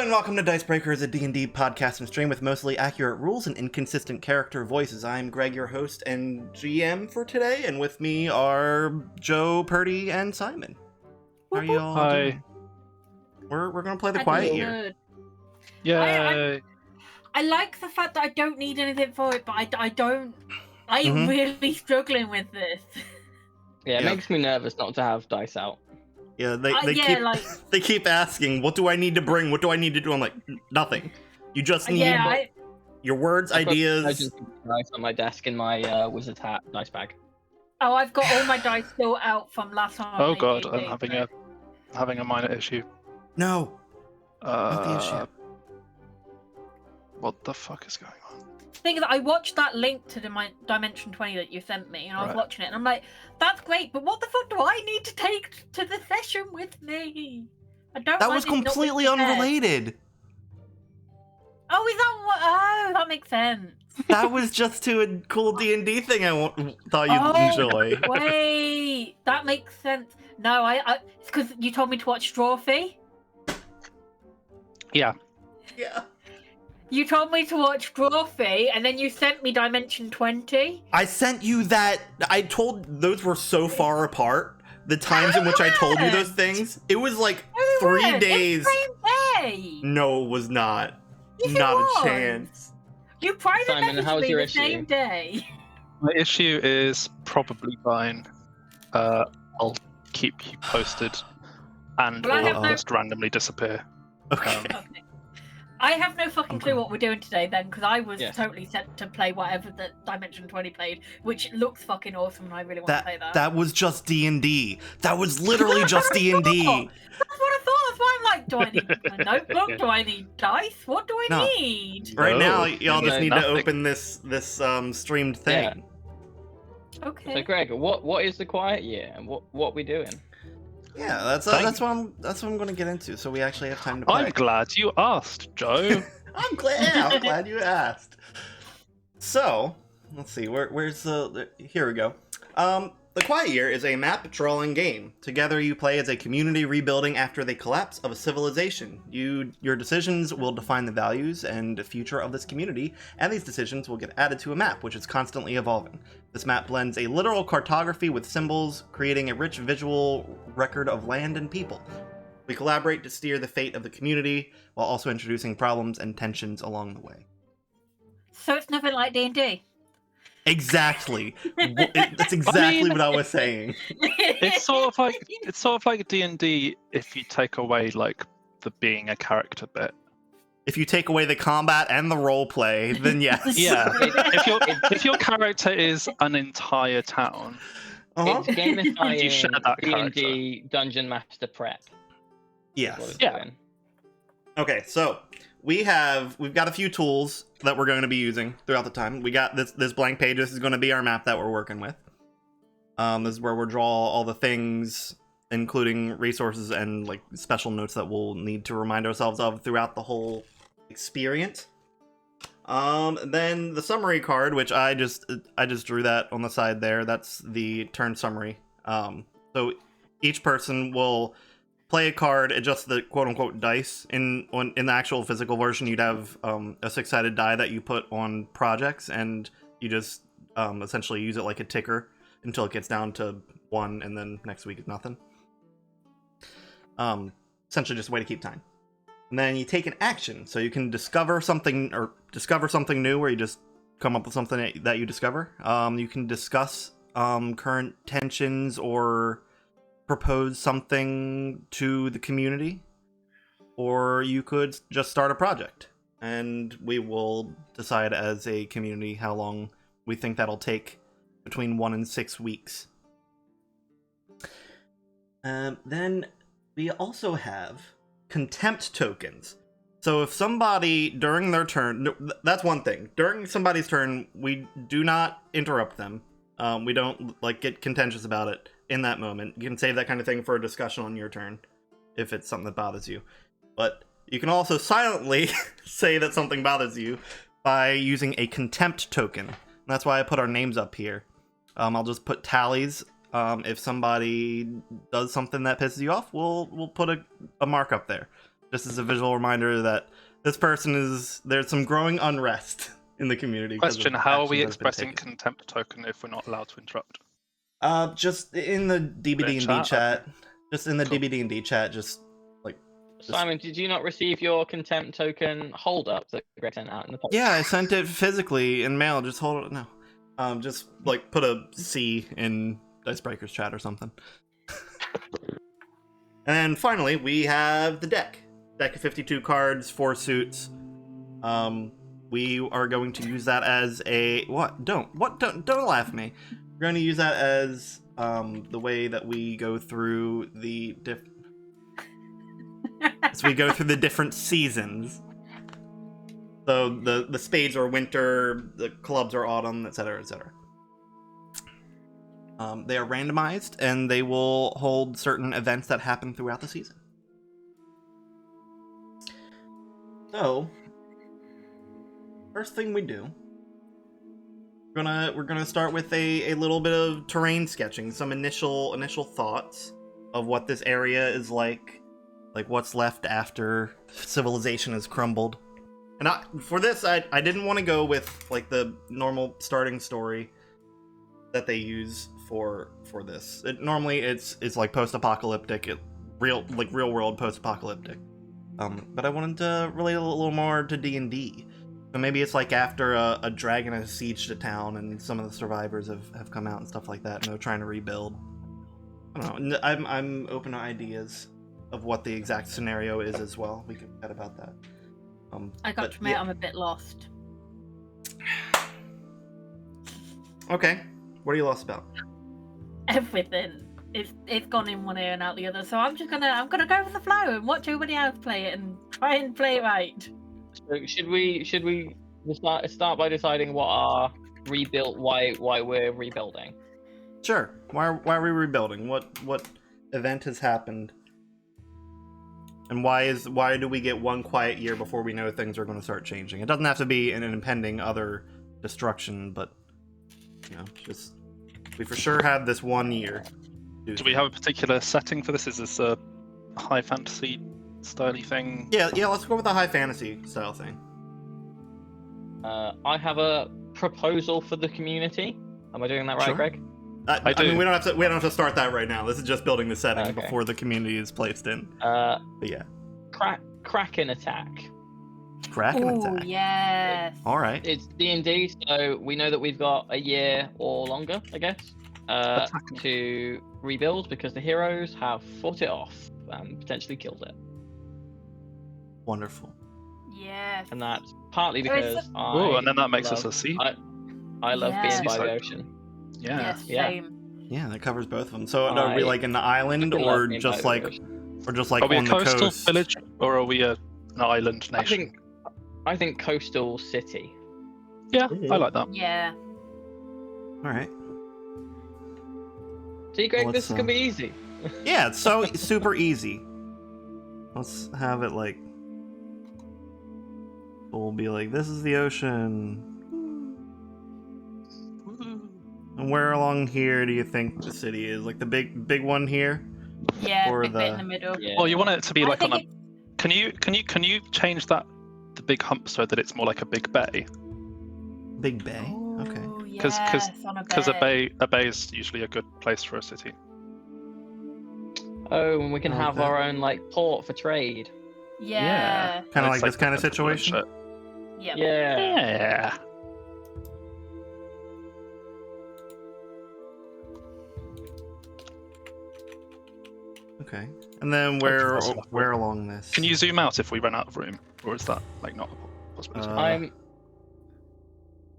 and welcome to Dicebreakers, a D&D podcast and stream with mostly accurate rules and inconsistent character voices. I'm Greg, your host and GM for today, and with me are Joe, Purdy, and Simon. How are you all doing? We're gonna play the Quiet Year. Yeah. I like the fact that I don't need anything for it, but I don't. I'm really struggling with this. Yeah, it makes me nervous not to have dice out. Yeah, they keep asking, what do I need to bring? What do I need to do? I'm like, nothing. You just need your words, ideas. I just dice on my desk in my wizard's hat dice bag. Oh, I've got all my dice still out from last time. Oh god, I'm having a minor issue. No. Not the issue. What the fuck is going on? Thing is, I watched that link to the Dimension 20 that you sent me, and I was watching it, and I'm like, that's great, but what the fuck do I need to take to the session with me? I don't. That was completely unrelated. Oh, is that what? Oh, that makes sense. That was just to a cool D&D thing I thought you'd enjoy. Wait, that makes sense. No, it's because you told me to watch Strophy. Yeah. Yeah. You told me to watch Trophy, and then you sent me Dimension 20. I sent you that. I told those were so far apart. The times in which I told you those things, it was like 3 days. It's the same day. No, it was not. Yes, not it was. A chance. You private Simon, how's messaged me your the issue? same day. My issue is probably fine. I'll keep you posted, and Well, I'll just randomly disappear. Okay. Okay. I have no fucking clue what we're doing today then, because I was Yes. totally set to play whatever the Dimension 20 played, which looks fucking awesome, and I really want to play that. That was just D&D. That was literally just D&D. That's what I thought. That's why I'm like, do I need a notebook? Do I need dice? What do I need? Right No. now, y'all just need Nothing. to open this streamed thing. Yeah. Okay. So, Greg, what is the Quiet Year, and what we doing? Yeah, that's what I'm going to get into. So we actually have time to play. I'm glad you asked, Joe. I'm glad you asked. So, let's see. Where's the here we go. The Quiet Year is a map drawing game. Together you play as a community rebuilding after the collapse of a civilization. Your decisions will define the values and future of this community, and these decisions will get added to a map, which is constantly evolving. This map blends a literal cartography with symbols, creating a rich visual record of land and people. We collaborate to steer the fate of the community, while also introducing problems and tensions along the way. So it's nothing like D&D. Exactly. That's exactly what I was saying. It's sort of like D&D if you take away like the being a character bit. If you take away the combat and the role play, then yes. Yeah. if your character is an entire town, It's gamifying You share that D&D Dungeon Master Prep. Yes. Yeah. Okay, so we've got a few tools that we're going to be using throughout the time. We got this blank page. This is going to be our map that we're working with. This is where we'll draw all the things, including resources and like special notes that we'll need to remind ourselves of throughout the whole experience. Then the summary card, which I just drew that on the side there. That's the turn summary. So each person will play a card, adjust the quote-unquote dice. In the actual physical version, you'd have a six-sided die that you put on projects, and you just essentially use it like a ticker until it gets down to 1, and then next week is nothing. Essentially just a way to keep time. And then you take an action, so you can discover something new, where you just come up with something that you discover. You can discuss current tensions or propose something to the community, or you could just start a project, and we will decide as a community how long we think that'll take, between 1 and 6 weeks. Then we also have contempt tokens. So if somebody during their turn, that's one thing. During somebody's turn, we do not interrupt them. We don't get contentious about it in that moment. You can save that kind of thing for a discussion on your turn if it's something that bothers you. But you can also silently say that something bothers you by using a contempt token. And that's why I put our names up here. I'll just put tallies. If somebody does something that pisses you off, we'll put a mark up there. just as a visual reminder that this person there's some growing unrest in the community. 'Cause of Question: How are we actions that have been expressing taken. contempt token if we're not allowed to interrupt? Just in the DBDnD chat? chat. Okay. Just in the Cool. DBDnD chat, just Simon, did you not receive your contempt token hold up that Greg sent out in the post? yeah, I sent it physically in mail. Just hold it. No, just like put a C in Dicebreaker's chat or something. And finally, we have the deck of 52 cards, 4 suits. We are going to use that as a don't laugh at me. We're going to use that as the way that we go through the as we go through the different seasons. So the spades are winter, the clubs are autumn, etc., etc. They are randomized, and they will hold certain events that happen throughout the season. So, first thing we do, we're gonna start with a little bit of terrain sketching, some initial thoughts of what this area is like what's left after civilization has crumbled. And for this, I didn't want to go with like the normal starting story that they use for this. Normally it's like post-apocalyptic, real world post-apocalyptic. But I wanted to relate a little more to D&D. So maybe it's like after a dragon has sieged a town and some of the survivors have come out and stuff like that, and they're trying to rebuild. I don't know. I'm open to ideas of what the exact scenario is as well. We could chat about that. I got to admit, I'm a bit lost. Okay, what are you lost about? Everything. It's gone in one ear and out the other. So I'm gonna go with the flow and watch everybody else play it and try and play it right. So should we start by deciding what our why we're rebuilding? Sure. Why are we rebuilding? What event has happened? And why do we get one quiet year before we know things are going to start changing? It doesn't have to be an impending other destruction, but just we for sure have this 1 year. Do we have a particular setting for this? Is this a high fantasy styly thing? Yeah. Let's go with a high fantasy style thing. I have a proposal for the community. Am I doing that right, Sure. Greg? I mean, we don't have to start that right now. This is just building the setting Okay. before the community is placed in. But yeah. Kraken attack. Kraken Oh attack. yes. All right. It's D&D, so we know that we've got a year or longer, I guess, to rebuild because the heroes have fought it off and potentially killed it. Wonderful. Yes. And that's partly So it's because Oh, and then that makes us a sea. I love Yeah. being by the Seaside. ocean. Yeah. Yes. Yeah. Same. Yeah, that covers both of them. So are we like in the island I love or being just by the like ocean. Are we a on the coastal coast? village or are we an island I nation? think coastal city. Yeah, I like that. Yeah. All right. See, Greg, Let's, this is gonna be easy. Yeah, it's so super easy. Let's have it like we'll be like, this is the ocean. And where along here do you think the city is? Like the big one here? Yeah. Or Big bit in the- the middle. Yeah. Well, you want it to be I like on think a. Can you change that the big hump so that it's more like a big bay? Big Bay. Okay. Oh, 'Cause- yes, on Because bay. a bay is usually a good place for a city. Oh, and we can I like have that. our own like port for trade. Yeah. Kind of And like it's this kind of different situation. shit. Yep. Yeah. Yeah. Okay. And then where along this? Can you zoom out if we run out of room, or is that like not a possibility? I'm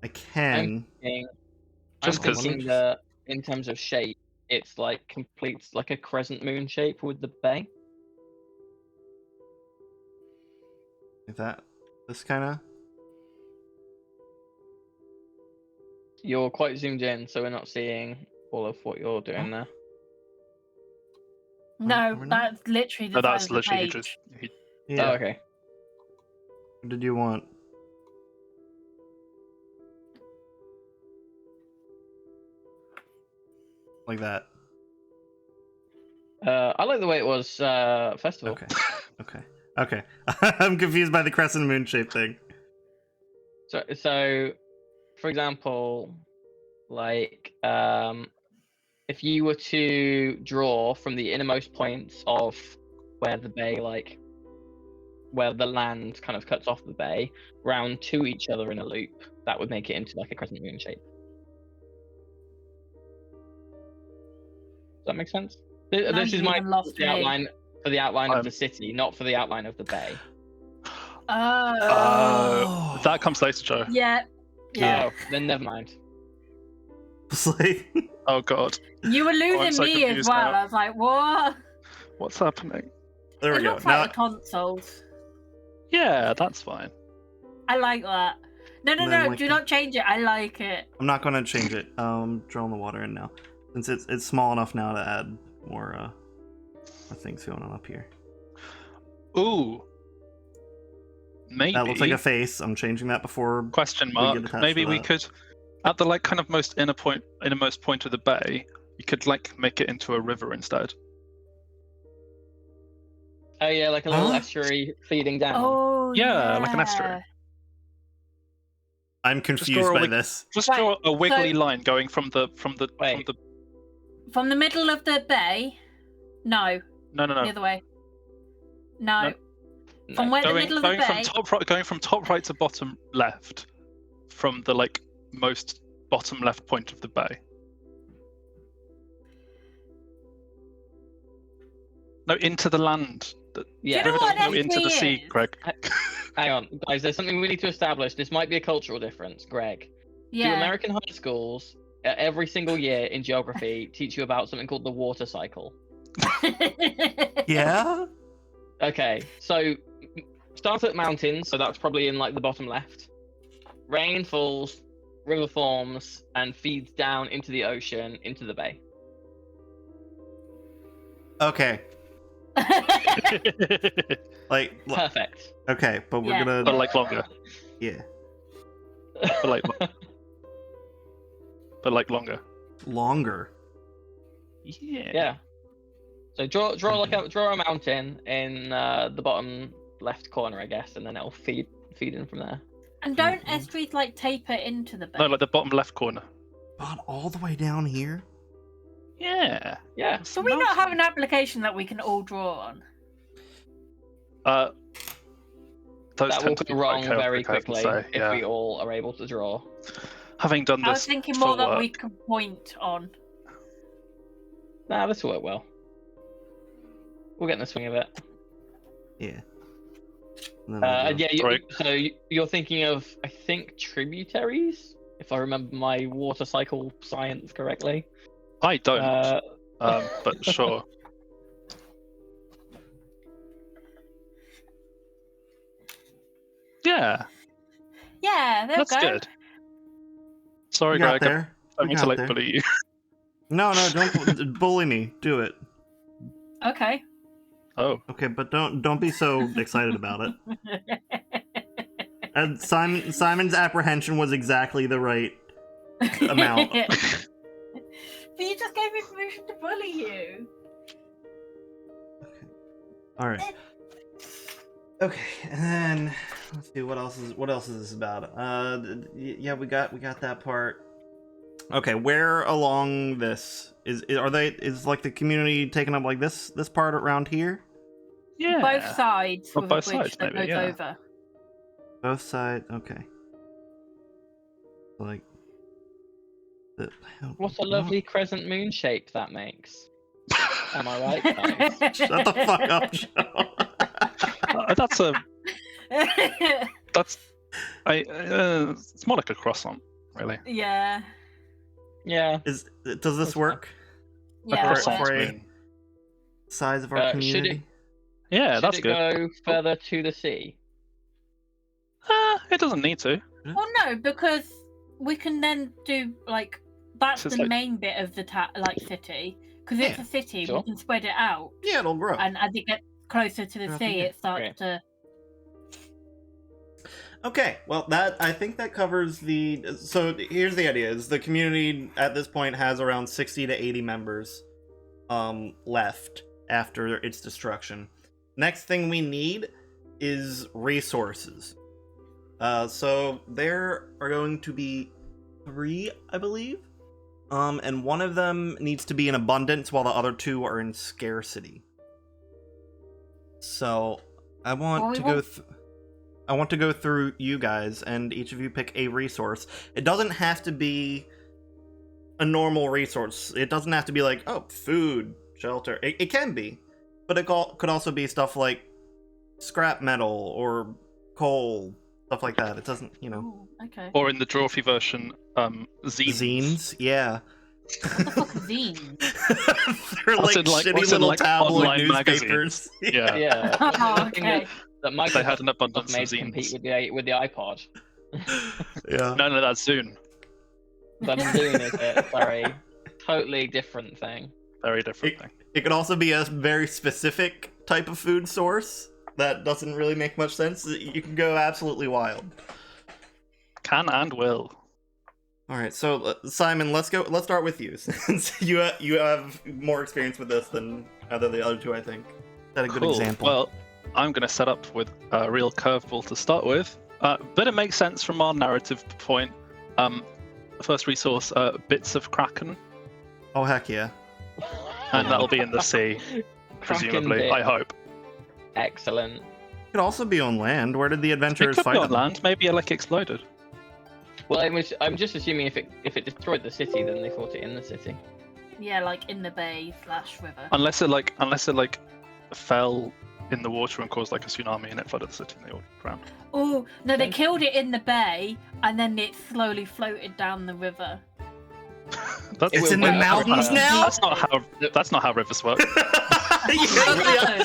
I can. thinking, Just I'm 'cause- thinking that in terms of shape, it's like completes like a crescent moon shape with the bay. Like that. This kind of. You're quite zoomed in, so we're not seeing all of what you're doing there. No, We're not? that's literally the No, size that's of the literally he page. just. Yeah. Oh, okay. What did you want? Like that. I like the way it was festival. Okay. Okay. Okay. I'm confused by the crescent moon shape thing. So, for example, like, if you were to draw from the innermost points of where the bay, like, where the land kind of cuts off the bay, round to each other in a loop, that would make it into like a crescent moon shape. Does that make sense? This is my outline for the outline of the city, not for the outline of the bay. Oh. That comes later, Joe. Yeah. Oh, then never mind. It's like, Oh god. You were losing so me as confused well. now. I was like, what? What's happening? there we It go. looks Now, like the consoles. Yeah, that's fine. I like that. No, And then, no, like, do not change it. I like it. I'm not going to change it. Drawing the water in now. Since it's small enough now to add more things going on up here. Ooh. Maybe. That looks like a face. I'm changing that before. Question get mark. attached Maybe to we that. could, at the like kind of innermost point of the bay, you could like make it into a river instead. Oh yeah, like a little Huh? estuary feeding down. Oh, Yeah, like an estuary. I'm confused by this. Just Right, draw a wiggly so- line going from the Wait. From the middle of the bay? No, no. the other way. No. No. From where the middle of the bay. Going from top right to bottom left, from the like most bottom left point of the bay. No, into the land. Yeah. Do you know what No, an into the entry sea, is? Greg. Hang on, guys. There's something we need to establish. This might be a cultural difference, Greg. Do Yeah. American high schools every single year in geography teach you about something called the water cycle? Yeah? Okay, so start at mountains, so that's probably in like the bottom left. Rain falls, river forms, and feeds down into the ocean, into the bay. Okay. Like, Perfect. okay, but we're Yeah. But gonna. like longer. Yeah. But like longer. Longer. Yeah. Yeah. So draw a mountain in the bottom left corner, I guess, and then it'll feed in from there. And don't estuaries like taper into the bay? No, like the bottom left corner. But all the way down here? Yeah. Yeah. Do we not have an application that we can all draw on? Those That will tend to go be wrong quite very chaotic, I have to quickly say, if yeah. we all are able to draw. Having done I was this thinking for more that work, we can point on. Nah, this will work well. We'll get in the swing of it. Yeah. And then we'll go- Yeah. Right. So you're thinking of, I think, tributaries, if I remember my water cycle science correctly. I don't, but sure. Yeah, Yeah, there we that's go. good. Sorry, We got Greg, there. I'm We to got like there. bully you. No, don't bully me. Do it. Okay. Oh, Okay, but don't be so excited about it. And Simon's apprehension was exactly the right amount. But you just gave me permission to bully you. All right. Okay, and then let's see what else is this about. Yeah, we got that part. Okay, where along this is like the community taking up like this part around here? yeah. Both sides Well, with both a bridge sides, that maybe, goes yeah. over. Both sides. Okay. Like. What a lovely crescent moon shape that makes. Am I right, guys? Shut the fuck up, Joe. That's it's more like a croissant, really. Yeah. Yeah. Does this work? Yeah. croissant For a moon. size of our Should community? Yeah, Should that's it good. go further to the sea? It doesn't need to. Well, no, because we can then do like that's So it's the like- main bit of the city. Because it's Yeah, a city, sure. we can spread it out, Yeah, it'll grow. and as it gets closer to the Yeah, sea, yeah. it starts Okay. to. Okay, well I think that covers the. So here's the idea: is the community at this point has around 60 to 80 members, left after its destruction. Next thing we need is resources. So there are going to be 3, I believe. And one of them needs to be in abundance while the other 2 are in scarcity. So I want to go I want to go through you guys, and each of you pick a resource. It doesn't have to be a normal resource. It doesn't have to be like, oh, food, shelter. It can be, but it could also be stuff like scrap metal or coal, stuff like that. It doesn't, you know. Ooh, okay. Or in the Drawfee version, zines. Zines, yeah. What the fuck are zines? They're like shitty little tabloid newspapers. Yeah. Yeah. Oh, okay. That Microsoft They had an abundance of made to compete zines. with the iPod. Yeah. No, that's Zune. That's Zune, is it? Sorry. Totally different thing. Very different thing. It could also be a very specific type of food source that doesn't really make much sense. You can go absolutely wild. Can and will. All right, so Simon, let's start with you, since you have more experience with this than either the other 2, I think. Is that a good example? Well, I'm going to set up with a real curveball to start with, but it makes sense from our narrative point. First resource, bits of Kraken, Oh heck yeah! and that'll be in the sea, Kraken presumably. bit. I hope. Excellent. It could also be on land. Where did the It adventurers could fight be on them? land. Maybe it exploded. Well, I'm just assuming if it destroyed the city, then they fought it in the city. Yeah, like in the bay / river. Unless it fell in the water and caused like a tsunami and it flooded the city and they all drowned. Oh no, they killed it in the bay and then it slowly floated down the river. It's in the mountains now? That's not how rivers work. Yeah.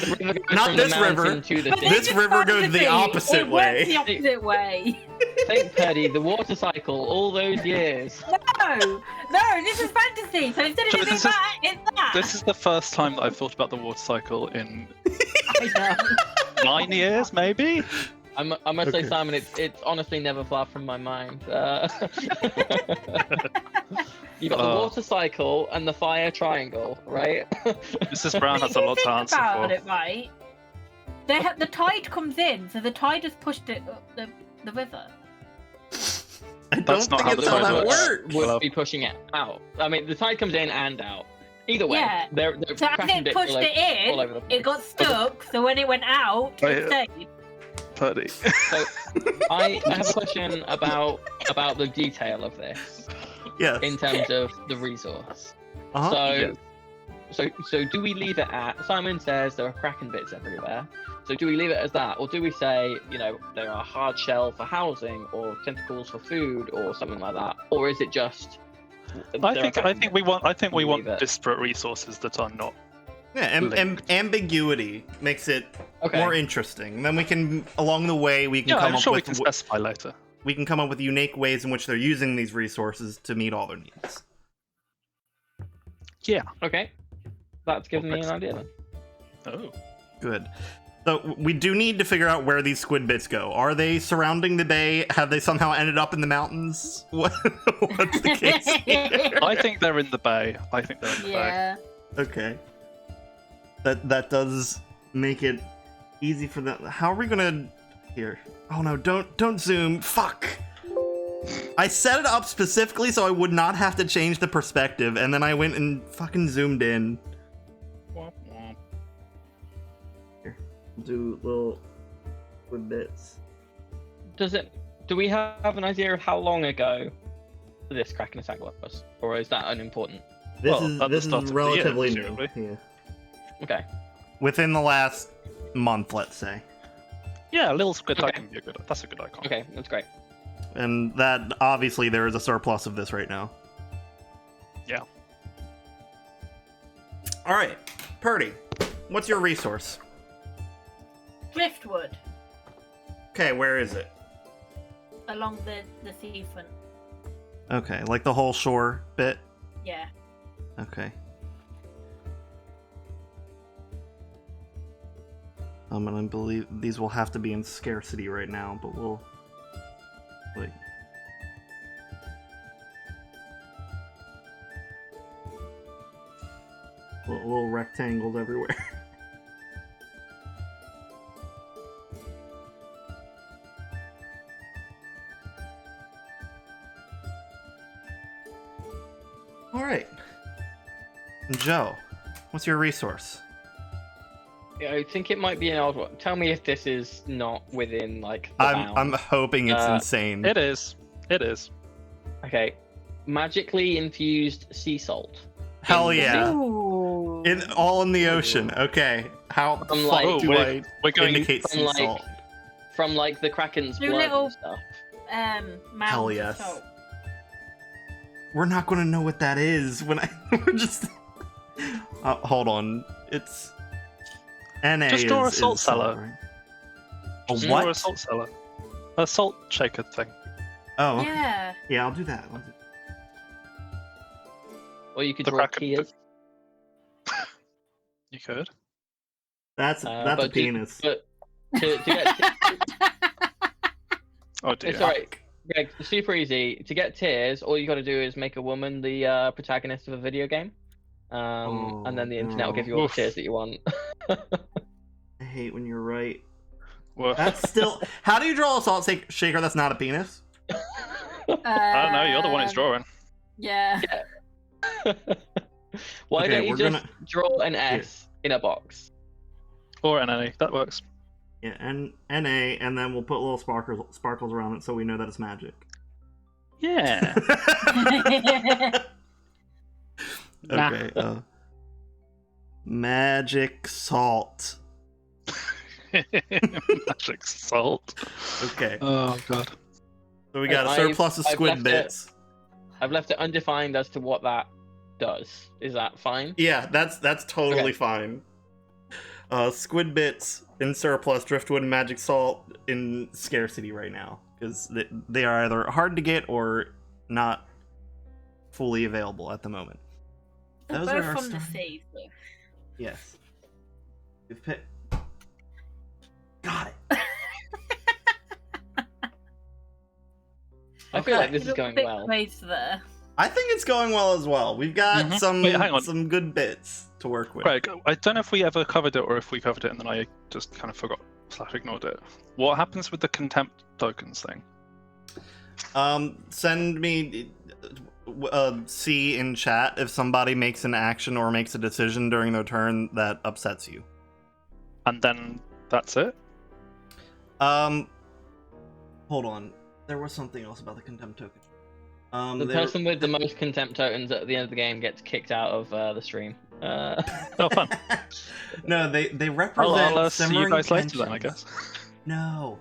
Not this river. This river goes the opposite way. The opposite way. Think, Paddy, the water cycle, all those years. No, this is fantasy. So instead of doing that, it's that. This is the first time that I've thought about the water cycle in I know. 9 years, maybe. I must say, Simon, it's honestly never far from my mind. You got the water cycle and the fire triangle, right? Mrs. Brown has a lot to answer about for. it, right? The tide comes in, so the tide has pushed it up the river. I don't That's not think how it's the how tide that works. works. Would be pushing it out. I mean, the tide comes in and out. Either way, Yeah. they're So as cracking it bits pushed all over- it all over in, the place. it got stuck. So when it went out, it stayed. Purdy. So I have a question about the detail of this Yes. in terms of the resource. Uh-huh. So do we leave it at, Simon says there are cracking bits everywhere. So do we leave it as that, or do we say, there are hard shell for housing, or tentacles for food, or something like that, or is it just? I think we want Leave it. disparate resources that are not. Yeah, ambiguity makes it Okay. more interesting. Then we can, along the way, we can Yeah, come I'm up sure we with can specify later. we can come up with unique ways in which they're using these resources to meet all their needs. Yeah. Okay, that's given me an idea then. Oh. Good. So we do need to figure out where these squid bits go. Are they surrounding the bay? Have they somehow ended up in the mountains? What's the case here? I think they're in the bay. Yeah. Okay. That does make it easy for them. How are we gonna here? Oh no, don't zoom. Fuck. I set it up specifically so I would not have to change the perspective, and then I went and fucking zoomed in. Here. Do little squid bits. Do we have an idea of how long ago this Kraken attack was, or is that unimportant? This Well, at the is start of the year, relatively new. presumably. Yeah. Okay. Within the last month, let's say. Yeah, a little squid Okay. icon would be a good. That's a good icon. Okay, that's great. And that obviously there is a surplus of this right now. Yeah. All right, Purdy, what's your resource? Driftwood Okay, where is it? along the seafront. Okay, like the whole shore bit. Yeah. Okay. And I believe these will have to be in scarcity right now, but we'll wait. Little rectangles everywhere. All right. Joe, what's your resource? Yeah, I think it might be an odd one. Tell me if this is not within like the I'm bounds. hoping it's insane. It is. It is. Okay. Magically infused sea salt. Hell in the yeah. sea. Ooh. All in the ocean. Okay. How the I'm fuck like- Oh, do we're going indicate from, sea like, salt? From like the Kraken's Do blood little- and stuff. Mounds Hell of yes. salt. We're not going to know what that is when we're just. Hold on. It's. NA Just draw a is salt salt, cellar. right? Just A draw what? a salt cellar. A salt shaker thing. Oh, okay. Yeah. Yeah, I'll do that. Or you could The draw Kraken- tears. You could. That's a but penis. But to get Oh dear. it's alright. Greg, it's super easy. To get tears, all you got to do is make a woman the protagonist of a video game. And then the internet will give you all Oof. the tears that you want. I hate when you're right. Well, That's still. How do you draw a salt shaker that's not a penis? I don't know. You're the one who's drawing. Yeah. Why Okay, don't you we're just gonna- draw an S in a box? Or an NA. That works. Yeah, NA, and then we'll put little sparkles around it so we know that it's magic. Yeah. Okay. Magic salt. Magic salt. Okay. Oh god. So we got a I've- surplus of I've squid left it- bits. I've left it undefined as to what that does. Is that fine? Yeah, that's totally Okay. fine. Squid bits in surplus, driftwood and magic salt in scarcity right now because they are either hard to get or not fully available at the moment. They're Those are both our on the starting- sea, though. Yes. We've picked. Got it. I feel like Okay. this is You look a going bit well. crazy there. I think it's going well as well. We've got Mhm. some Wait, hang on. some good bits to work with. Greg, I don't know if we ever covered it or if we covered it and then I just kind of forgot / ignored it. What happens with the contempt tokens thing? Send me C in chat if somebody makes an action or makes a decision during their turn that upsets you. And then that's it? Hold on. There was something else about the contempt token. The person with the most contempt tokens at the end of the game gets kicked out of the stream. Oh, fun. No, they represent I'll see you simmering guys tensions. later then, I guess. No.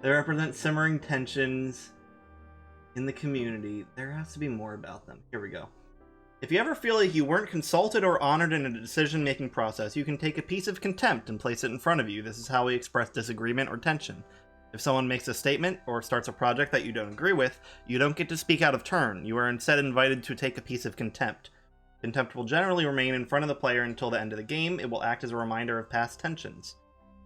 They represent simmering tensions in the community. There has to be more about them. Here we go. If you ever feel like you weren't consulted or honored in a decision-making process, you can take a piece of contempt and place it in front of you. This is how we express disagreement or tension. If someone makes a statement or starts a project that you don't agree with, you don't get to speak out of turn. You are instead invited to take a piece of contempt. Contempt will generally remain in front of the player until the end of the game. It will act as a reminder of past tensions.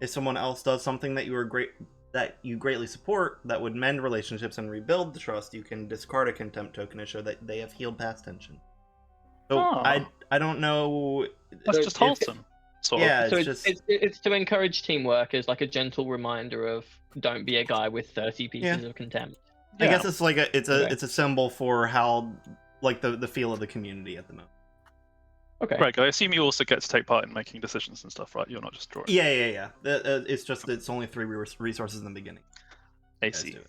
If someone else does something that you greatly support that would mend relationships and rebuild the trust, you can discard a contempt token to show that they have healed past tension. So Oh. I don't know. That's So just it's- wholesome. Sort of. Yeah, So it's it's, just it's to encourage teamwork as like a gentle reminder of don't be a guy with 30 pieces of contempt. I Yeah. guess it's like it's Okay. a symbol for how like the feel of the community at the moment. Okay. Greg, I assume you also get to take part in making decisions and stuff, right? You're not just drawing. Yeah. It's just it's only 3 resources in the beginning. You guys AC. do it.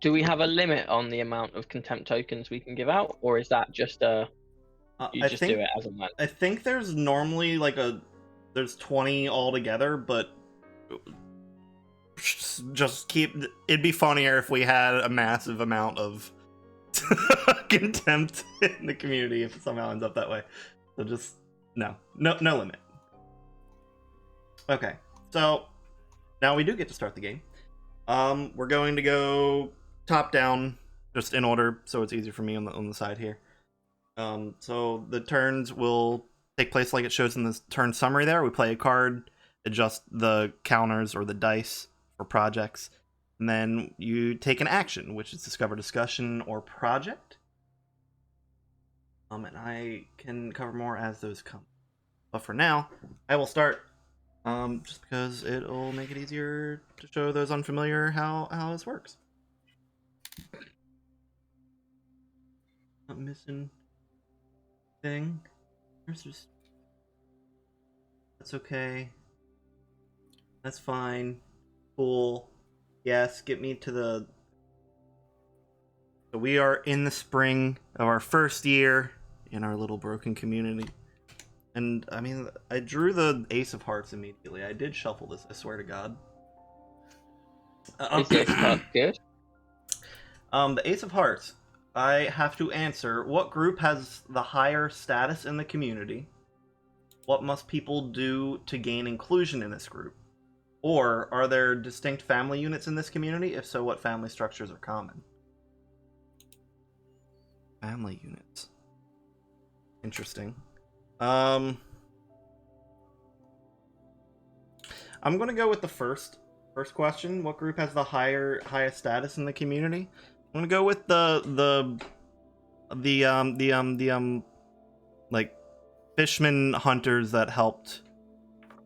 Do we have a limit on the amount of contempt tokens we can give out, or is that just you I just think do it as a man? I think there's normally there's 20 altogether, but just keep. It'd be funnier if we had a massive amount of contempt in the community if it somehow ends up that way. So just no limit. Okay, so now we do get to start the game. We're going to go top down, just in order, so it's easier for me on the side here. So the turns will take place like it shows in this turn summary there. We play a card, adjust the counters or the dice for projects, and then you take an action, which is discover, discussion, or project. And I can cover more as those come. But for now, I will start, just because it'll make it easier to show those unfamiliar how this works. Not missing thing. There's just... That's okay. That's fine. Cool. Yes, get me to the... So we are in the spring of our first year in our little broken community. And, I mean, I drew the Ace of Hearts immediately. I did shuffle this, I swear to God. Is the Ace of Hearts good? The Ace of Hearts. I have to answer, what group has the higher status in the community? What must people do to gain inclusion in this group? Or are there distinct family units in this community? If so, what family structures are common? Family units. Interesting. I'm gonna go with the first question. What group has the highest status in the community? I'm gonna go with the like fishermen hunters that helped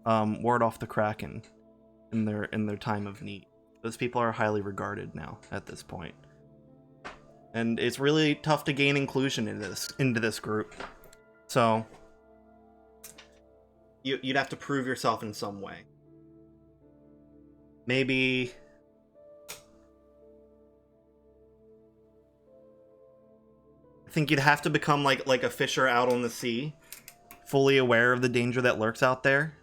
ward off the Kraken in their time of need. Those people are highly regarded now at this point. And it's really tough to gain inclusion into this group. So you'd have to prove yourself in some way. Maybe I think you'd have to become like a fisher out on the sea, fully aware of the danger that lurks out there.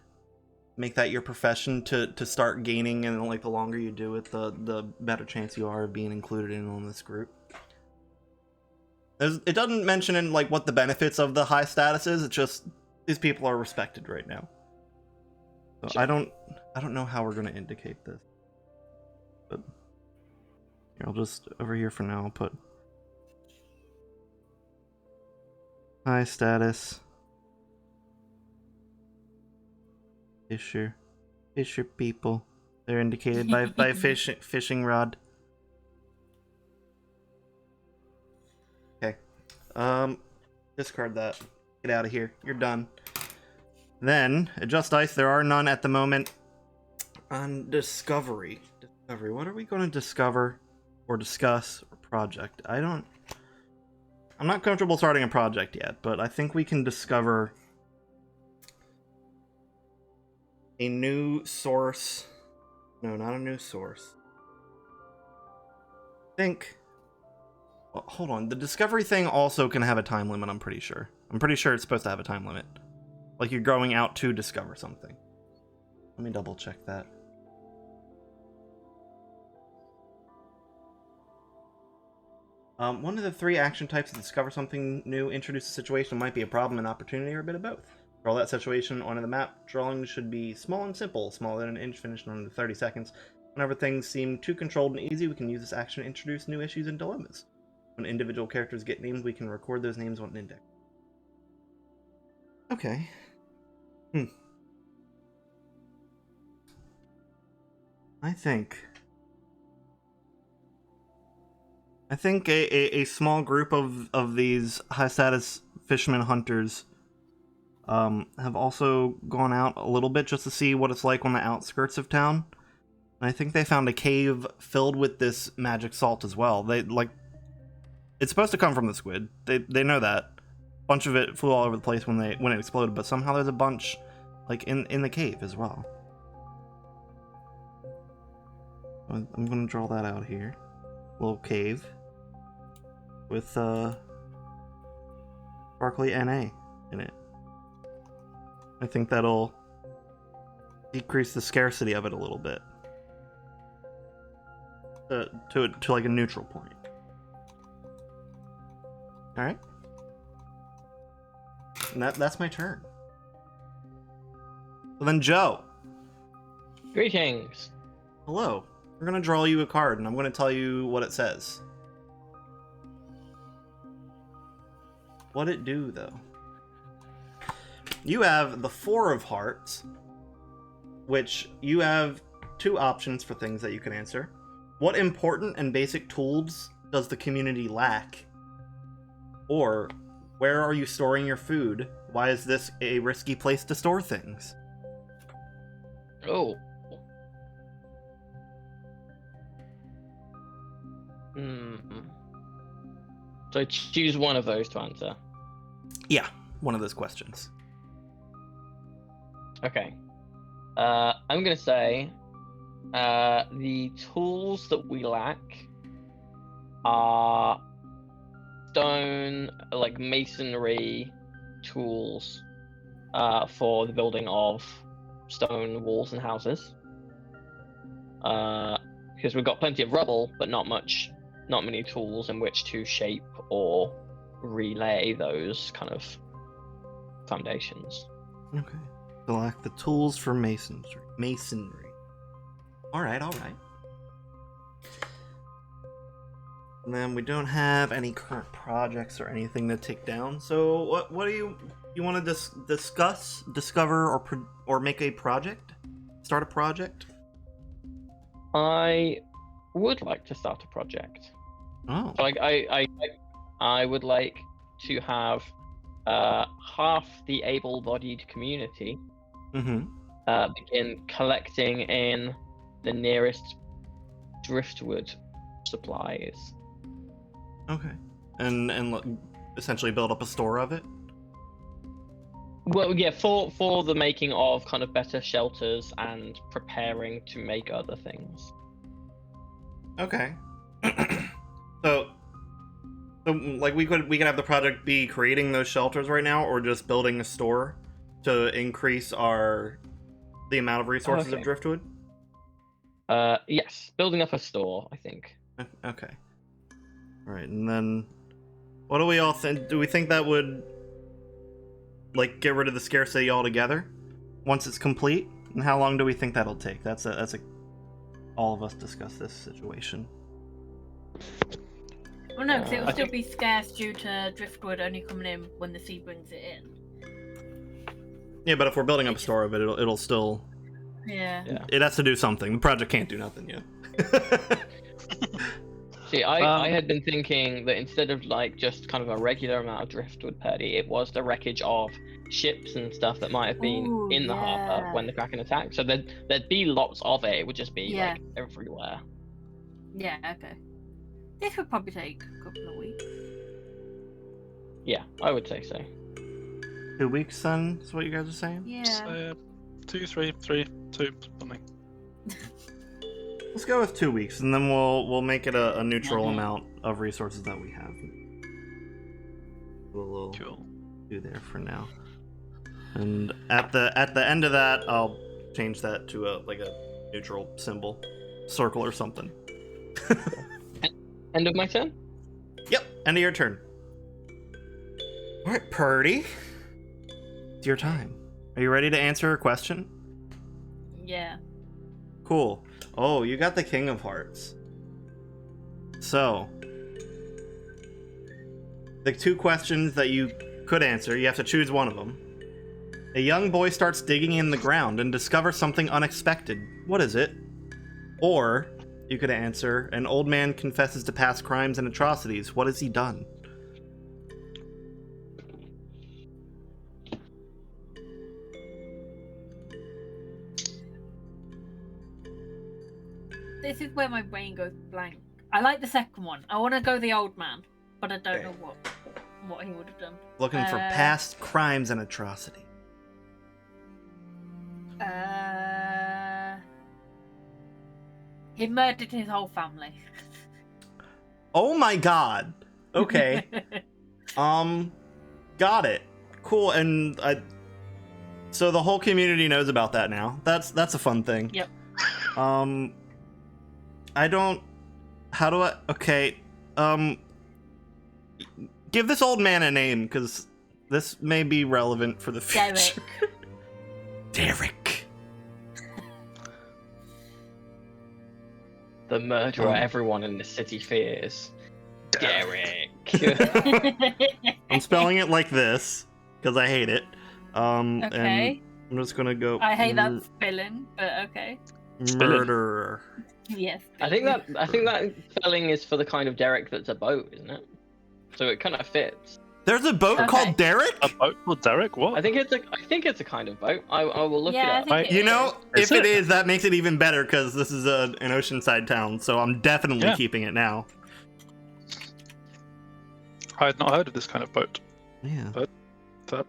Make that your profession to start gaining, and like the longer you do it, the better chance you are of being included in on this group. It doesn't mention in like what the benefits of the high status is. It's just these people are respected right now. So sure. I don't know how we're gonna indicate this, but here, I'll just over here for now. I'll put high status fisher people. They're indicated by fishing rod. Okay. Discard that. Get out of here. You're done. Then, adjust dice. There are none at the moment. On discovery. What are we going to discover or discuss or project? I'm not comfortable starting a project yet, but I think we can discover a new source. No, not a new source. I think... Well, hold on. The discovery thing also can have a time limit, I'm pretty sure. I'm pretty sure it's supposed to have a time limit. Like you're going out to discover something. Let me double check that. One of the 3 action types to discover something new, introduce a situation might be a problem, an opportunity, or a bit of both. Draw that situation onto the map. Drawing should be small and simple, smaller than an inch, finished in under 30 seconds. Whenever things seem too controlled and easy, we can use this action to introduce new issues and dilemmas. When individual characters get named, we can record those names on an index. Okay. I think a small group of these high status fishermen hunters have also gone out a little bit just to see what it's like on the outskirts of town. And I think they found a cave filled with this magic salt as well. They like it's supposed to come from the squid. They know that. A bunch of it flew all over the place when it exploded, but somehow there's a bunch like in the cave as well. I'm gonna draw that out here. Little cave with sparkly NA in it. I think that'll decrease the scarcity of it a little bit to like a neutral point. All right, and that's my turn. So then, Joe. Greetings. Hello. We're gonna draw you a card, and I'm gonna tell you what it says. What it do, though? You have the 4 of Hearts, which you have 2 options for things that you can answer. What important and basic tools does the community lack? Or, where are you storing your food? Why is this a risky place to store things? Oh. So choose one of those to answer. Yeah. one of those questions. Okay. I'm gonna say the tools that we lack are stone, like masonry tools for the building of stone walls and houses. Because we've got plenty of rubble, but not many tools in which to shape or relay those kind of foundations. Okay. So lack the tools for masonry. All right. And then we don't have any current projects or anything to take down. So what do you want to discuss, discover, or make a project? Start a project? I would like to start a project. Oh. So I would like to have half the able-bodied community begin collecting in the nearest driftwood supplies. Okay. And essentially build up a store of it? Well, yeah, for the making of kind of better shelters and preparing to make other things. Okay. So like we could have the project be creating those shelters right now, or just building a store to increase the amount of resources of driftwood? Yes, building up a store, I think. Okay. All right, and then what do we all think? Do we think that would like get rid of the scarcity altogether once it's complete? And how long do we think that'll take? That's a all of us discuss this situation. Well, no, because it'll still be scarce due to driftwood only coming in when the sea brings it in. Yeah, but if we're building up a store of it, it'll still. Yeah. It has to do something. The project can't do nothing yet. See, I had been thinking that instead of like just kind of a regular amount of driftwood per day, it was the wreckage of ships and stuff that might have been in the harbor when the Kraken attacked. So there'd be lots of it. It would just be like everywhere. Yeah, okay. This would probably take a couple of weeks. Yeah, I would say so. 2 weeks, then, is what you guys are saying? Yeah. So, 2, 3, 3, 2, something. Let's go with 2 weeks, and then we'll make it a neutral amount of resources that we have. We'll do there for now. And at the end of that, I'll change that to a neutral symbol, circle or something. End of my turn? Yep, end of your turn. All right, Purdy, it's your time. Are you ready to answer a question? Yeah. Cool. Oh, you got the King of Hearts. So, the 2 questions that you could answer, you have to choose one of them. A young boy starts digging in the ground and discovers something unexpected. What is it? Or, you could answer, an old man confesses to past crimes and atrocities. What has he done? This is where my brain goes blank. I like the second one. I want to go the old man, but I don't know what he would have done. Looking for past crimes and atrocity. He murdered his whole family. Oh my god. Okay. Got it. Cool. And so the whole community knows about that now. That's a fun thing. Yep. Okay. Give this old man a name, because this may be relevant for the future. Derek. The murderer everyone in the city fears. Derek. I'm spelling it like this, because I hate it. Okay. And I'm just gonna go. I hate that spelling, but okay. Murderer. Yes. I think that spelling is for the kind of Derek that's a boat, isn't it? So it kind of fits. There's a boat called Derek? A boat called Derek? What? I think it's a kind of boat. I will look it up. If it is, that makes it even better, because this is an oceanside town, so I'm definitely keeping it now. I had not heard of this kind of boat. Yeah. But that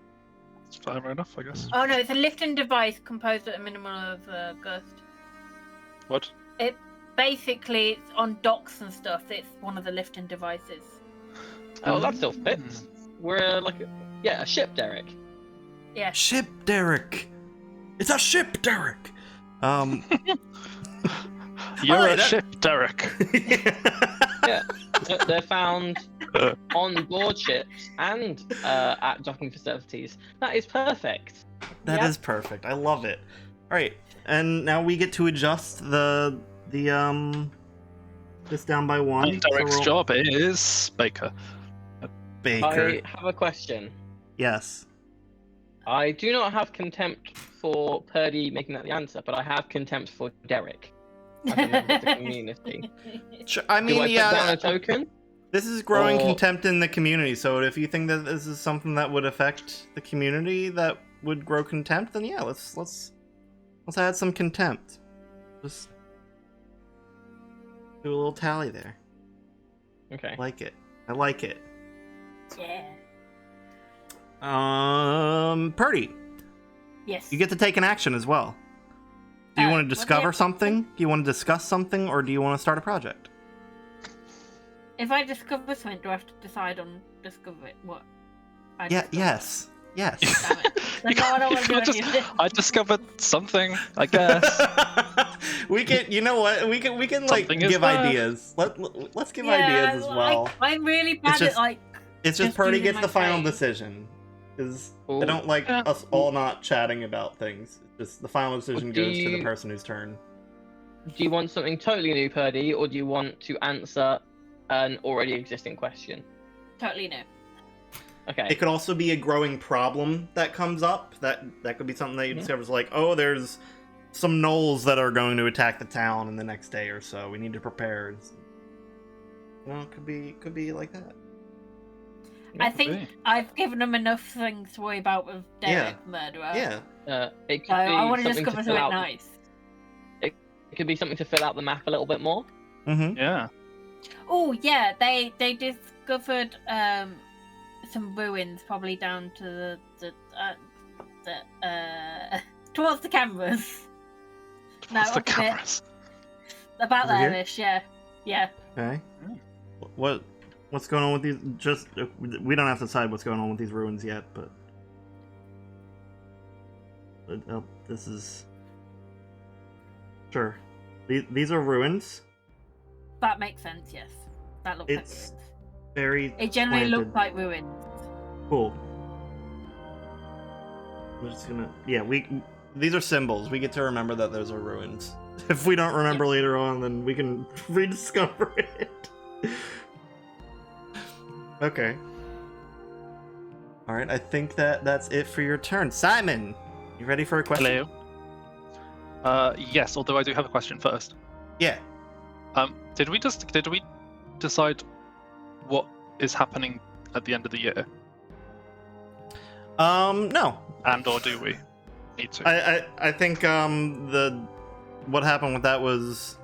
Fair enough, I guess. Oh no, it's a lifting device composed at a minimum of gust. What? Basically, it's on docks and stuff. It's one of the lifting devices. Oh, that still fits. We're like, a ship, Derek. Yeah. Ship Derek. It's a ship, Derek. You're Alright, a ship, Derek. Yeah, they're found on board ships and at docking facilities. That is perfect. That is perfect. I love it. All right, and now we get to adjust the this down by 1. And Derek's job is Baker. Baker. I have a question. Yes. I do not have contempt for Purdy making that the answer, but I have contempt for Derek as a member of the community. Sure, I Do mean, I put down a token? This is growing Or- contempt in the community. So if you think that this is something that would affect the community that would grow contempt, then yeah, let's add some contempt. Just do a little tally there. Okay. I like it. I like it. Yeah. Purdy, Yes. you get to take an action as well. Do you want to what's the discover action? something? Do you want to discuss something, or do you want to start a project? If I discover something, do I have to decide on discover it? What? I Yeah. discover? Yes. Yes. Damn it. Then no, I don't want to do Just- anything. I discovered something, I guess. We can. You know what? We can like Something is give bad. ideas. Let's give ideas as well. I'm really bad just- at like. It's just just Purdy using gets my the final brain. decision. Because I Ooh. don't like Yeah. us all not chatting about things. It's just the final decision Do goes to the you- person whose turn. Do you want something totally new, Purdy, or do you want to answer an already existing question? Totally new. Okay. It could also be a growing problem that comes up. That could be something that you Mhm. discover is like, oh, there's some gnolls that are going to attack the town in the next day or so. We need to prepare. Well, it could be like that. I Could think be. I've given them enough things to worry about with Derek Murderer. Yeah. It could So be I want to something discover fill something out. nice. It could be something to fill out the map a little bit more. Mm-hmm. Yeah. Oh yeah, they discovered some ruins, probably down to the towards the cameras. No, What's the up a bit. cameras? About Over here? there-ish, yeah. Yeah. Okay. Mm. What's going on with these? Just we don't have to decide what's going on with these ruins yet, but this is sure. These are ruins. That makes sense, yes. That looks It's like ruins. Very It generally planted. looks like ruins. Cool. We're just gonna these are symbols. We get to remember that those are ruins. If we don't remember later on, then we can rediscover it. Okay. Alright, I think that's it for your turn. Simon! You ready for a question? Hello. Yes, although I do have a question first. Yeah. Did we decide what is happening at the end of the year? No. And or do we need to? I think what happened with that was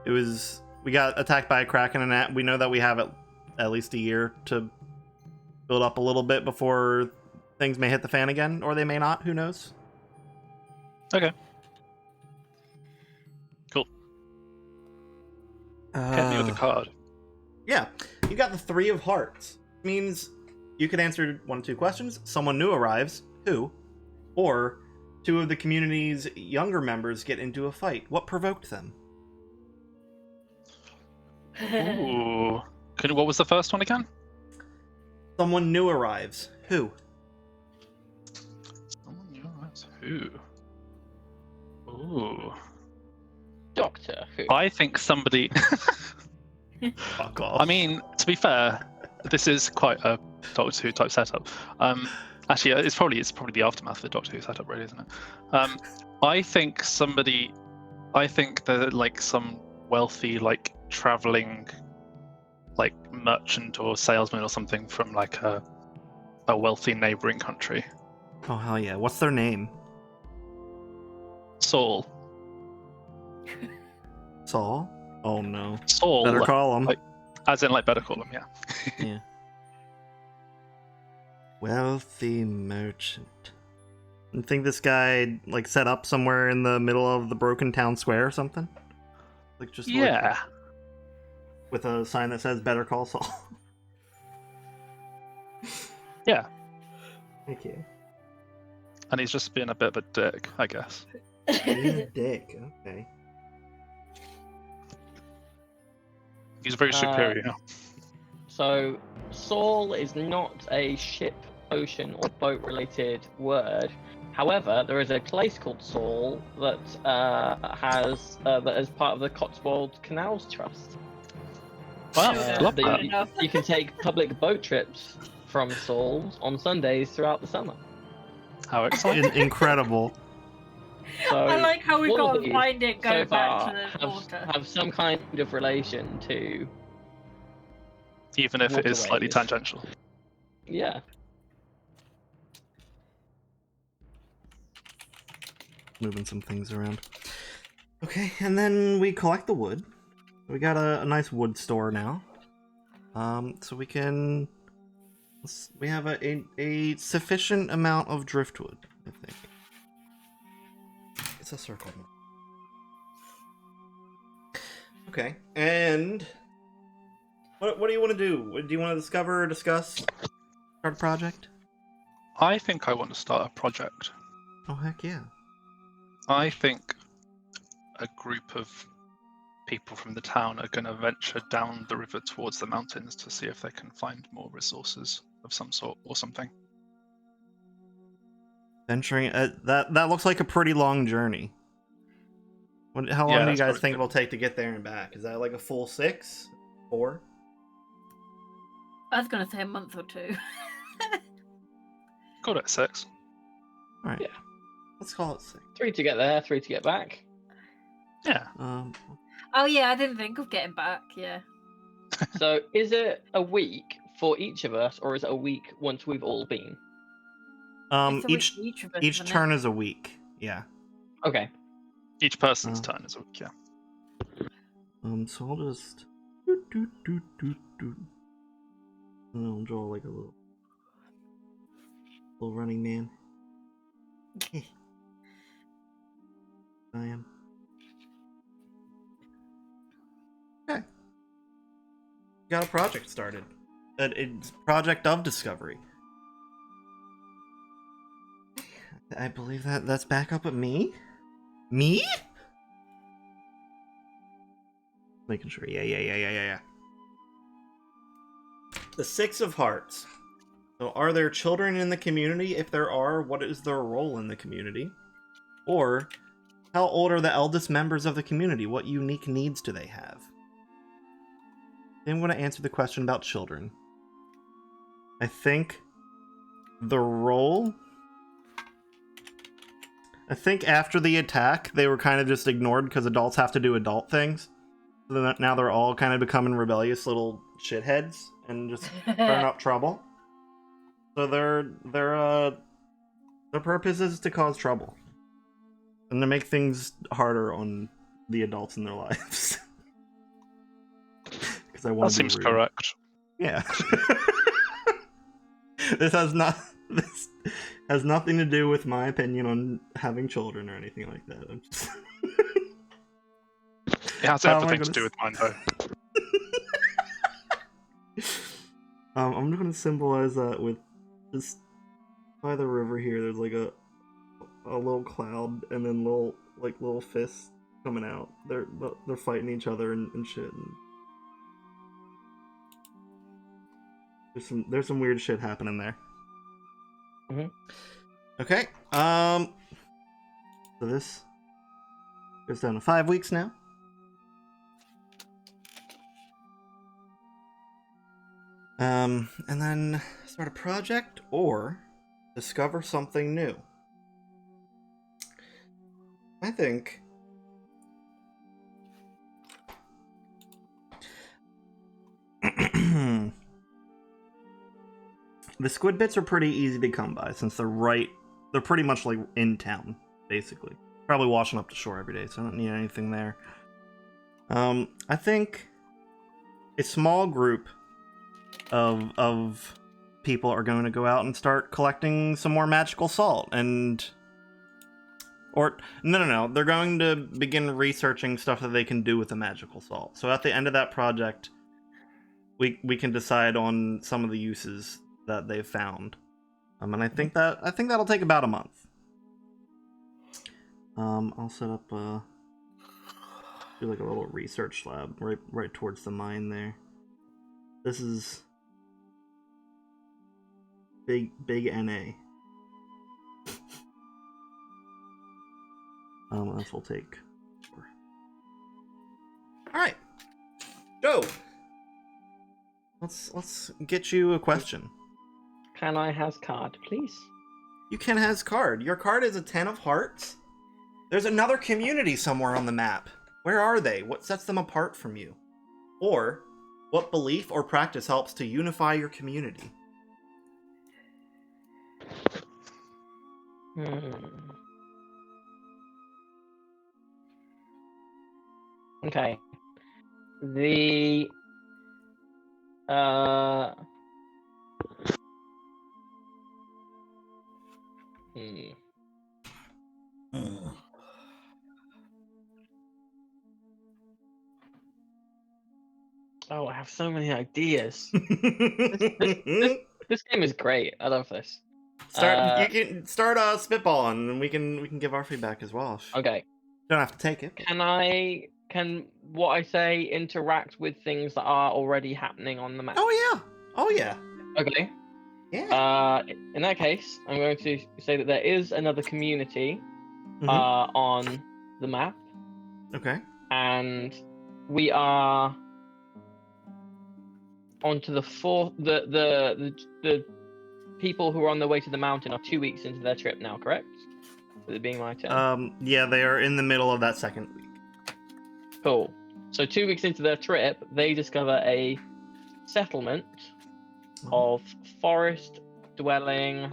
we got attacked by a kraken, and we know that we have at least a year to build up a little bit before things may hit the fan again, or they may not. Who knows? Okay. Cool. Hit me with the card. Yeah, you got the 3 of Hearts. Means you could answer 1 of 2 questions. Someone new arrives. Who? Or 2 of the community's younger members get into a fight. What provoked them? Ooh. What was the first one again? Someone new arrives. Who? Someone new arrives. Who? Ooh. Doctor Who. I think somebody. Fuck off. I mean, to be fair, this is quite a Doctor Who type setup. Actually, it's probably the aftermath of the Doctor Who setup, really, isn't it? I think they're like some wealthy, like traveling, like merchant or salesman or something from like a wealthy neighboring country. Oh hell yeah! What's their name? Saul. Saul? Oh no. Saul. Better call him. like- As in, like, better call him, yeah. Yeah. Wealthy merchant. You think this guy like set up somewhere in the middle of the broken town square or something? Like just Yeah. with a sign that says "Better Call Saul." Yeah. Thank you. And he's just being a bit of a dick, I guess. Being a dick. Okay. He's very superior. So, Saul is not a ship, ocean, or boat-related word. However, there is a place called Saul that that is part of the Cotswold Canals Trust. Wow, I love that. You can take public boat trips from Saul on Sundays throughout the summer. How exciting. Incredible. So I like how we all got of to these find it go so back far to the water. have some kind of relation to, Even if it is slightly waterways. tangential. yeah. Moving some things around. Okay, and then we collect the wood. We got a nice wood store now. So we can. We have a sufficient amount of driftwood, I think. It's a circle. Okay, and what do you want to do? Do you want to discover, discuss, start a project? I think I want to start a project. Oh heck yeah! I think a group of people from the town are going to venture down the river towards the mountains to see if they can find more resources of some sort or something. Venturing that looks like a pretty long journey. How long do you guys think it'll take to get there and back? Is that like a full 6? 4? I was gonna say a month or 2. Got it, 6. All right. Yeah. Let's call it 6. 3 to get there, 3 to get back. Yeah. Oh yeah, I didn't think of getting back. Yeah. So is it a week for each of us, or is it a week once we've all been? It's a week Each for each of us, each isn't it? turn is a week. Yeah. Okay. Each person's turn is a week, yeah. So I'll just and I'll draw like a little running man. I am. Okay. Got a project started. It's project of discovery. I believe that's back up at me. Me? Making sure. Yeah. The 6 of Hearts. So, are there children in the community? If there are, what is their role in the community? Or, how old are the eldest members of the community? What unique needs do they have? I'm going to answer the question about children. I think the role... I think after the attack, they were kind of just ignored because adults have to do adult things. So now they're all kind of becoming rebellious little shitheads and just stirring up trouble. So their purpose is to cause trouble and to make things harder on the adults in their lives. Because I want That to be seems rude. correct. Yeah. This has nothing to do with my opinion on having children or anything like that. I'm just... It has everything to do with mine, though. I'm going to symbolize that with just by the river here. There's like a little cloud and then little fists coming out. They're fighting each other and shit. And there's some weird shit happening there. Mm-hmm. Okay. So this goes down to 5 weeks now. And then start a project or discover something new. I think the squid bits are pretty easy to come by since they're pretty much like in town, basically. Probably washing up to shore every day, so I don't need anything there. I think a small group of people are going to go out and start collecting some more magical salt and Or no. They're going to begin researching stuff that they can do with the magical salt. So at the end of that project, we can decide on some of the uses that they've found. And I think that'll take about a month. I'll set up do like a little research lab right towards the mine there. This is big NA. This will take 4. All right, Joe. Let's get you a question. Can I has card, please? You can has card. Your card is a 10 of hearts. There's another community somewhere on the map. Where are they? What sets them apart from you? Or what belief or practice helps to unify your community? Okay. The Oh, I have so many ideas. This game is great. I love this. You can start spitballing, and we can give our feedback as well. Okay. Don't have to take it. Can what I say interact with things that are already happening on the map? Oh yeah. Okay. Yeah. In that case, I'm going to say that there is another community on the map. Okay. And we are onto the people who are on their way to the mountain are 2 weeks into their trip now, correct? With it being my turn. Yeah, they are in the middle of that second week. Cool. So 2 weeks into their trip, they discover a settlement of forest dwelling.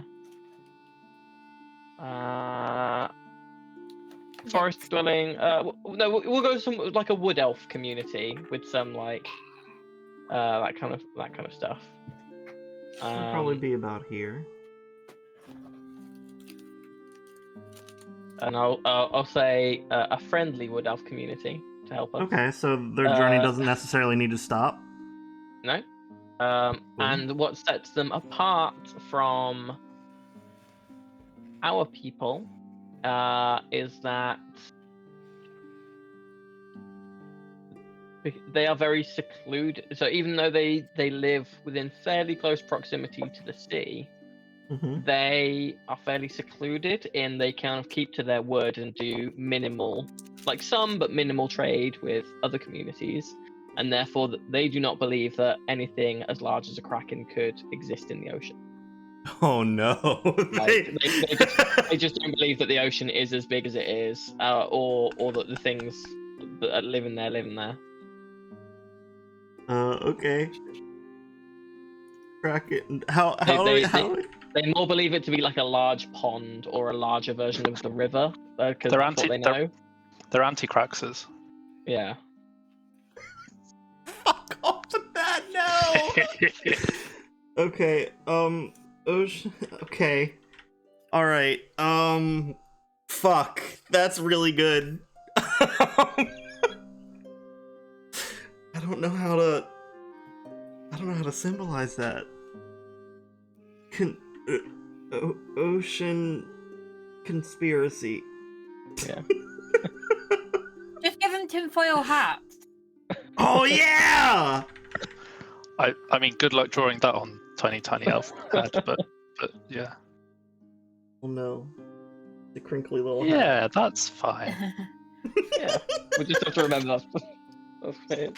Forest dwelling. No, we'll go to some like a wood elf community with some like that kind of stuff. It'll probably be about here. And I'll say a friendly wood elf community to help us. Okay, so their journey doesn't necessarily need to stop. No. And what sets them apart from our people is that they are very secluded. So even though they live within fairly close proximity to the sea, they are fairly secluded in they kind of keep to their word and do minimal, like some, but minimal trade with other communities. And therefore they do not believe that anything as large as a kraken could exist in the ocean. Oh no. Like, they just don't believe that the ocean is as big as it is, or that the things that live in there. Okay. Kraken. They more believe it to be like a large pond or a larger version of the river, because that's what they know. They're anti-Craxers. Yeah. Fuck off with that, no! Okay, ocean. Okay. Alright, fuck. That's really good. I don't know how to symbolize that. Ocean conspiracy. Yeah. Just give them tinfoil hats. Oh yeah! I mean, good luck drawing that on tiny elf head, but yeah. Oh no, the crinkly little Yeah, hat. that's fine. Yeah, we just have to remember that's it.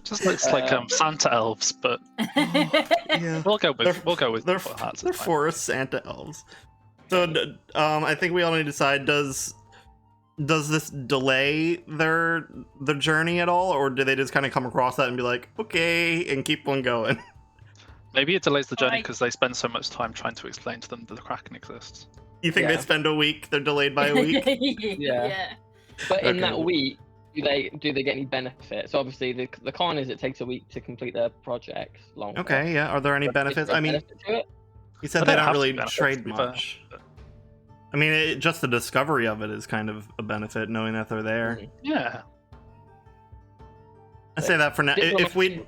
Just looks like Santa elves, but Yeah, we'll go with they're hats. They're forest Santa elves. So I think we all need to decide: does this delay their journey at all, or do they just kind of come across that and be like, okay, and keep on going? Maybe it delays the journey because they spend so much time trying to explain to them that the Kraken exists. You think they spend a week? They're delayed by a week. Yeah. But in Okay. that week, do they get any benefit? So obviously the con is it takes a week to complete their project. Longer. Okay, yeah. Are there any benefits? I mean, Benefit to it? you said They they don't don't have to really be benefits, trade to be fair, much. but- I mean, just the discovery of it is kind of a benefit, knowing that they're there. Yeah. I say that for now. If we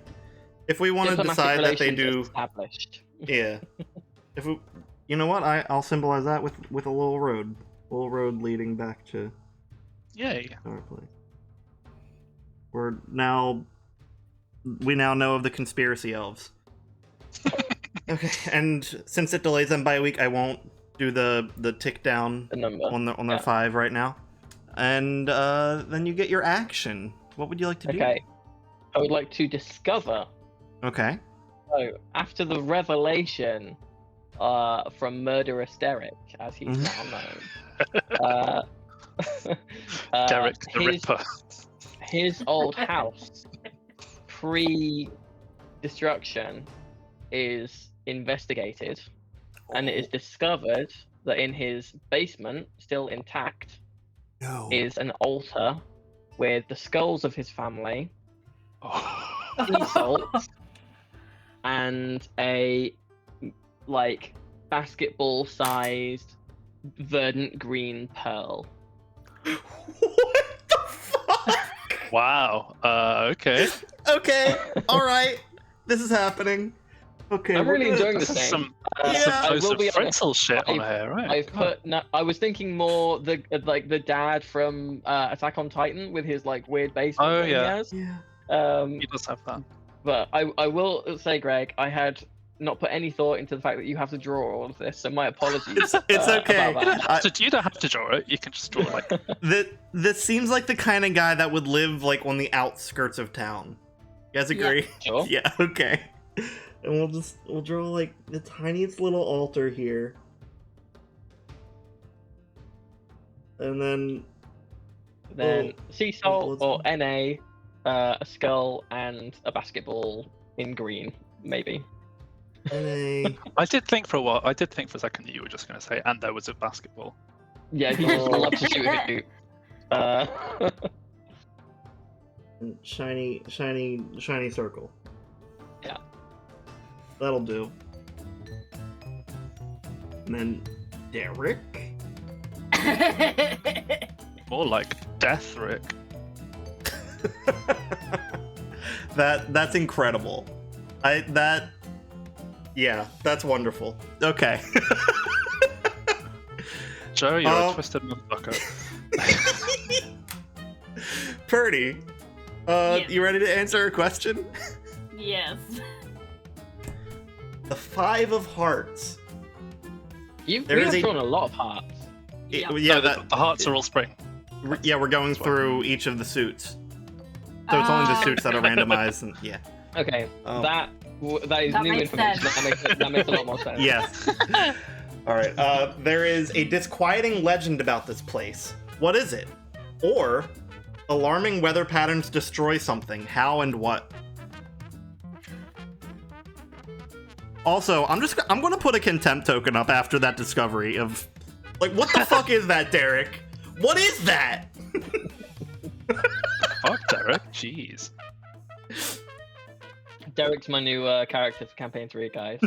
want to Diplomatic decide that they relations do, established. yeah. If we, you know what, I'll symbolize that with a little road leading back to Yay. our place. We now know of the conspiracy elves. Okay, and since it delays them by a week, I won't do the tick down The number. on their 5 right now. And then you get your action. What would you like to do? Okay. I would like to discover. Okay. So, after the revelation from Murderous Derek, as he's now known, Derek the Ripper. his old house, pre-destruction, is investigated, and it is discovered that in his basement, still intact, is an altar with the skulls of his family, sea salt, and a basketball-sized verdant green pearl. What the fuck? Wow. Okay. Okay. All right. This is happening. Okay. I'm really enjoying This this is game. some I will some be frontal shit on I've- here, right? I've God. put. No, I was thinking more the dad from Attack on Titan with his weird basement. Oh, that he yeah. has. Yeah. He does have that. But I will say, Greg, I had not put any thought into the fact that you have to draw all of this, so my apologies. It's okay. about that. You don't have to draw it. You can just draw like. This seems like the kind of guy that would live on the outskirts of town. You guys agree? Sure. Yeah. Okay. And we'll draw the tiniest little altar here, and then Then sea salt let's- or NA, a skull and a basketball in green, maybe. I did think for a second that you were just going to say, and there was a basketball. Yeah, he just loves to shoot a hoop. shiny circle. Yeah. That'll do. And then Derek. More like Death Rick. That's incredible. Yeah, that's wonderful. Okay. Joe, you're a twisted motherfucker. Purdy, Yes. you ready to answer a question? Yes. The 5 of Hearts. We There is have a- drawn a lot of hearts. Yeah. Yeah, No, the hearts are all spring. we're going through each of the suits. So it's only the suits that are randomized, and yeah. Okay, Oh. that is That new makes information. sense. That makes a lot more sense. Yes. All right. There is a disquieting legend about this place. What is it? Or alarming weather patterns destroy something. How and what? Also, I'm going to put a contempt token up after that discovery of what the fuck is that, Derek? What is that? Fuck, Derek. Jeez. Derek's my new character for campaign 3, guys.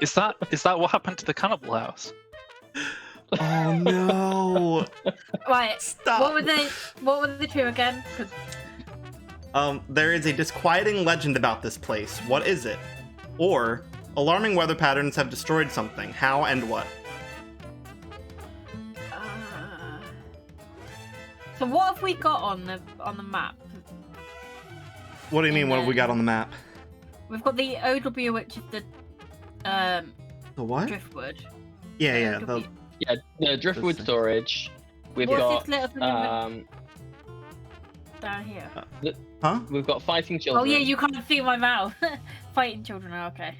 Is that what happened to the cannibal house? Oh no. Right. Stop. What were the 2 again? 'Cause There is a disquieting legend about this place. What is it? Or alarming weather patterns have destroyed something. How and what? So what have we got on the map? What do you mean? What have we got on the map? We've got the OW, which is the The what? driftwood. Yeah. OW. Yeah, the driftwood This thing. storage. We've What's got this little thing down here? Huh? we've got fighting children. Oh yeah, you can't see my mouth. Fighting children. Okay.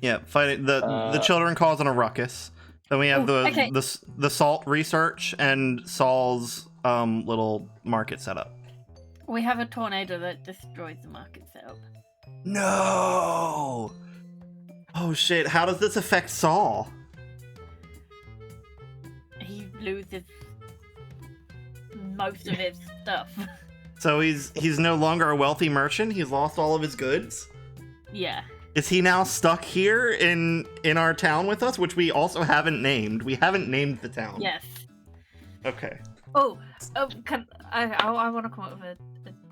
Yeah, fighting the children causing a ruckus. Then we have Ooh, okay. the salt research and Saul's little market setup. We have a tornado that destroys the market setup. No. Oh shit! How does this affect Saul? He loses most of his stuff. So he's no longer a wealthy merchant. He's lost all of his goods. Yeah. Is he now stuck here in our town with us, which we also haven't named? We haven't named the town. Yes. Okay. Oh, I want to come up with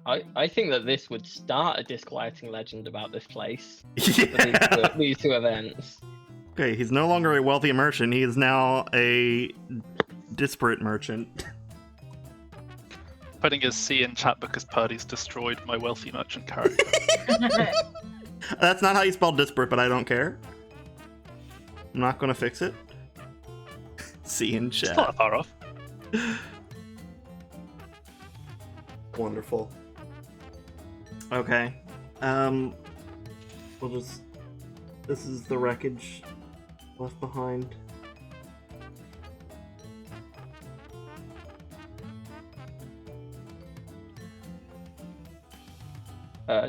I think that this would start a disquieting legend about this place. Yeah. These two events. Okay, he's no longer a wealthy merchant. He is now a disparate merchant. Putting his C in chat because Purdy's destroyed my wealthy merchant character. That's not how you spell disparate, but I don't care. I'm not gonna fix it. C in It's chat. not that far off. Wonderful. Okay. We'll just... This is the wreckage left behind.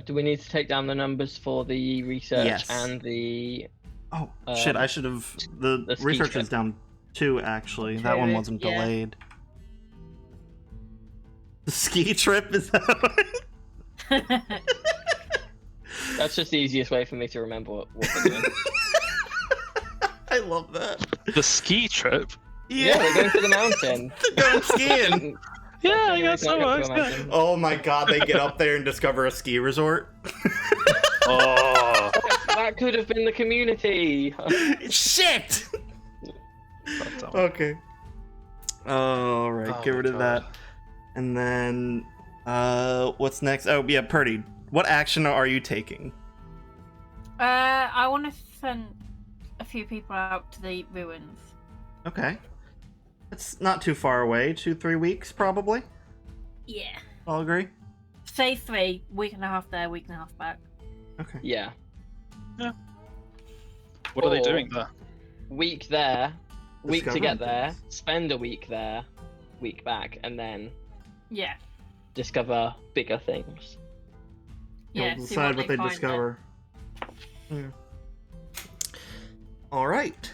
Do we need to take down the numbers for the research Yes. and the... Oh, shit, I should have... The the ski research trip. is down 2, actually. That one wasn't Yeah. delayed. The ski trip is that That's just the easiest way for me to remember what we're doing. I love that. The ski trip? Yeah, we're going to the mountain. Going skiing. Yeah, I That's guess the only so way works. to go to the Yeah. mountain. Oh my god, they get up there and discover a ski resort. Oh, That could have been the community. Shit! that's dumb. Okay. Alright, Oh get my rid of God. that. And then, what's next? Oh, yeah, Purdy. What action are you taking? I want to send a few people out to the ruins. Okay. It's not too far away. 2-3 weeks, probably. Yeah. I'll agree. Say 3, week and a half there, week and a half back. Okay. Yeah. What are they Or- doing there? Week there, week to Discovering get there, things. spend a week there, week back, and then Yeah. discover bigger things. Yeah. You'll see decide what they find discover. Yeah. Alright.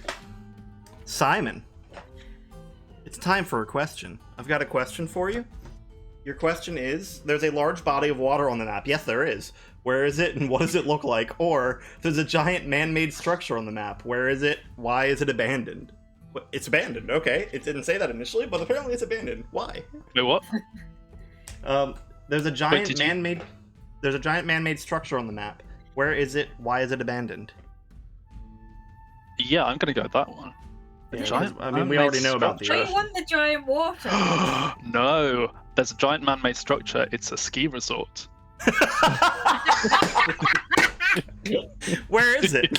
Simon. It's time for a question. I've got a question for you. Your question is, there's a large body of water on the map. Yes, there is. Where is it and what does it look like? Or, there's a giant man-made structure on the map. Where is it? Why is it abandoned? It's abandoned, okay. It didn't say that initially, but apparently it's abandoned. Why? Wait, what? There's a giant did you- man-made... There's a giant man-made structure on the map. Where is it? Why is it abandoned? Yeah, I'm gonna go with that one. The Yeah, giant 'cause, I mean, we man-made already know about the But Earth. you want the giant water. No, there's a giant man-made structure. It's a ski resort. Where is it?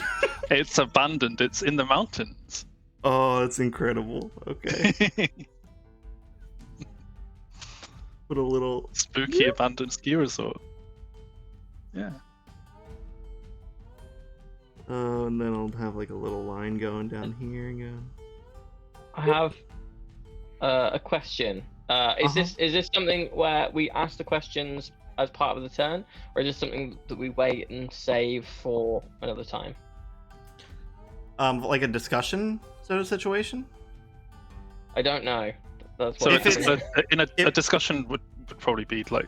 It's abandoned. It's in the mountains. Oh, it's incredible. Okay. Put a little... Spooky abandoned ski resort. Yeah. Oh, and then I'll have like a little line going down here again. I have a question. Is this something where we ask the questions as part of the turn, or is this something that we wait and save for another time? Like a discussion sort of situation? I don't know. That's So what If I'm it- asking. a discussion would probably be like,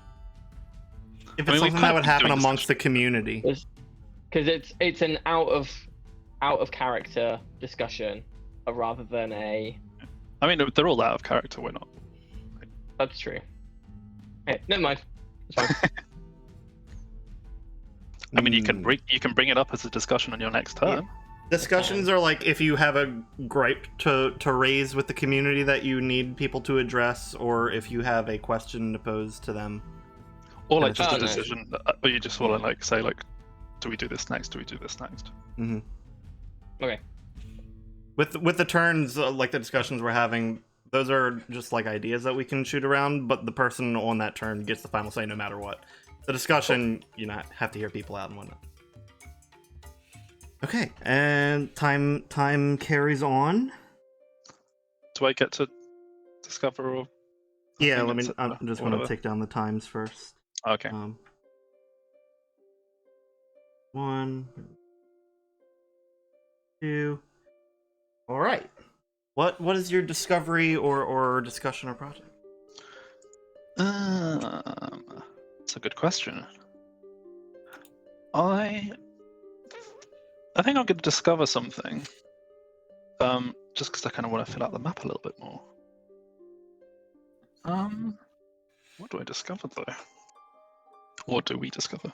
If I it's mean, we've something kind that of would been happen doing amongst the community. Because it's an out of character discussion, rather than a. I mean, they're all out of character. We're not. That's true. Hey, never mind. It's fine. I mean, you can bring it up as a discussion on your next turn. Discussions are like if you have a gripe to raise with the community that you need people to address, or if you have a question to pose to them. Or like just Oh, a no. decision, but you just want to like say like, do we do this next? Do we do this next? Mm-hmm. Okay. With the turns, like the discussions we're having, those are just like ideas that we can shoot around, but the person on that turn gets the final say no matter what. The discussion, you know, have to hear people out and whatnot. Okay, and time carries on. Do I get to discover or? Yeah, think let me. it's, I'm just going to whatever. take down the times first. Okay. 1, 2. All right. What is your discovery or discussion or project? That's a good question. I I think I'm going to discover something. Just because I kind of want to fill out the map a little bit more. What do I discover though? What do we discover?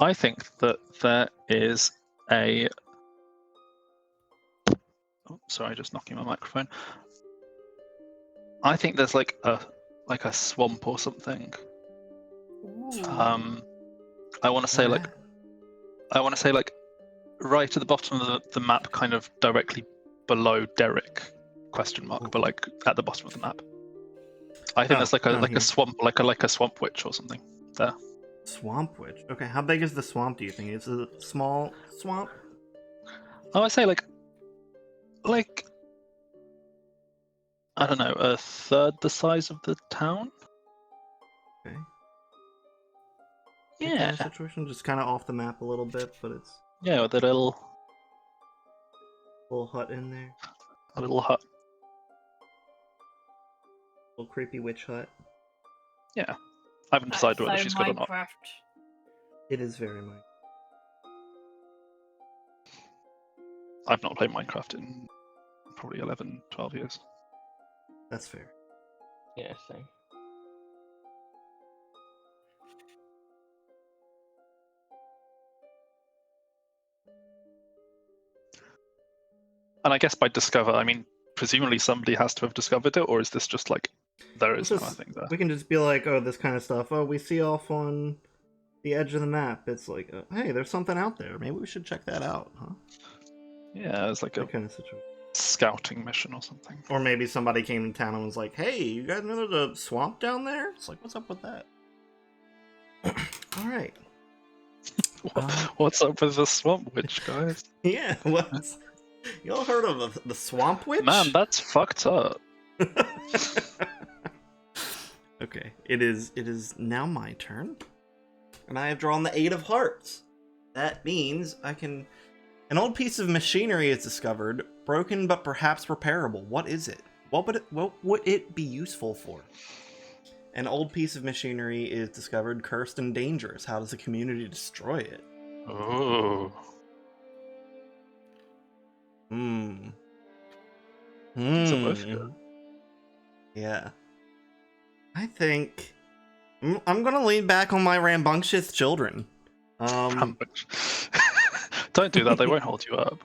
I think that there is a. Oh, sorry, just knocking my microphone. I think there's like a swamp or something. Ooh. I want to say like right at the bottom of the map, kind of directly below Derek ? But like at the bottom of the map. I think there's like a swamp, like a swamp witch or something there. Swamp witch. Okay, how big is the swamp? Do you think it's a small swamp? Oh, I say like I don't know, a third the size of the town. Okay. Yeah. Kind of situation, just kind of off the map a little bit, but it's With a little hut in there. A little hut. Little creepy witch hut. Yeah. I haven't decided whether she's good or not. It is very much. I've not played Minecraft in probably 11, 12 years. That's fair. Yeah, same. And I guess by discover, I mean, presumably somebody has to have discovered it, or is this just like, there is nothing there? We can just be like, oh, this kind of stuff. Oh, we see off on the edge of the map. It's like, hey, there's something out there. Maybe we should check that out, huh? Yeah, it's like that a kind of situation. Scouting mission or something. Or maybe somebody came to town and was like, hey, you guys know there's a swamp down there? It's like, what's up with that? Alright. What's up with the swamp witch, guys? Yeah, what's... Y'all heard of the swamp witch? Man, that's fucked up. Okay, it is now my turn. And I have drawn the 8 of Hearts. That means I can... An old piece of machinery is discovered, broken but perhaps repairable. What is it? What would it be useful for? An old piece of machinery is discovered, cursed and dangerous. How does the community destroy it? Oh. These are both good. Yeah. I think I'm gonna lean back on my rambunctious children. Don't do that, they won't hold you up.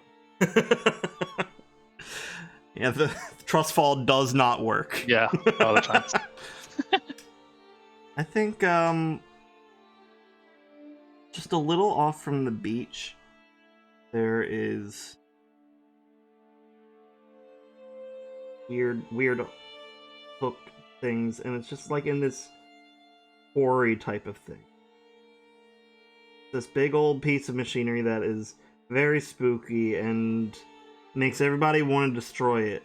Yeah, the trust fall does not work. Yeah, all the time. I think just a little off from the beach there is weird hook things, and it's just like in this quarry type of thing. This big old piece of machinery that is very spooky and makes everybody want to destroy it.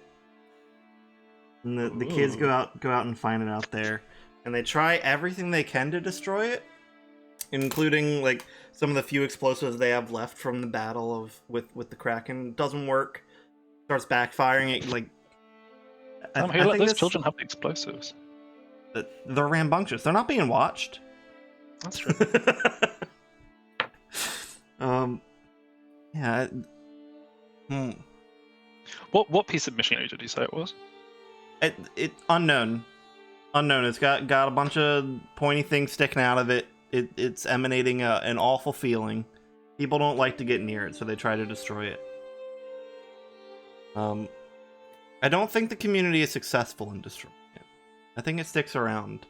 And the kids go out and find it out there, and they try everything they can to destroy it, including like some of the few explosives they have left from the battle with the Kraken. It doesn't work. Starts backfiring. It like Hey, let those children have the explosives. They're rambunctious. They're not being watched. That's true. Yeah. What piece of machinery did you say it was? It unknown. It's got a bunch of pointy things sticking out of it. It's emanating an awful feeling. People don't like to get near it, so they try to destroy it. I don't think the community is successful in destroying it. I think it sticks around.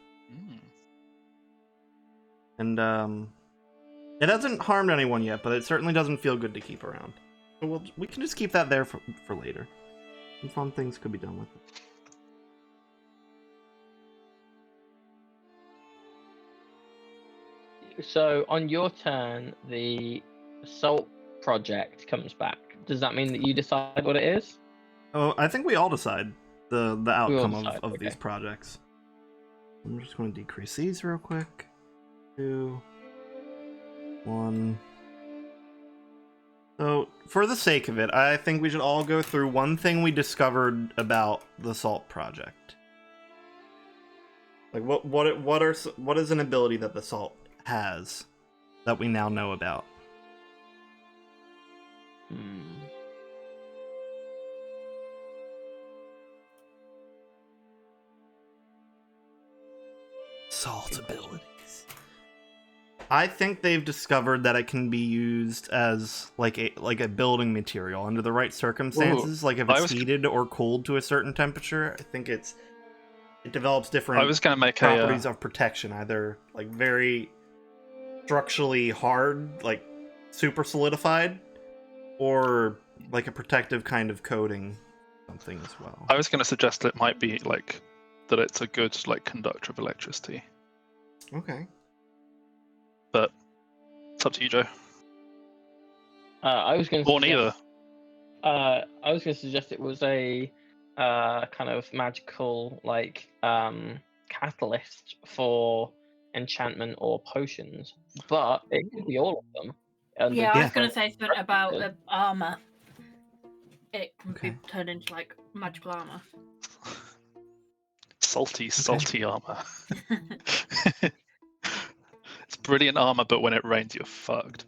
And it hasn't harmed anyone yet, but it certainly doesn't feel good to keep around. So we can just keep that there for later. Some fun things could be done with it. So on your turn, the assault project comes back. Does that mean that you decide what it is? Oh, I think we all decide the outcome of okay. these projects. I'm just going to decrease these real quick. 2, 1. So, for the sake of it, I think we should all go through one thing we discovered about the Salt Project. Like what is an ability that the salt has that we now know about? Salt abilities. I think they've discovered that it can be used as like a building material under the right circumstances. Like if it's heated or cooled to a certain temperature, I think it develops different I was going to make properties of protection, either like very structurally hard, like super solidified, or like a protective kind of coating, something as well. I was going to suggest it might be like that it's a good like conductor of electricity. Okay. But it's up to you, Joe. I was going to. Or neither. I was going to suggest it was a kind of magical like catalyst for enchantment or potions, but it could be all of them. Yeah, I was going to say something about the armor. It can be turned into like magical armor. Salty armor. It's brilliant armor, but when it rains, you're fucked.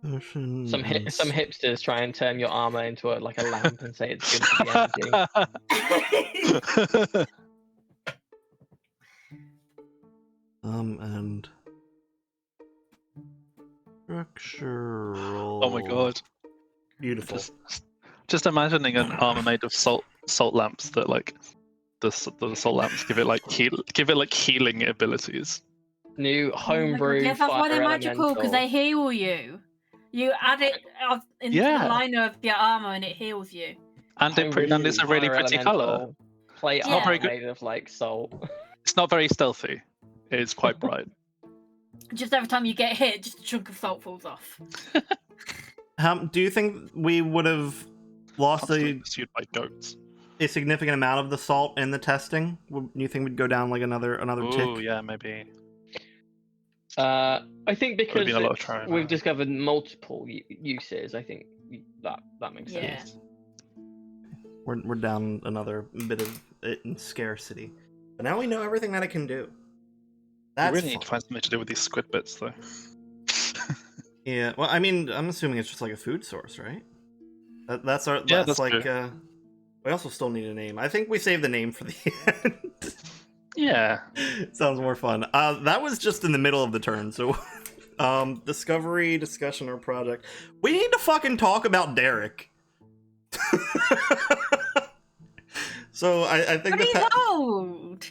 Some hipsters try and turn your armor into a lamp and say it's good for the energy. And structural. Oh my god! Beautiful. Just imagining an armor made of salt lamps that like the salt lamps give it like healing abilities. New homebrew. Yes, that's why they're magical, because they heal you. You add it into the liner of your armor and it heals you. And it's a really pretty color. Plate armor made of like salt. It's not very stealthy. It's quite bright. Just every time you get hit, just a chunk of salt falls off. Do you think we would have lost pursued by goats? A significant amount of the salt in the testing? Do you think we'd go down like another tick? Oh yeah, maybe. I think because we've discovered multiple uses, I think that makes sense. We're down another bit of it in scarcity, but now we know everything that it can do. We really need to find something to do with these squid bits, though. Yeah, well, I mean, I'm assuming it's just like a food source, right? That's like. True. We also still need a name. I think we save the name for the end. Yeah. Sounds more fun. That was just in the middle of the turn, so discovery, discussion, or project. We need to fucking talk about Derek. So I think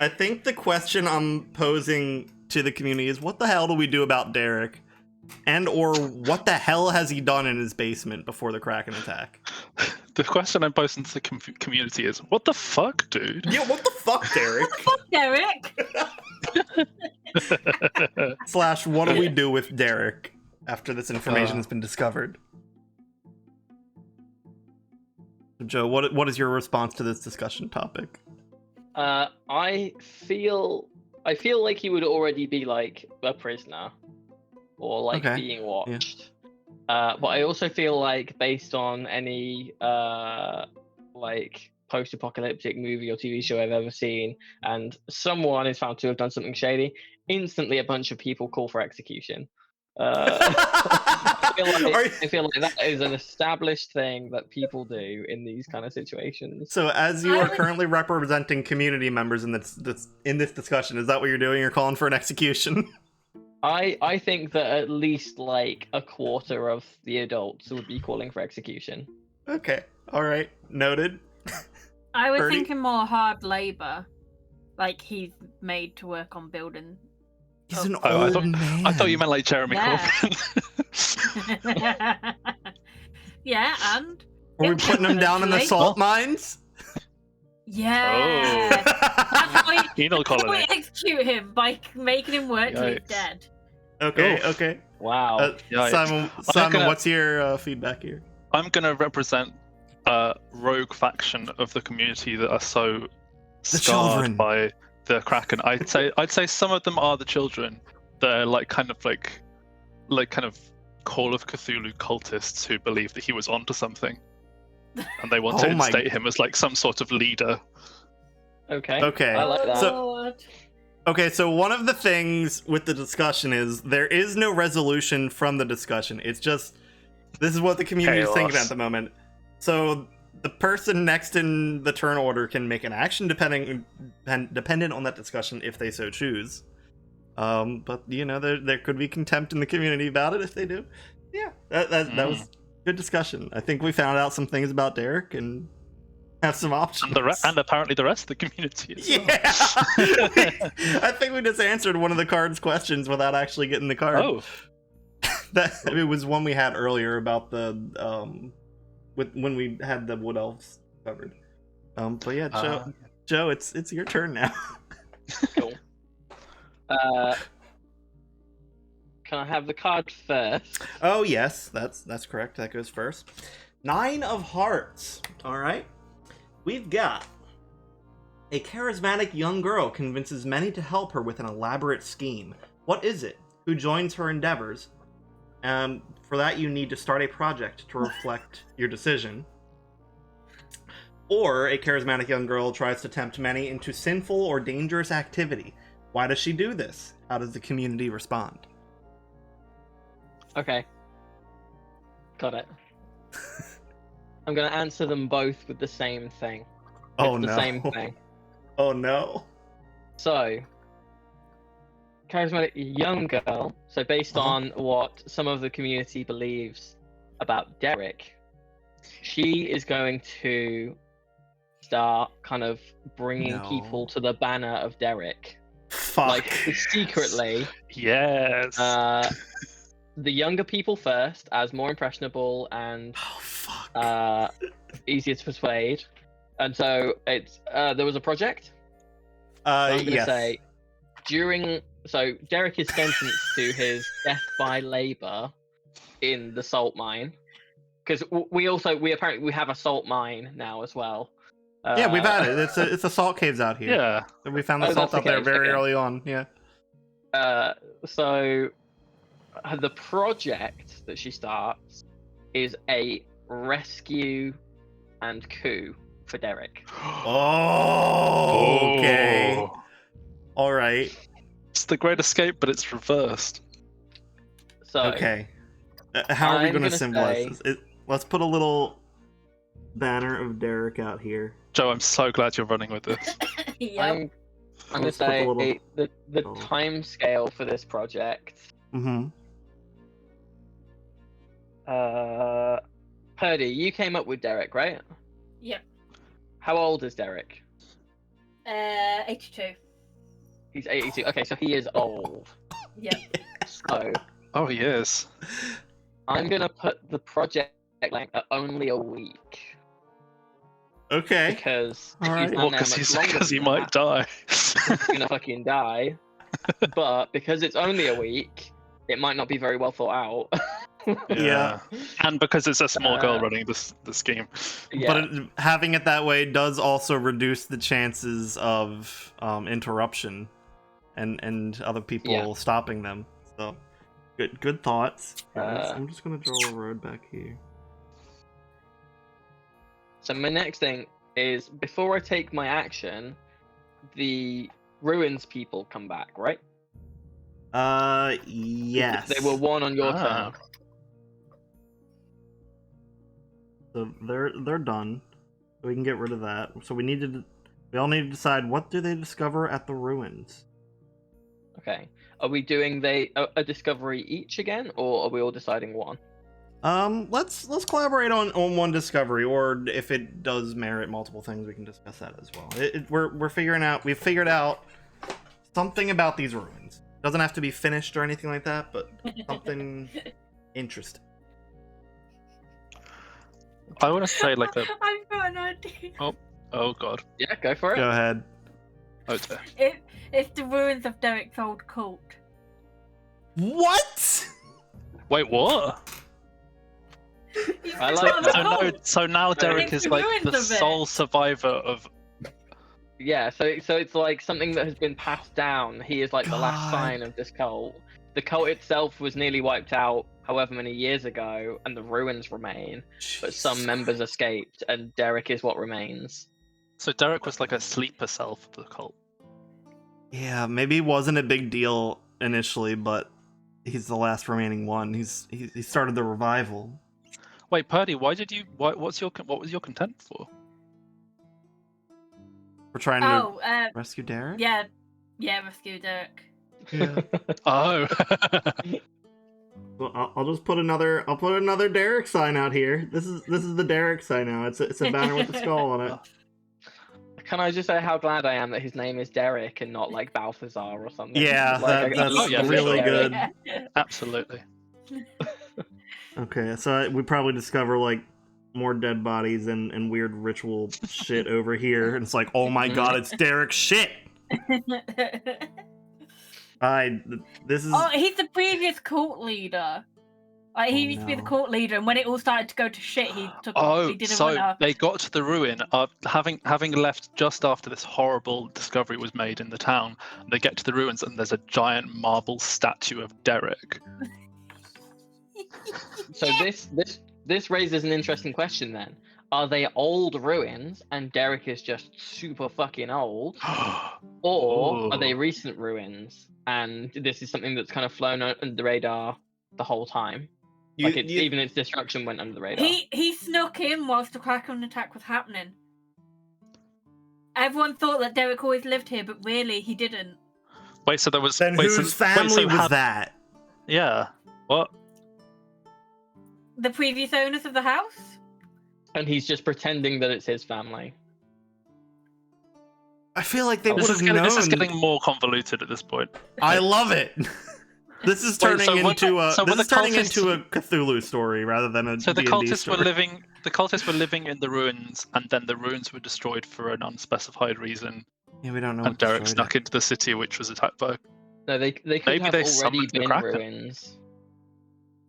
I think the question I'm posing to the community is, what the hell do we do about Derek? And or what the hell has he done in his basement before the Kraken attack? The question I'm posing to the community is, what the fuck, dude? Yeah, what the fuck, Derek? What the fuck, Derek? / what do we do with Derek after this information has been discovered? Joe, what is your response to this discussion topic? I feel like he would already be like a prisoner or like being watched. Yeah. But I also feel like based on any like post-apocalyptic movie or TV show I've ever seen, and someone is found to have done something shady, instantly a bunch of people call for execution. I feel like that is an established thing that people do in these kind of situations. So, as you are currently representing community members in this discussion, is that what you're doing? You're calling for an execution? I think that at least like a quarter of the adults would be calling for execution. Okay, all right, noted. I was thinking more hard labor, like he's made to work on building. He's an old man. I thought you meant like Jeremy Corbyn. Yeah, and are we putting him down in the salt mines? Yeah. That's how we execute him, by making him work till he's dead. Okay. Wow. Simon, what's your feedback here? I'm gonna represent a rogue faction of the community that are so scarred by the Kraken. I'd say some of them are the children. They're like kind of Call of Cthulhu cultists who believe that he was onto something. and they want to Oh my- instate him as like some sort of leader. Okay. Okay. I like that. So- Okay, so one of the things with the discussion is there is no resolution from the discussion. It's just this is what the community is thinking Chaos. at the moment. So the person next in the turn order can make an action dependent on that discussion if they so choose. But you know there could be contempt in the community about it if they do. Yeah, that was good discussion. I think we found out some things about Derek and have some options. And apparently the rest of the community as well. Yeah, I think we just answered one of the card's questions without actually getting the card. Oh, That it was one we had earlier about the when we had the wood elves covered. But yeah, Joe, it's your turn now. Cool. Can I have the card first? Oh yes, that's correct. That goes first. 9 of Hearts. All right, we've got a charismatic young girl convinces many to help her with an elaborate scheme. What is it? Who joins her endeavors? For that, you need to start a project to reflect your decision. Or a charismatic young girl tries to tempt many into sinful or dangerous activity. Why does she do this? How does the community respond? Okay. Got it. I'm gonna answer them both with the same thing. Oh It's no. the same thing. Oh no. So, charismatic young girl. So based Uh-huh. on what some of the community believes about Derek, she is going to start kind of bringing No. people to the banner of Derek. Fuck. Like, secretly, yes. the younger people first, as more impressionable and Oh fuck. easier to persuade. And so it's there was a project. I'm gonna Yes. say so Derek is sentenced to his death by labor in the salt mine, because we apparently have a salt mine now as well. Yeah, we've had it. It's the salt caves out here. yeah. We found the Oh, salt that's out there okay, very okay. early on. Yeah. So the project that she starts is a rescue and coup for Derek. Oh. Okay. Oh. All right. It's the Great Escape, but it's reversed. So Okay. How are we I'm going to gonna symbolize say- this? Let's put a little banner of Derek out here. Joe, I'm so glad you're running with this. Yep. I'm gonna Let's put the say little- the Oh. time scale for this project. Mm-hmm. Purdy, you came up with Derek, right? Yep. How old is Derek? 82. He's 82. Okay, so he is old. Yep. So Oh, he is. I'm gonna put the project length at only a week Okay. because All right. he's Well, not there much longer because he than might that. die. He's gonna fucking die. But because it's only a week, it might not be very well thought out. Yeah. And because it's a small girl Uh, running the scheme. Yeah. But having it that way does also reduce the chances of interruption and other people Yeah. stopping them. So good thoughts. Uh, I'm just gonna draw a road back here. So my next thing is before I take my action, the ruins people come back, right? Yes. They were one on your Ah. turn. So they're done. So we can get rid of that. So we all need to decide what do they discover at the ruins. Okay. Are we doing a discovery each again, or are we all deciding one? Let's collaborate on one discovery, or if it does merit multiple things, we can discuss that as well. We've figured out something about these ruins. Doesn't have to be finished or anything like that, but something interesting. I want to say like the. I've got an idea. Oh god. Yeah, go for it. Go ahead. Oh dear. If the ruins of Derek's old cult. What? Wait, what? He's I just like on that. the So no, cult. so now Derek It's is the like ruins the of it. sole survivor of. Yeah, so it's like something that has been passed down. He is like the last God. sign of this cult. The cult itself was nearly wiped out however many years ago, and the ruins remain, but some Jesus. members escaped, and Derek is what remains. So Derek was like a sleeper cell for the cult. Yeah, maybe it wasn't a big deal initially, but he's the last remaining one. He started the revival. Wait, Purdy, what was your content for? We're trying Oh, to rescue Derek. yeah, rescue Derek. Yeah. Oh. Well, I'll just put another. I'll put another Derek sign out here. This is the Derek sign now. It's a banner with a skull on it. Can I just say how glad I am that his name is Derek and not like Balthazar or something? Yeah, Like, that's Oh, yeah, for really sure. good. Absolutely. Okay, so we probably discover like more dead bodies and weird ritual shit over here, and it's like, oh my god, it's Derek's shit. This is. Oh, he's the previous cult leader. Like, he used to be the no. cult leader, and when it all started to go to shit, he took. Oh, he did a so winner. they got to the ruin. Having left just after this horrible discovery was made in the town, they get to the ruins and there's a giant marble statue of Derek. So this raises an interesting question then. Are they old ruins and Derek is just super fucking old? Or are they recent ruins and this is something that's kind of flown under the radar the whole time? Even its destruction went under the radar. He snuck in whilst the Kraken attack was happening. Everyone thought that Derek always lived here, but really he didn't. Wait, so there was. Then wait, whose so, family wait, so was that? Yeah. What? The previous owners of the house? And he's just pretending that it's his family. I feel like they would This have is, known. this is getting more convoluted at this point. I love it. This is Wait, turning so when into the- a. so when This is the turning cultists- into a Cthulhu story rather than a So the D&D cultists story. were living. The cultists were living in the ruins, and then the ruins were destroyed for an unspecified reason. Yeah, we don't know. And what Derek destroyed snuck into the city, which was attacked by. No, they could Maybe have they already summoned the been Kraken. ruins.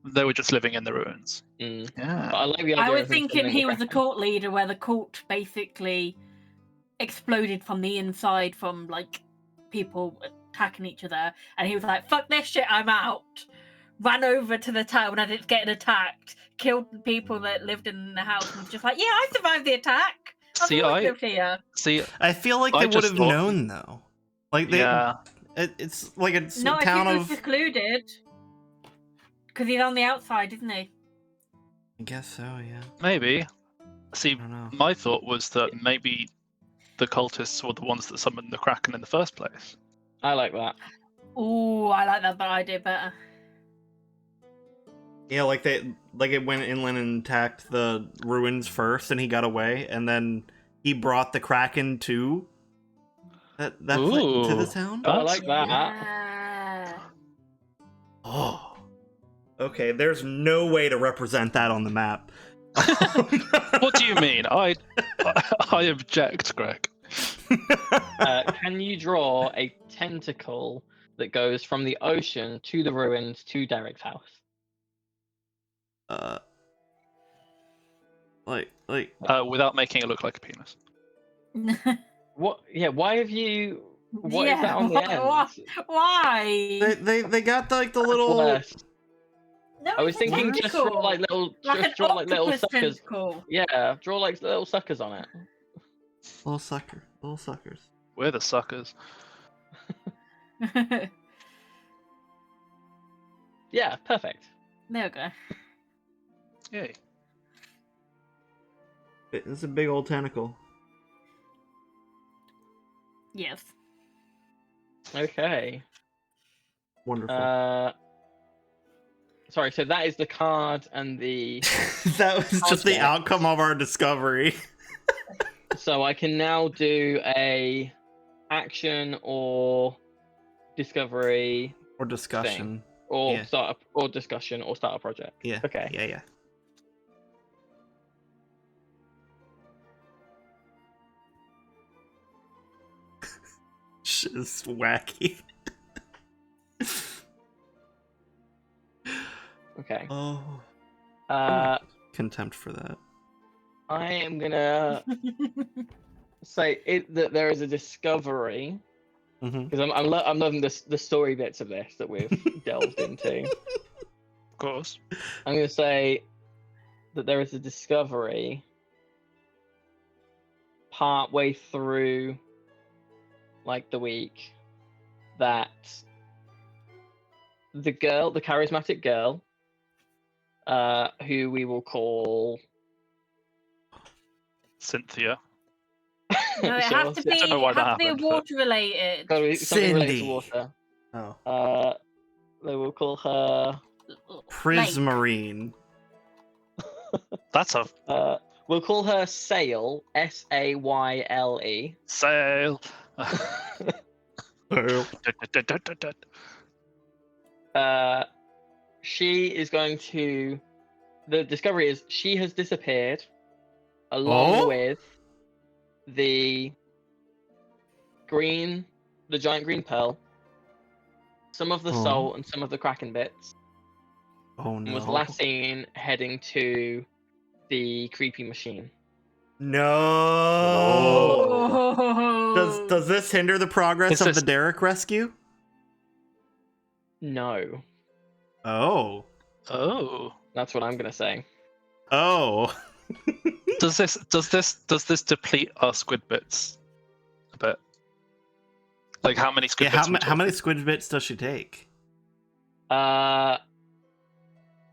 They were just living in the ruins. Mm. But Yeah. I like the idea I was of him thinking summoning he the was the Kraken. cult leader, where the cult basically exploded from the inside from like people attacking each other, and he was like, "Fuck this shit, I'm out." Ran over to the town as it's getting attacked, killed the people that lived in the house, and was just like, "Yeah, I survived the attack. I've See, always lived here." See, I feel like I they would just have thought- known though. Like they. yeah. It's like a No, I town think he of. was secluded because he's on the outside, isn't he? I guess so. Yeah. Maybe. See, I don't know. my thought was that maybe the cultists were the ones that summoned the Kraken in the first place. I like that. Ooh, I like that idea better. Yeah, like it went inland and attacked the ruins first, and he got away, and then he brought the Kraken to that to the Ooh. town. I like that. Yeah. Oh, okay. There's no way to represent that on the map. What do you mean? I object, Greg. Can you draw a tentacle that goes from the ocean to the ruins to Derek's house? Without making it look like a penis. What? Yeah. Why have you? What is that on the end? Why? they got like the little. Bless. No, I was it's a thinking just draw tentacle. like little, Like just an draw like little octopus suckers. tentacle. Yeah, draw like little suckers on it. Little suckers. We're the suckers. Yeah, perfect. There we go. Yay. It's a big old tentacle. Yes. Okay. Wonderful. Sorry. So that is the card and the. That was just the Okay. outcome of our discovery. So I can now do a action or discovery Or discussion. or Yeah. start a, or discussion or start a project. Yeah. Okay. Yeah. Just wacky. Okay. Oh. Contempt for that. I am gonna say that there is a discovery Mm-hmm. because I'm loving the story bits of this that we've delved into. course. I'm going to say that there is a discovery part way through, like, the week that the charismatic girl, who we will call Cynthia. No, it Sure, has to I don't know why that be happened, but- water related. gotta be something related to Cindy. water. Oh. They will call her. Prismarine. That's a We'll call her Sayle. Sayle. sail. She is going to. The discovery is she has disappeared, along Oh? with the giant green pearl, some of the Oh. soul, and some of the kraken bits. Oh And no. was last seen heading to the creepy machine. No. Oh. Does this hinder the progress Is of this- the Derek rescue? No, Oh. Oh. that's what I'm gonna say. Oh. Does this deplete our squid bits a bit? Like how many squid Yeah, bits? how many squid bits does she take?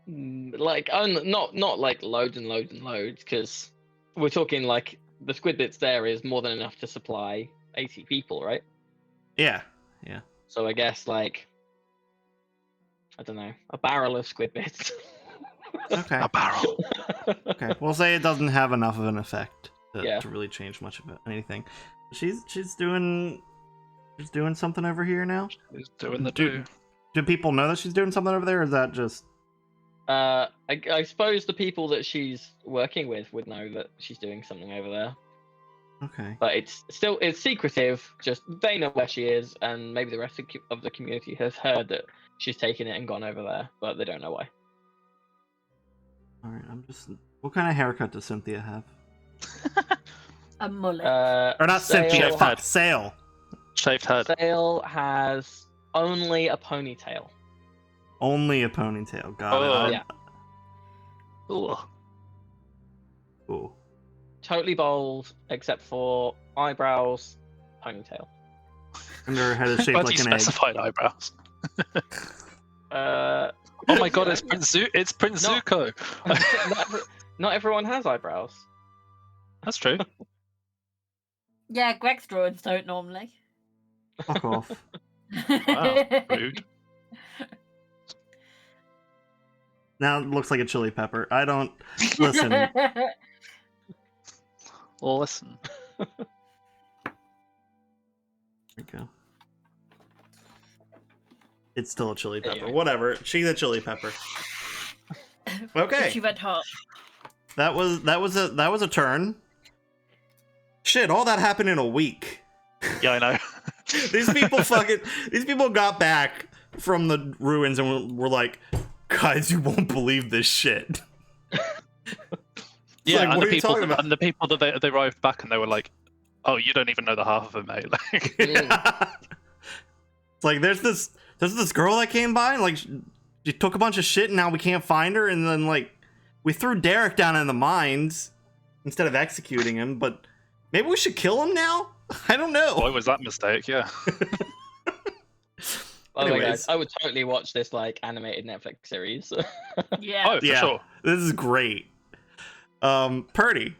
Like, not like loads and loads and loads, because we're talking like the squid bits there is more than enough to supply 80 people, right? Yeah. So I guess like, I don't know, a barrel of squid bits. Okay. A barrel. Okay. We'll say it doesn't have enough of an effect Yeah. to really change much of it, anything. She's doing something over here now. He's doing the Dude. do. Do people know that she's doing something over there, or is that just I suppose the people that she's working with would know that she's doing something over there, okay? but it's secretive. Just they know where she is, and maybe the rest of the community has heard that she's taken it and gone over there, but they don't know why. All right. What kind of haircut does Cynthia have? A mullet. Or not Cynthia. Sayle- Fuck. Sale. Shaved head. Sayle has only a ponytail. Only a ponytail. Got Oh. it. Yeah. Ooh. Cool. Totally bald except for eyebrows, ponytail. And her head is shaped Glad like you an egg. specified eyebrows. Oh Oh my god, it's Prince No. Zuko. Not everyone has eyebrows. That's true. Yeah, Greg's drawings don't normally. Fuck off. Wow, rude. Now it looks like a chili pepper. I don't listen. Well, listen. There we go. It's still a chili pepper. Anyway. Whatever. She's a chili pepper. Okay. She went hot. That was a turn. Shit, all that happened in a week. Yeah, I know. These people got back from the ruins and were like, guys, you won't believe this shit. Yeah, like, and what the are you people talking about? and the people that they arrived back and they were like, "Oh, you don't even know the half of it, mate." Like, It's like there's this girl that came by and like she took a bunch of shit and now we can't find her, and then like we threw Derek down in the mines instead of executing him, but maybe we should kill him now? I don't know. why was that mistake? Yeah. Oh my god, Anyways. I would totally watch this like animated Netflix series. Yeah. Oh, for Yeah. sure. This is great. Purdy,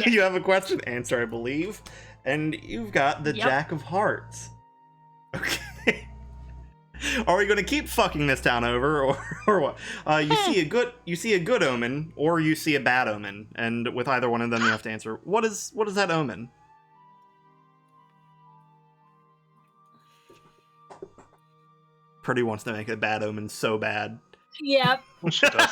you have a question answer, I believe, and you've got the Yep. Jack of Hearts. Okay. Are we going to keep fucking this town over, or what? You see a good omen, or you see a bad omen, and with either one of them, you have to answer. What is that omen? Purdy wants to make a bad omen so bad. Yep. She does.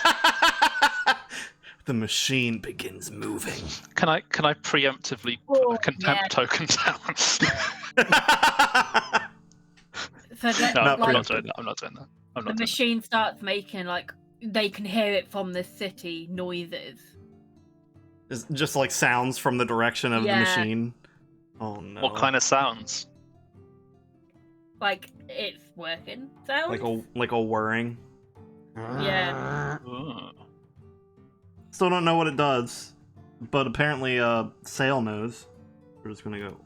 The machine begins moving. Can I preemptively Oh, put a contempt yeah. token down? So that, No, Not I'm like, not doing that. I'm not doing that. I'm the not doing that. machine starts making like they can hear it from the city noises. It's just like sounds from the direction of the Yeah. machine. Oh no. What kind of sounds? Like it's working. Sounds. like a whirring. Yeah. Ooh. Still don't know what it does, but apparently Sail knows. We're just gonna go.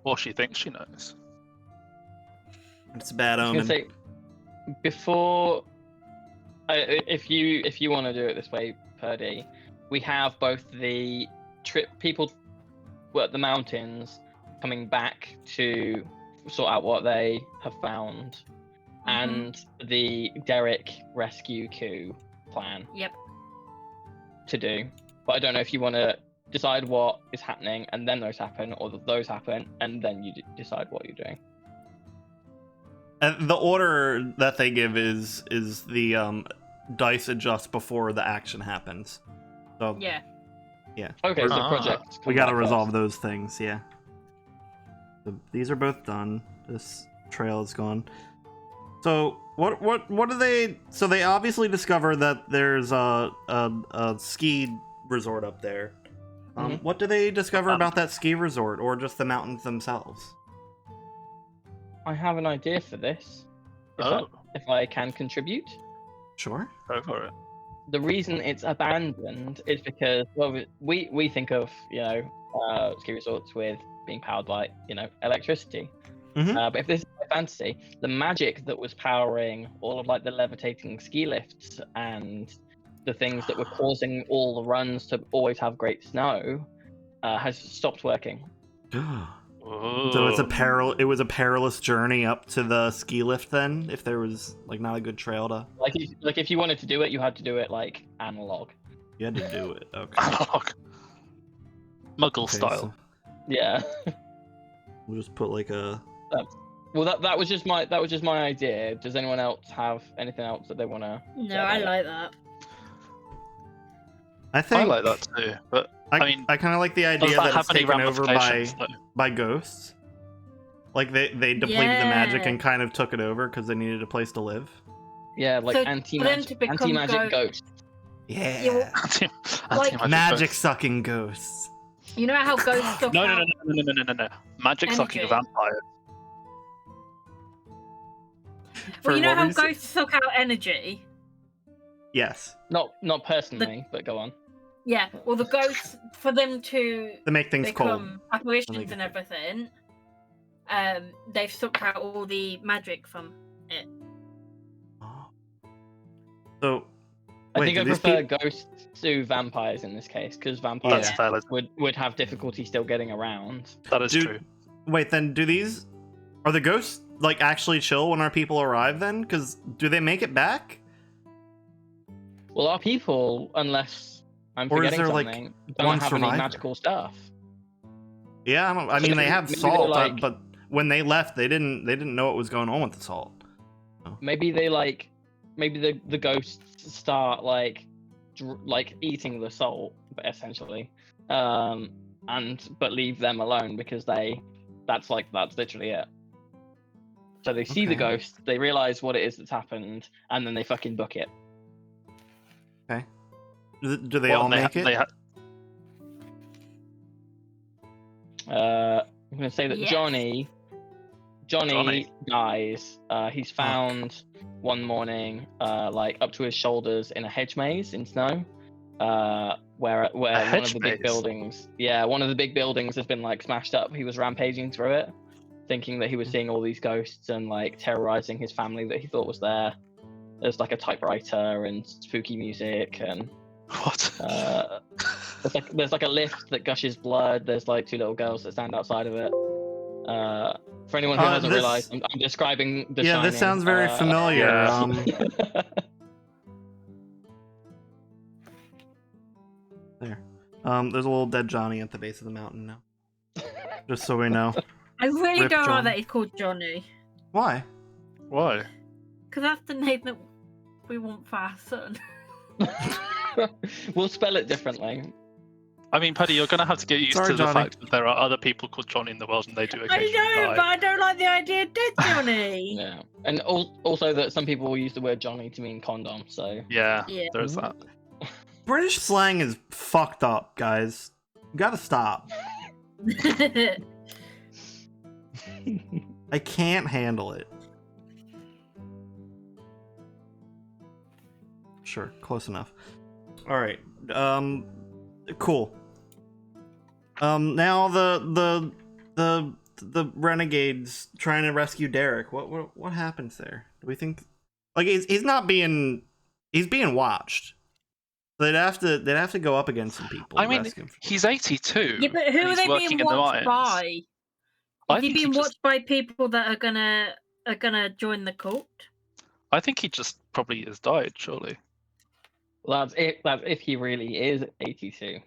Or she thinks she knows. It's a bad I was gonna omen. say, before, if you want to do it this way, Purdy, we have both the people at the mountains coming back to sort out what they have found, and the Derek rescue coup plan. Yep. To do, but I don't know if you want to decide what is happening and then those happen, or those happen and then you decide what you're doing. And the order that they give is the dice adjust before the action happens. So Yeah. Okay, so Ah. project. we come gotta back resolve first. those things, yeah. So these are both done. This trail is gone. So what do they? So they obviously discover that there's a ski resort up there. What do they discover about that ski resort, or just the mountains themselves? I have an idea for this. If I can contribute. Sure. Go for it. The reason it's abandoned is because, well, we think of ski resorts with being powered by electricity. Mhm. But if this is a fantasy, the magic that was powering all of like the levitating ski lifts and the things that were causing all the runs to always have great snow has stopped working. So it's it was a perilous journey up to the ski lift then, if there was like not a good trail to. Like if you wanted to do it, you had to do it like analog. You had to do it. Okay. Analog. Muggle Okay, style. so Yeah. we'll just put like a. Well, that was just my idea. Does anyone else have anything else that they want to? No, I like that. I think I like that too, but I mean, I kind of like the does idea that that have it's any taken over ramifications? Though? by ghosts. Like they depleted the magic Yeah. and kind of took it over because they needed a place to live. Yeah, like So, for them anti-magic, to become anti-magic ghosts. Yeah. Yeah, well, Anti-magic Magic ghosts. sucking ghosts. you know how ghosts suck No. out Magic sucking Energy. vampires. Well, you know what how were you saying? ghosts suck out energy? Yes. Not personally, but go on. Yeah, well, the ghosts, for them to To make things cold. become apparitions Make it and cold. everything, they've sucked out all the magic from it. So. I wait, think I do these prefer peop- ghosts to vampires in this case, because vampires That's valid. would have difficulty still getting around. That is Dude. true. Wait, then are the ghosts like actually chill when our people arrive then? Because do they make it back? Well, our people, unless I'm Or is forgetting there, like, something, one don't have any survivor? magical stuff. Yeah, I mean they have Maybe they're salt, like- but when they left, they didn't know what was going on with the salt. Maybe the ghosts start like eating the salt, but essentially, but leave them alone because that's literally it. So they see the Okay. ghost, they realize what it is that's happened, and then they fucking book it. Do they Well, all make it? I'm gonna say that Yes. Johnny Johnny. dies. He's found one morning, like up to his shoulders in a hedge maze in snow, where one hedge of the big maze? buildings. Yeah, one of the big buildings has been like smashed up. He was rampaging through it, thinking that he was seeing all these ghosts and like terrorizing his family that he thought was there. There's like a typewriter and spooky music and. What? There's like a lift that gushes blood. There's like two little girls that stand outside of it. For anyone who hasn't this- realized, I'm describing The Yeah, Shining. this sounds very familiar. yeah. There. There's a little dead Johnny at the base of the mountain now. Just so we know. I really Rip don't Johnny. like that he's called Johnny, Why? Why? because that's the name that we want for our son. We'll spell it differently. I mean, Paddy, you're going to have to get used Sorry, to the Johnny. fact that there are other people called Johnny in the world and they do I occasionally know, die. but I don't like the idea of dead Johnny. Yeah, and also that some people will use the word Johnny to mean condom. So Yeah, Yeah. there's that. British slang is fucked up, guys. You gotta stop. I can't handle it. Sure, close enough. All right. Cool. Now the renegades trying to rescue Derek. What happens there? Do we think like he's being watched? They'd have to go up against some people. I to mean, rescue him. he's 82. Yeah, but who and are he's they working being in the watched mines. by? I Is he think he being just- watched by people that are gonna join the cult? I think he just probably has died, surely. Lads, if he really is 82.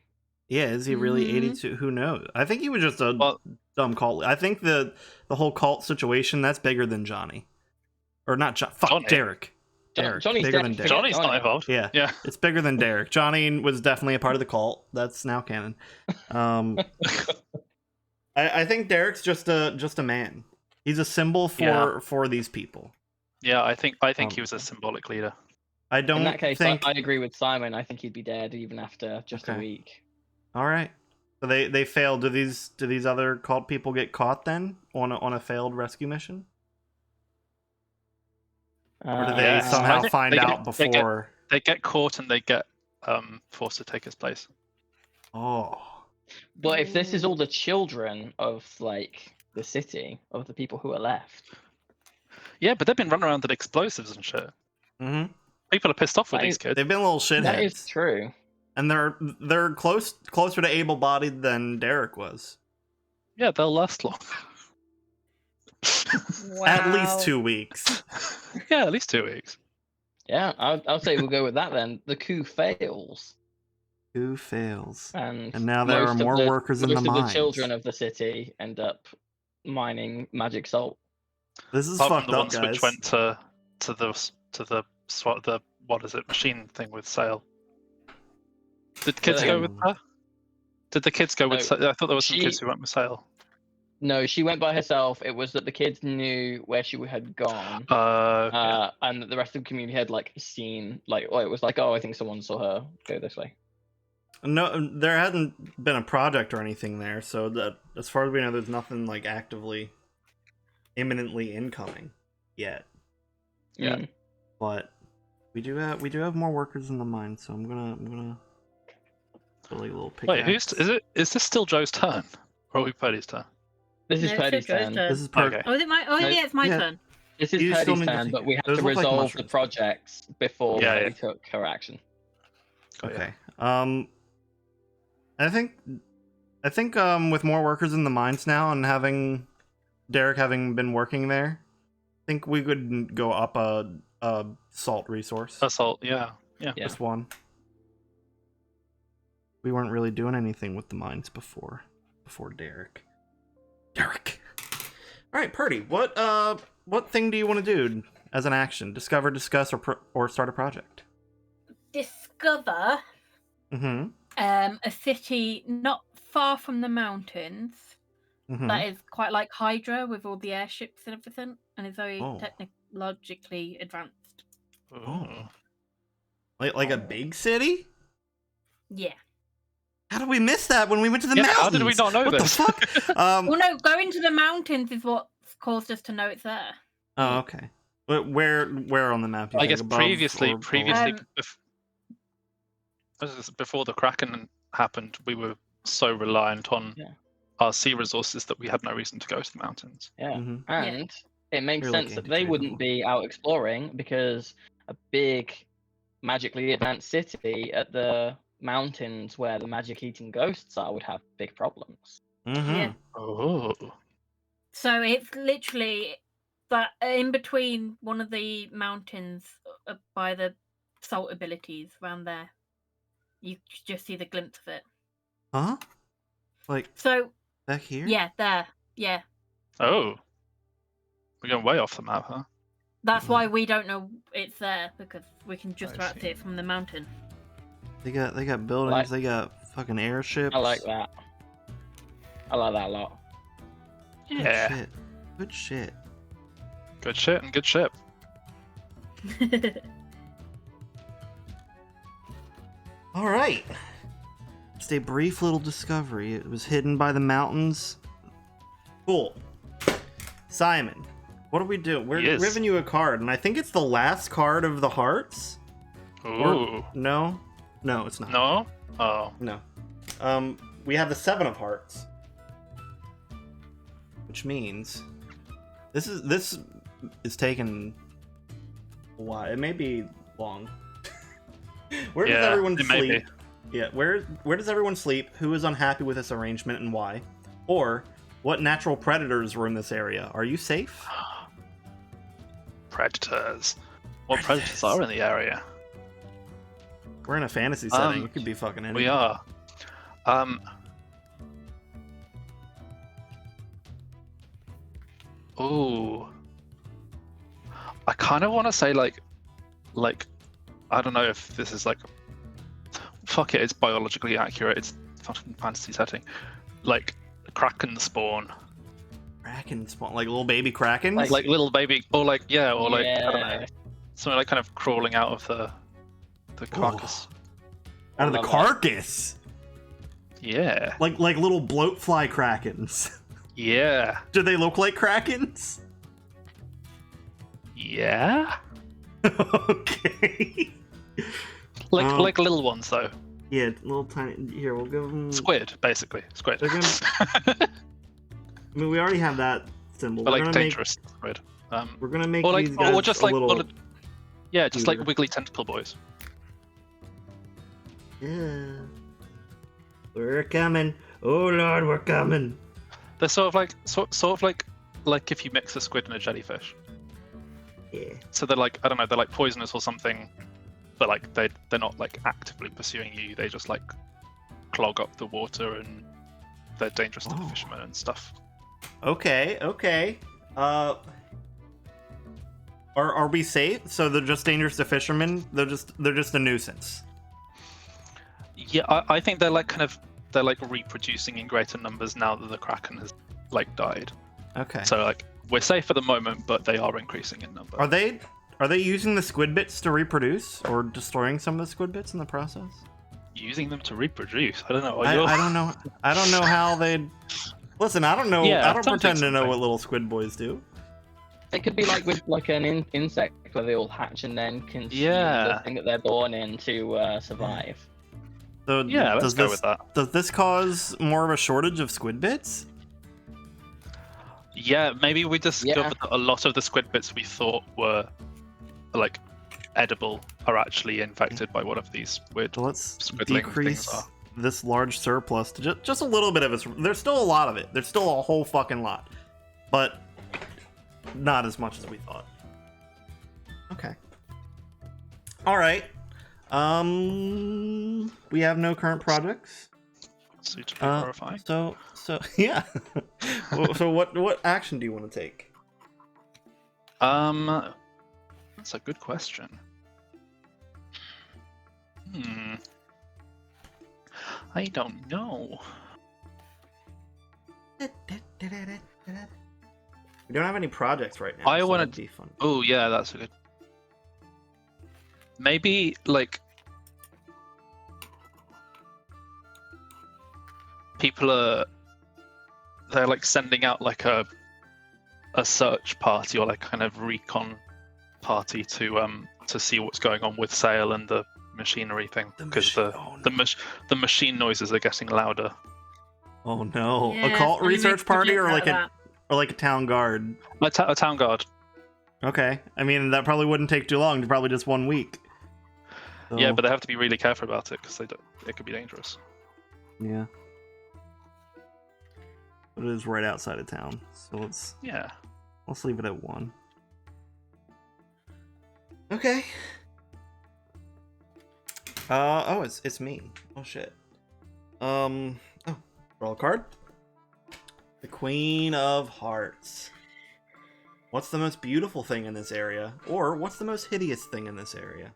Yeah, is he really Mhm. 82? Who knows? I think he was just a Well, dumb cult. I think the whole cult situation that's bigger than Johnny, or not Fuck, Johnny. Derek. Derek, Johnny's bigger dead. than Derek. Johnny's not Johnny. involved. Yeah. Yeah. It's bigger than Derek. Johnny was definitely a part of the cult. That's now canon. I think Derek's just a man. He's a symbol for these people. Yeah, I think he was a symbolic leader. I don't In that case, think. I agree with Simon. I think he'd be dead even after just a Okay. week. All right. So they failed. Do these other cult people get caught then on a failed rescue mission? Or do they Yeah. somehow I think find they get- out they get- before? They get caught and they get forced to take his place. Oh. But if this is all the children of like the city, of the people who are left, Yeah, but they've been running around with explosives and shit. Mm-hmm. People are pissed off with That these is- kids. They've been little that is shitheads, true. and they're closer to able-bodied than Derek was. Yeah, they'll last long. At least 2 weeks. Yeah, at least 2 weeks. Yeah, I'll say we'll go with that then. The coup fails, Who fails? and And now there are most of more the- workers in the most of mines. the children of the city end up mining magic salt. This is Apart fucked from the up, ones guys. which went to the what is it, machine thing with Sale. Did kids go with her? Did the kids go with? No, I thought there were some she- kids who went with Sale. No, she went by herself. It was that the kids knew where she had gone, and that the rest of the community had like seen, like, oh, it was like, oh, I think someone saw her go this way. No, there hadn't been a project or anything there, so that as far as we know, there's nothing like actively, imminently incoming yet. Yeah. Mm. But we do have more workers in the mine, so I'm gonna put like a little pickaxe. Wait, is this still Joe's turn? Or are we Purdy's turn? This is No, it's Purdy's Joe's turn. turn. This is per- Okay. Oh, is it my? Oh, No, yeah, it's my yeah. turn. This is You still Purdy's need to turn, think. but we have Those to look like resolve the mushrooms. projects before Yeah, Purdy yeah. took her action. Oh, yeah. Okay. I think with more workers in the mines now and having Derek having been working there, I think we could go up a salt resource. Assault. Yeah. Yeah. Just one. We weren't really doing anything with the mines before Derek. All right, Purdy. What thing do you want to do as an action? Discover, discuss, or start a project. Discover Mm-hmm. a city not far from the mountains Mm-hmm. that is quite like Hydra with all the airships and everything, and is very Oh. technologically advanced. Oh. Like a big city? Yeah. How did we miss that when we went to the Yeah, mountains? how did we not know what this? the fuck? Well, no, going to the mountains is what's caused us to know it's there. Oh, okay. Where on the map? Do you I think? guess Above previously, or below? before the Kraken happened, we were so reliant on Yeah. our sea resources that we had no reason to go to the mountains. Yeah. Mhm. And it makes You're sense looking that to they trade wouldn't before. be out exploring because a big magically advanced city at the mountains where the magic eating ghosts are would have big problems. Mhm. Yeah. Oh. So it's literally that in between one of the mountains by the salt abilities around there. You just see the glimpse of it. Huh? Like So back here? yeah, there. Yeah. Oh. We're going way off the map, huh? That's why we don't know it's there, because we can just I about see see. it from the mountain. They got buildings. Like- They got fucking airships. I like that. I like that a lot. Good Yeah. shit. Good shit. Good shit and good ship. All right. Just a brief little discovery. It was hidden by the mountains. Cool. Simon, what are we doing? We're Yes. giving you a card, and I think it's the last card of the hearts. Ooh. No, it's not. No? Oh. No. We have the 7 of Hearts, which means this is taking a while. It may be long. Where does everyone it may be. sleep? Yeah, where does everyone sleep? Who is unhappy with this arrangement and why? Or what natural predators were in this area? Are you safe? Predators. What predators are in the area? We're in a fantasy setting. It could be fucking anything. We are. Ooh. I kind of want to say like, I don't know if this is like, fuck it, it's biologically accurate. It's fucking fantasy setting. Like kraken spawn. Kraken spawn, like little baby krakens. Like little baby, or like I don't know, Yeah. something like kind of crawling out of the carcass. Out of the Love that. carcass. Yeah. Like little bloatfly krakens. Yeah. Do they look like krakens? Yeah. Okay. Like little ones though. Yeah, little tiny. Here, we'll give them. Squid, basically. Squid. They're gonna- I mean, we already have that symbol. But We're like gonna dangerous squid. We're gonna make Or like, these guys or just a like, little. yeah, just like cuter. wiggly tentacle boys. Yeah. We're coming. Oh Lord, we're coming. They're sort of like if you mix a squid and a jellyfish. Yeah. So they're like, I don't know, they're like poisonous or something, but like they're not like actively pursuing you. They just like clog up the water and they're dangerous to the Oh. fishermen and stuff. Okay. Are we safe? So they're just dangerous to fishermen. They're just a nuisance. Yeah, I think they're like reproducing in greater numbers now that the kraken has like died. Okay. So like we're safe at the moment, but they are increasing in number. Are they using the squid bits to reproduce, or destroying some of the squid bits in the process? Using them to reproduce? I don't know. I don't know. I don't know how they. Listen, I don't know. Yeah, I don't something, pretend to know something. what little squid boys do. It could be like with like an insect where they all hatch and then consume Yeah. the thing that they're born in to survive. So Yeah, let's does go this with that. does this cause more of a shortage of squid bits? Yeah, maybe we discovered that a lot of the squid bits we thought were like edible are actually infected by one of these weird So let's squidling decrease things are. this large surplus to just a little bit of it. There's still a lot of it. There's still a whole fucking lot, but not as much as we thought. Okay. All right. We have no current projects. Suitably horrifying. So yeah. So what action do you want to take? That's a good question. I don't know. We don't have any projects right now. I so wanna- that'd be fun. Oh yeah, that's a good. Maybe like they're like sending out like a search party or like kind of recon party to see what's going on with Sail and the machinery thing, because the machine noises are getting louder. Oh no! Yeah, A cult we need research to party, check or like that a town guard. A town guard. Okay, I mean that probably wouldn't take too long. Probably just 1 week. Yeah, So, but they have to be really careful about it because it could be dangerous. yeah, but it is right outside of town, so let's leave it at 1. Okay. Oh, it's me. Oh shit. Oh, draw a card. The Queen of Hearts. What's the most beautiful thing in this area? Or what's the most hideous thing in this area?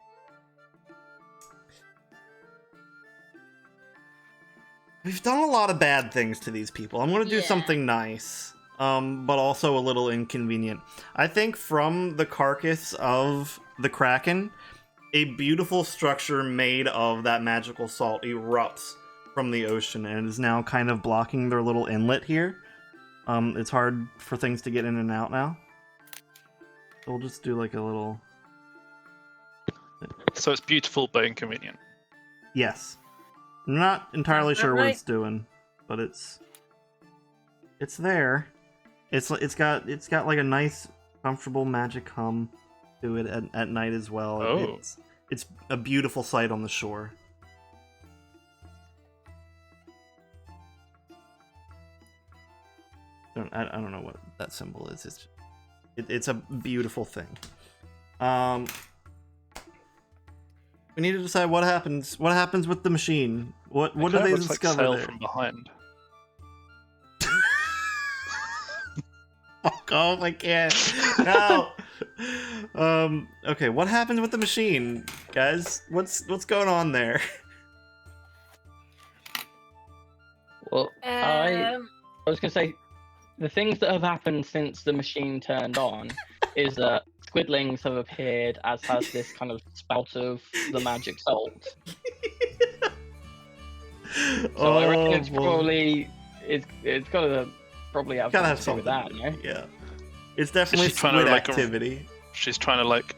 We've done a lot of bad things to these people. I'm gonna do Yeah. something nice, but also a little inconvenient. I think from the carcass of the Kraken, a beautiful structure made of that magical salt erupts from the ocean and is now kind of blocking their little inlet here. It's hard for things to get in and out now. So we'll just do like a little... So it's beautiful but inconvenient. Yes. I'm not entirely Sounds sure what right. it's doing, but it's there. It's got like a nice, comfortable magic hum to it at night as well. Oh. It's a beautiful sight on the shore. I don't know what that symbol is. It's a beautiful thing. We need to decide what happens. What happens with the machine? What do they looks discover like Sail there? from behind. Fuck off! I can't. No. Okay. What happens with the machine, guys? What's going on there? Well, I Um, was gonna say the things that have happened since the machine turned on is that squidlings have appeared, as has this kind of spout of the magic salt. So I reckon it's boy. probably it's gotta probably have Gotta something have to do something. with that, no? Yeah. It's definitely She's trying to, squid like, activity. She's trying to like,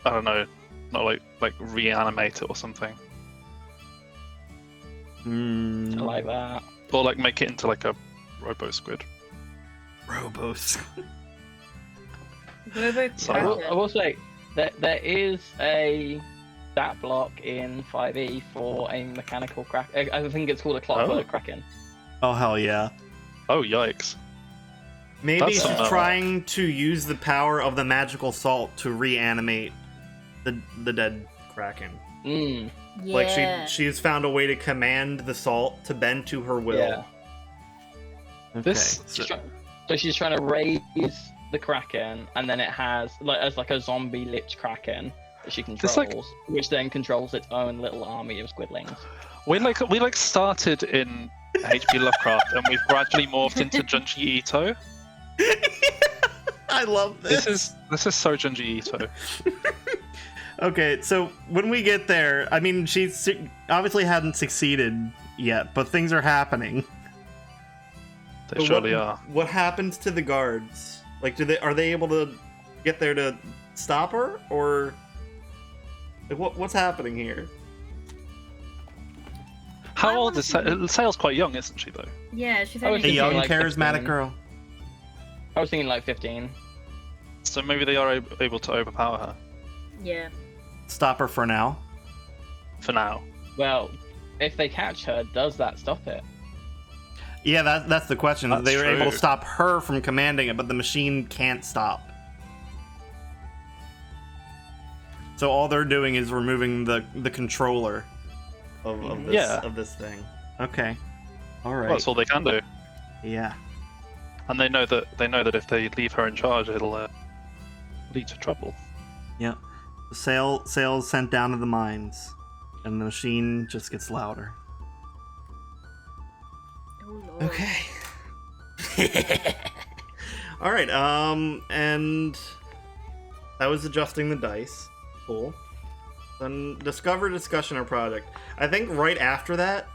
I don't know, not like reanimate it or something, I Mm, like that. or like make it into like a robo squid. Robos. Globo So- I Kraken. will say that there is a stat block in 5e for a mechanical crack. I think it's called a clockwork Oh. kraken. Oh hell yeah. Oh yikes! Maybe That's she's some, trying to use the power of the magical salt to reanimate the dead kraken. Mm, Yeah. Like she's found a way to command the salt to bend to her will. yeah. Okay. This- so- So she's trying to raise the kraken, and then it has like a zombie lich kraken that she This, like- controls, which then controls its own little army of squidlings. We started in H.P. Lovecraft, and we've gradually morphed into Junji Ito. I love this. This is so Junji Ito. Okay, so when we get there, I mean, she's obviously hadn't succeeded yet, but things are happening. They But surely are. What happens to the guards? Like, are they able to get there to stop her, or like, what's happening here? How I old wanna is Sail's quite young, isn't she though? Yeah, she's I was A only thinking young, like charismatic 15. girl. I was thinking like 15. So maybe they are able to overpower her yeah. Stop her for now. for now. Well, if they catch her, does that stop it? Yeah, that's the question. That's They were able to true. stop her from commanding it, but the machine can't stop. So all they're doing is removing the controller of this Yeah. of this thing. Okay. All right. Well, that's all they can do, Yeah. and they know that if they leave her in charge, it'll lead to trouble. Yeah. Sail's sent down to the mines, and the machine just gets louder. Oh, Lord. Okay. All right. And that was adjusting the dice. Cool. Then discover, discussion, or project. I think right after that,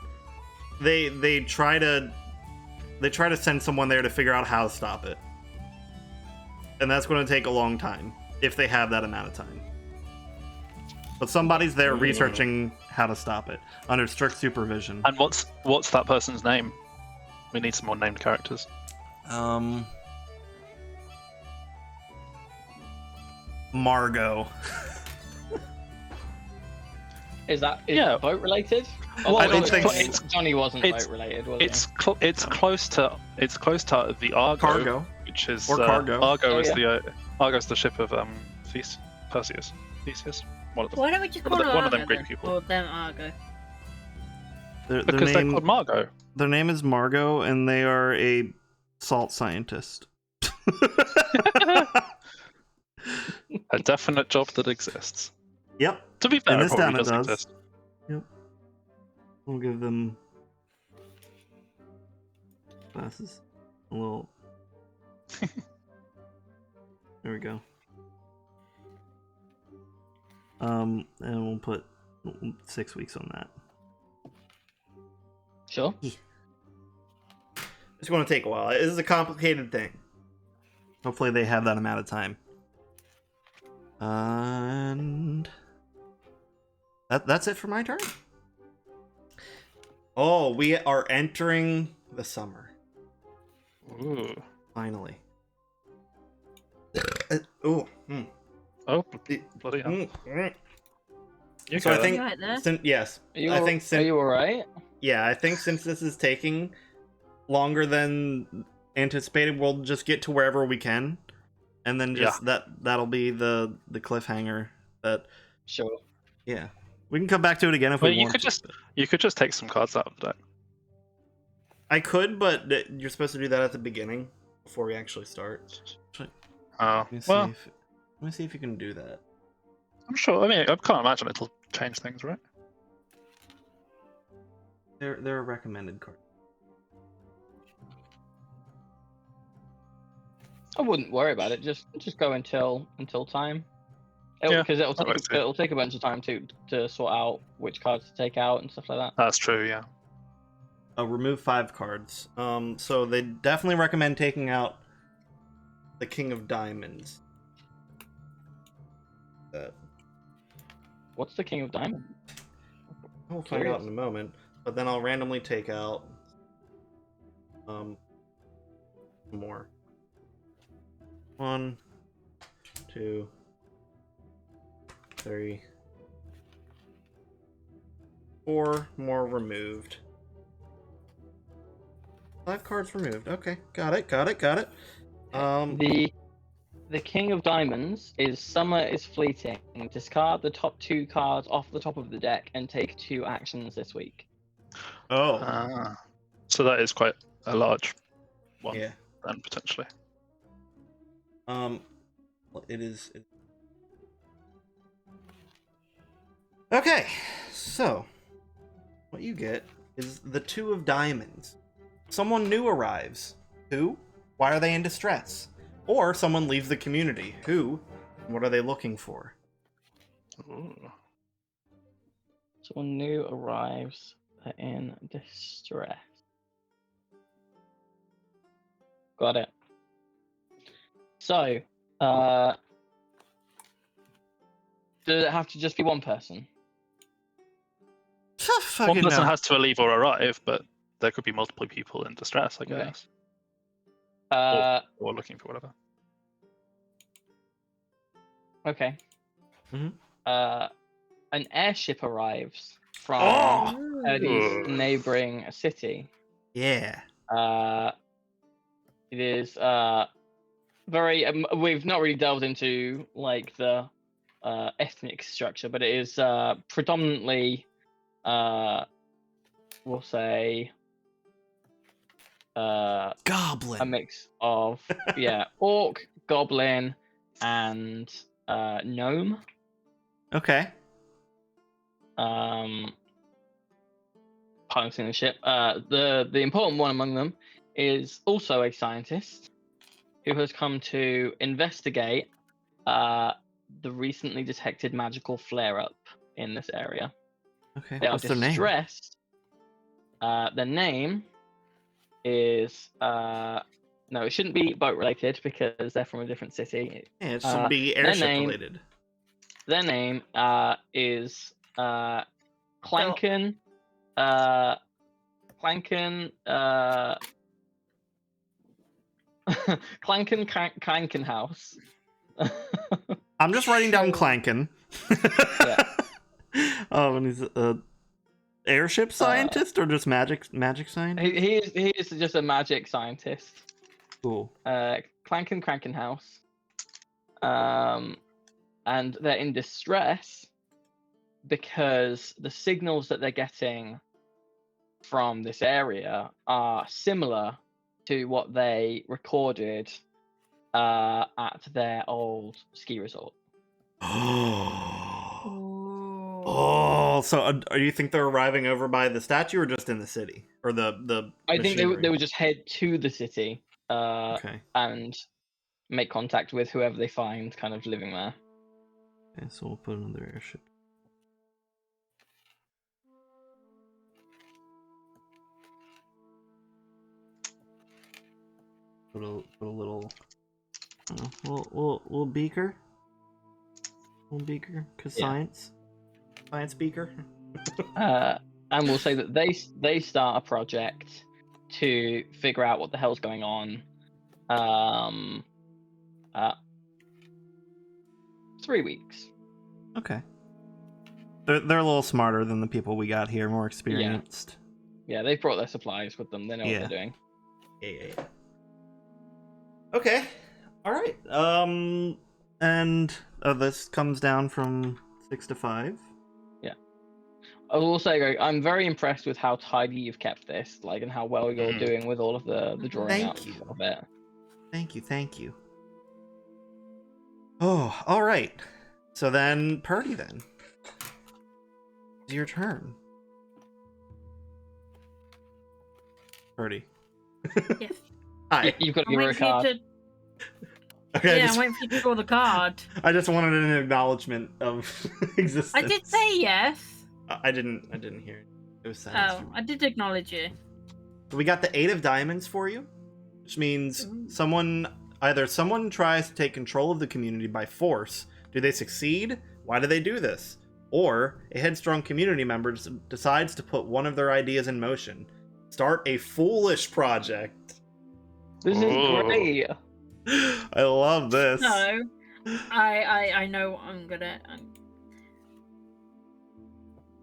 they try to send someone there to figure out how to stop it, and that's going to take a long time if they have that amount of time. But somebody's there researching how to stop it under strict supervision. And what's that person's name? We need some more named characters. Margot. Is that Yeah. vote related? Well, I don't it's think clo- so. it's- Johnny wasn't it's- vote related, was It's close to the Argo, Cargo. which is Or Cargo. Argo Oh, is yeah. Argo's the ship of Theseus. One of them. Why don't we just call One her of them Argo Greek then? people. Or them Argo. Their Because they're name, called Margot. their name is Margot, and they are a salt scientist. A definite job that exists. Yep. To be fair, In it this probably town it doesn't does. exist. We'll give them glasses. A little. There we go. And we'll put 6 weeks on that. Sure. It's going to take a while. This is a complicated thing. Hopefully they have that amount of time. And That's it for my turn. Oh, we are entering the summer. Ooh. Finally. Oh. Oh, bloody hell. You So I go think, You right there? yes. Are you, I think are since you alright? yeah, I think since this is taking longer than anticipated, we'll just get to wherever we can, and then just that'll be the cliffhanger. That Sure. yeah, we can come back to it again if Well, we want to. you could just take some cards out of the deck. I could, but you're supposed to do that at the beginning before we actually start. Oh, Let me see well, if you can do that. I'm sure. I mean, I can't imagine it'll change things, right? They're a recommended card. I wouldn't worry about it. Just go until time. Yeah, Because I would too. it'll take a bunch of time to sort out which cards to take out and stuff like that. That's true. Yeah. Remove 5 cards. So they definitely recommend taking out the King of Diamonds. What's the King of Diamonds? We'll find out in a moment. But then I'll randomly take out more. 1, 2, 3, 4 more removed. 5 cards removed. Okay, got it. The King of Diamonds is Summer is Fleeting. Discard the top 2 cards off the top of the deck and take 2 actions this week. Oh, So that is quite a large one, yeah. then potentially. It is. Okay, so what you get is the 2 of Diamonds. Someone new arrives. Who? Why are they in distress? Or someone leaves the community. Who? What are they looking for? Ooh. Someone new arrives in distress. Got it. So, does it have to just be one person? One person No. has to leave or arrive, but there could be multiple people in distress, I Okay. guess. Or looking for whatever. Okay. Mhm. An airship arrives from Oh! Eddie's Ooh. neighboring city. Yeah. It is very. We've not really delved into like the ethnic structure, but it is predominantly, we'll say, Goblin. a mix of orc, goblin, and gnome. Okay. Piloting the ship. The important one among them is also a scientist who has come to investigate the recently detected magical flare-up in this area. Okay. They are What's their name? distressed. Their name is no, it shouldn't be boat related because they're from a different city. Yeah, it should be airship related. Their name is Clanken. Clanken House. I'm just writing down Clanken. Yeah. Oh, and he's a airship scientist or just magic scientist? He is just a magic scientist. Cool. Clanken House. And they're in distress because the signals that they're getting from this area are similar to what they recorded at their old ski resort. Oh, so you think they're arriving over by the statue or just in the city? Or the I think they machinery? would just head to the city Okay. and make contact with whoever they find kind of living there. Okay, so we'll put another airship. Put a little little beaker. Little beaker, cause Yeah. science. Science speaker. And we'll say that they start a project to figure out what the hell's going on. 3 weeks. Okay. They're a little smarter than the people we got here, more experienced. Yeah, they've brought their supplies with them. They know what they're doing. Yeah. Okay. All right. And this comes down from 6 to 5. I will say, Greg, I'm very impressed with how tidy you've kept this, like, and how well you're doing with all of the drawing Thank up you. of it. Thank you. Oh, all right. So then, Purdy, then. It's your turn. Purdy. Yes. Hi. You've got to I'm give her a waiting for you card. to. Okay, Yeah, I'm waiting for you to draw the card. I just wanted an acknowledgement of existence. I did say yes. I didn't hear it. It was silence. Oh, I did acknowledge you. So we got the 8 of diamonds for you, which means someone tries to take control of the community by force. Do they succeed? Why do they do this? Or a headstrong community member decides to put one of their ideas in motion. Start a foolish project. This is great. I love this. No, I know what I'm gonna.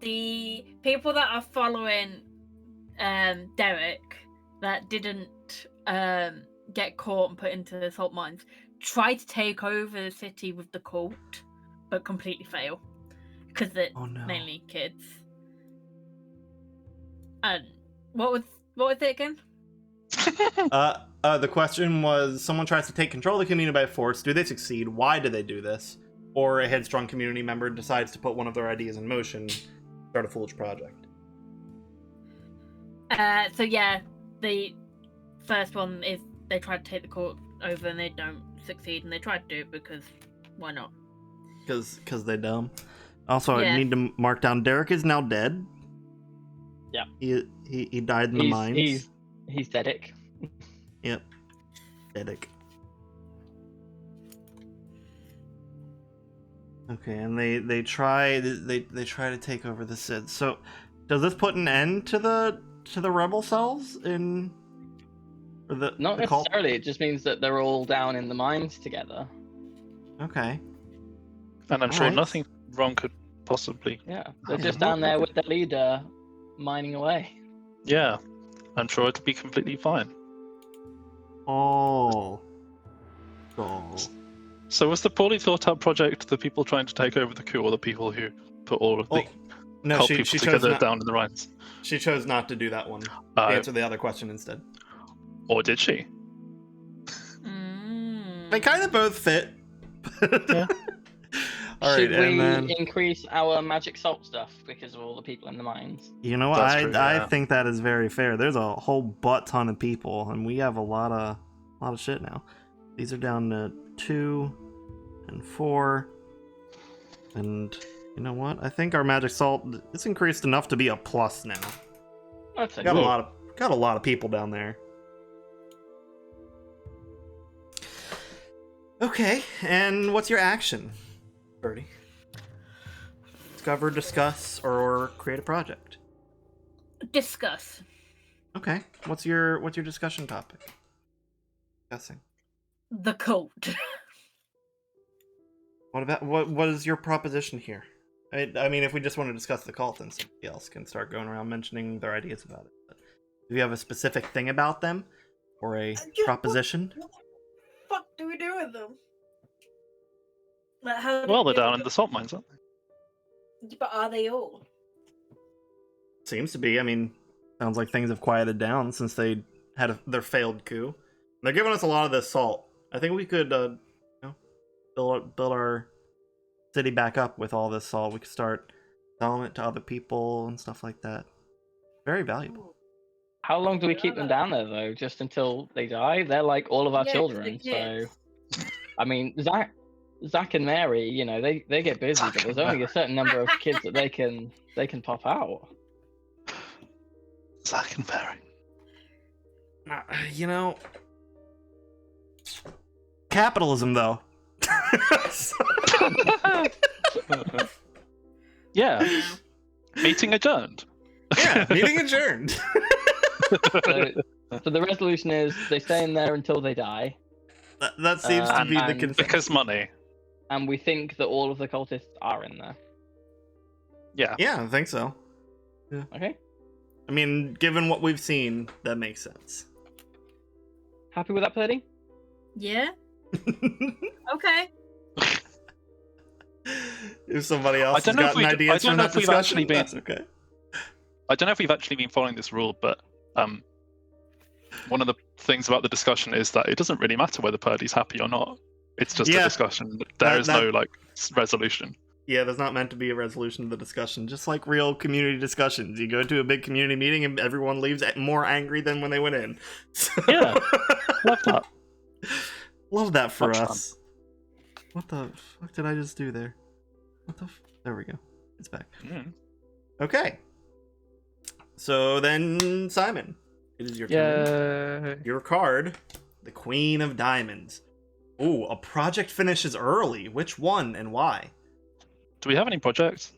The people that are following Derek that didn't get caught and put into the salt mines try to take over the city with the cult, but completely fail because they're mainly kids. And what was it again? The question was, someone tries to take control of the community by force. Do they succeed? Why do they do this? Or a headstrong community member decides to put one of their ideas in motion, start a foolish project. So yeah, the first one is they try to take the court over and they don't succeed, and they try to do it because why not? Because they're dumb. Also, Yeah. I need to mark down Derek is now dead. Yeah. He died in the mines. He's Dedic. Yep. Dedic. Okay, and they try to take over the Sid. So, does this put an end to the rebel cells in? Or Not the cult? necessarily. It just means that they're all down in the mines together. Okay. And I'm sure Alright. nothing wrong could possibly. Yeah, they're just down there with their leader, mining away. Yeah, I'm sure it'll be completely fine. Oh. So was the poorly thought out project the people trying to take over the coup, or the people who put all of the No, cult she people chose together not. down in the Rhines? She chose not to do that one. To answer the other question instead. Or did she? They kind of both fit. Yeah. All right, Should we and then increase our magic salt stuff because of all the people in the mines? you know what? That's I true, yeah. think that is very fair. There's a whole butt ton of people, and we have a lot of shit now. These are down to 2 and 4, and you know what? I think our magic salt it's increased enough to be a plus now. That's a Got a lot of people down there. Okay, and what's your action, Birdie? Discover, discuss, or create a project. Discuss. Okay, what's your discussion topic? Discussing. The cult. What about what is your proposition here? I mean, if we just want to discuss the cult, then somebody else can start going around mentioning their ideas about it. But do you have a specific thing about them, or a proposition? What the fuck do we do with them? Like, how do Well, we they're deal down with in the salt mines, aren't they? them? But are they all? Seems to be. I mean, sounds like things have quieted down since they had their failed coup. They're giving us a lot of this salt. I think we could, build our city back up with all this salt. We could start selling it to other people and stuff like that. Very valuable. How long do we keep them down there though? Just until they die? They're like all of our Yeah, children. yeah. So, I mean, Zach and Mary, you know, they get busy, Zach but there's and only a certain number of kids that they can pop out. Zach and Mary. You know, capitalism though. Yeah. Meeting adjourned. Yeah, meeting adjourned. So the resolution is they stay in there until they die, that seems to be the and consensus. Because money. and we think that all of the cultists are in there. Yeah. Yeah, I think so. Okay. I mean, given what we've seen, that makes sense. Happy with that, Purdy? Yeah. Okay. If somebody else I don't has know if gotten we- I ideas don't from know that if we've discussion, actually been- that's okay. I don't know if we've actually been following this rule, but one of the things about the discussion is that it doesn't really matter whether Purdy's happy or not. It's just a Yeah. discussion. There is no like resolution. Yeah, there's not meant to be a resolution to the discussion, just like real community discussions. You go to a big community meeting and everyone leaves more angry than when they went in. Yeah, love that. Love that for Much fun. us. What the fuck did I just do there? There we go. It's back. Mm. Okay. So then, Simon, it is your turn. Yeah. Your card, the Queen of Diamonds. Ooh, a project finishes early. Which one and why? Do we have any projects?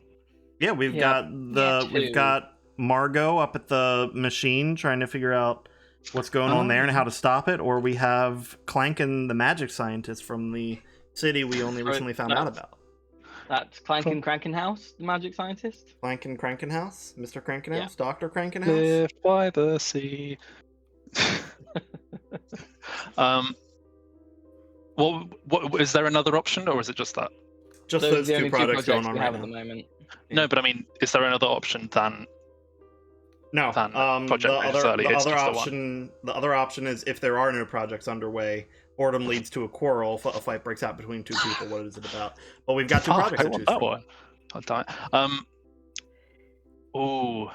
Yeah, we've Yeah. got Yeah, we've two. got Margot up at the machine trying to figure out what's going on there and how to stop it, or we have Clank and the magic scientist from the city we only Right, recently found out about. That's Clank and Crankenhouse, the magic scientist. Clank and Crankenhouse, Mr. Crankenhouse, Yeah. Dr. Crankenhouse. Live by the sea. What is there another option, or is it just that? Just Those are those the two only projects going on we right have now. at the moment. Yeah. No, but I mean, is there another option than? No, than the project finishes other early, the it's other just the one. option the other option is if there are no projects underway, boredom leads to a quarrel, a fight breaks out between two people. What is it about? Well, we've got two Fuck, projects I to want choose that from. one. I'll die. Oh.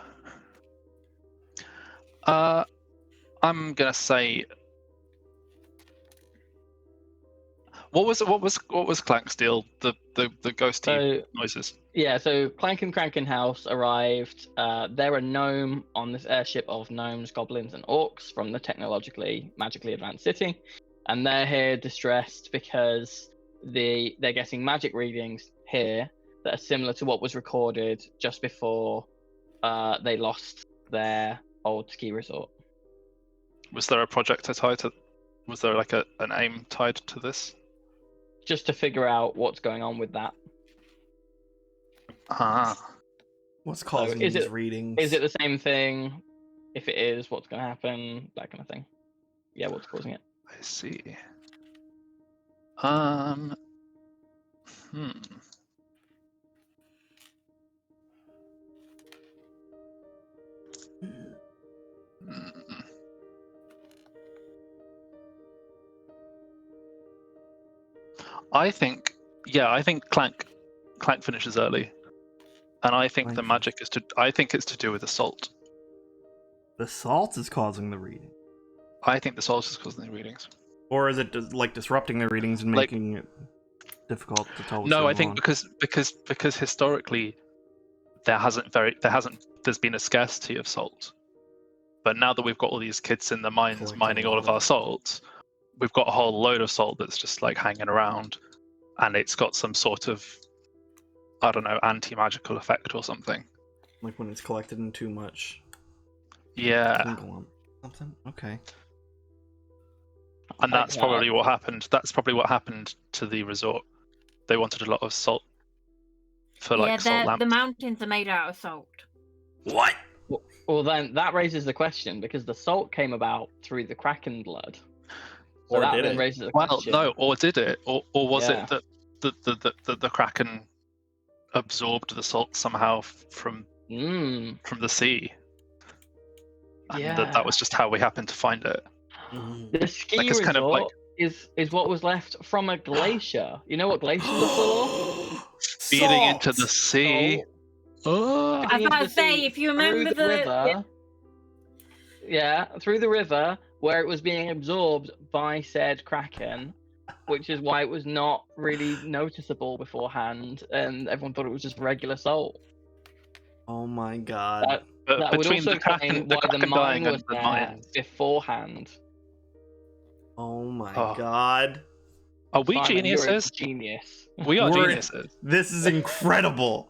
I'm gonna say. What was Clank's deal? The ghosty So noises. yeah, so Clank and Crankenhouse arrived. They're a gnome on this airship of gnomes, goblins, and orcs from the technologically, magically advanced city, and they're here distressed because they're getting magic readings here that are similar to what was recorded just before they lost their old ski resort. Was there a project tied to? Was there like an aim tied to this? Just to figure out what's going on with that. Ah. What's causing is these it- readings? Is it the same thing? If it is, what's going to happen? That kind of thing. Yeah, what's causing it? I see. Hmm. Hmm. I think Clank finishes early, and I think the Clank. magic is to. I think it's to do with the salt. The salt is causing the reading, I think the salt is causing the readings. or is it like disrupting the readings and Like- making it difficult to tell? What's No, going I think on? because historically there's been a scarcity of salt, but now that we've got all these kids in the mines Collecting mining a all lot of of our it. salt, we've got a whole load of salt that's just like hanging around, and it's got some sort of, I don't know, anti-magical effect or something. Like when it's collected in too much. Yeah, Tingle on something. Okay. and Like that's that. probably what happened. That's probably what happened to the resort. They wanted a lot of salt for like salt lamps. the mountains are made out of salt. What? Well, then that raises the question because the salt came about through the Kraken blood. So Or that did then it? raises the Well, question. no, or did it, or was Yeah. it that the Kraken absorbed the salt somehow from the sea? And that was just how we happened to find it. Mhm. The ski Like, it's resort kind of like- is what was left from a glacier. You know what glaciers are full of? Feeding into the sea. Oh, I was about to say, if you remember through the the- river, yeah, through the river where it was being absorbed by said Kraken, which is why it was not really noticeable beforehand, and everyone thought it was just regular salt. Oh my god. That, but that would between also the Kraken, explain why the Kraken mine dying was and the there mine. beforehand. Oh my Oh. god. Are we Simon, you're a geniuses? genius. We are We're- geniuses. This is incredible.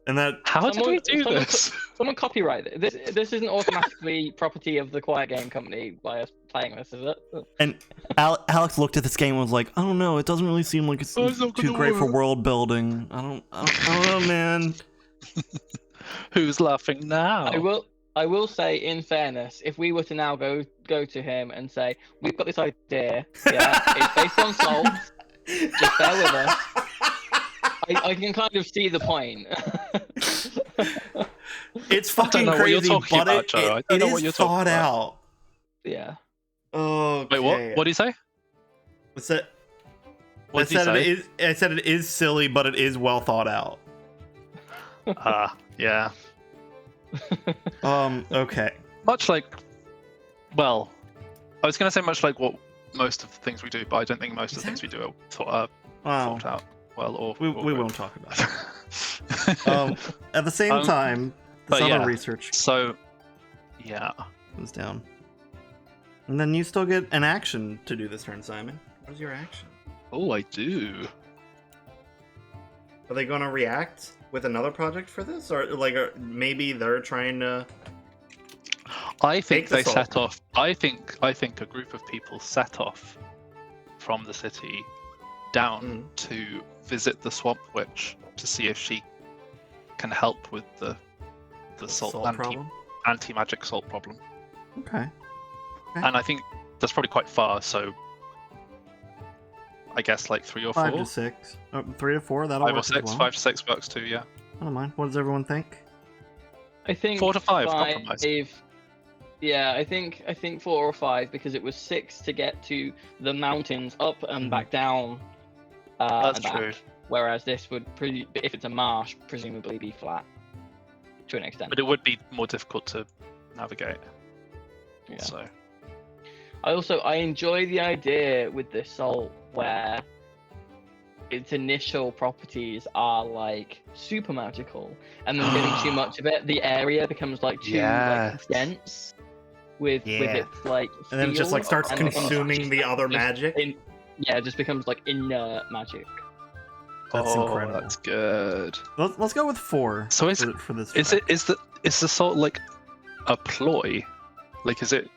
And that How did we do someone- this? Someone copyright it. This isn't automatically property of the Quiet Game Company by us playing this, is it? and Alex looked at this game and was like, I don't know, it doesn't really seem like it's Oh, it's not too gonna great for work." world building. I don't know, man. Who's laughing now? I will say, in fairness, if we were to now go to him and say, we've got this idea, yeah, it's based on salt, just bear with us. I can kind of see the point. It's I don't fucking know what you're crazy, talking but about, Joe. I it don't know is what you're talking thought about. out. Yeah. Okay. Wait, what? What did he say? What's that? What did he say? I said it is silly, but it is well thought out. Yeah. Okay. Much like, well, I was going to say much like what most of the things we do, but I don't think most of the things we do are thought Wow. out well. Or We good. won't talk about it. At the same time, this but other yeah. research So, yeah. comes down. And then you still get an action to do this turn, Simon. What is your action? Oh, I do. Are they going to react with another project for this? Or maybe they're trying to... I think Take the they salt. set off. I think a group of people set off from the city down to visit the Swamp Witch to see if she can help with the salt problem? anti-magic salt problem. Okay. And I think that's probably quite far. So I guess like 3 or 4. 5 to 6. 3 to 4, that'll 5 or work 6. as well. 5 to 6 works too. Yeah. I don't mind. What does everyone think? I think 4 to 5, compromise. Yeah, I think 4 or 5 because it was 6 to get to the mountains up and back down. That's and back, true. Whereas this would, if it's a marsh, presumably be flat to an extent. But it would be more difficult to navigate. Yeah. So I enjoy the idea with this salt where its initial properties are like super magical, and then getting too much of it, the area becomes like too like dense with its like. And then it just like feel, starts and it consuming just- the other just magic. it just becomes like inert magic. That's incredible. That's good. Let's go with 4. So is for this. Is try. it is the salt like a ploy? Like is it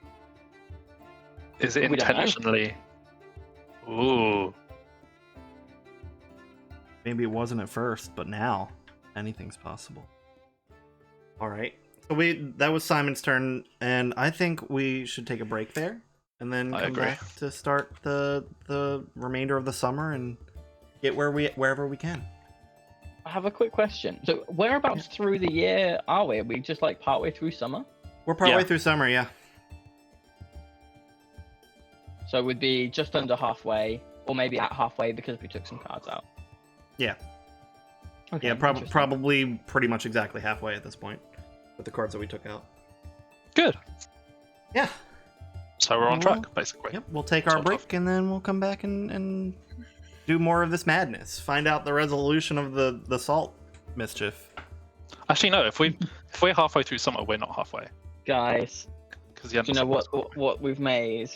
We don't know. intentionally? Ooh. Maybe it wasn't at first, but now anything's possible. All right. So that was Simon's turn, and I think we should take a break there, and then I come agree. back to start the remainder of the summer and get wherever we can. I have a quick question. So whereabouts through the year are we? Are we just like partway through summer? We're partway Yeah. through summer, yeah. So it would be just under halfway, or maybe at halfway because we took some cards out. Yeah. Okay, Yeah, interesting. probably pretty much exactly halfway at this point with the cards that we took out. Good. Yeah. So we're on Well, track, basically. Yep, we'll take our Sort of. break and then we'll come back and do more of this madness. Find out the resolution of the salt mischief. Actually, no. If we're halfway through summer, we're not halfway Guys, because the end. do you of know summer's what we've made?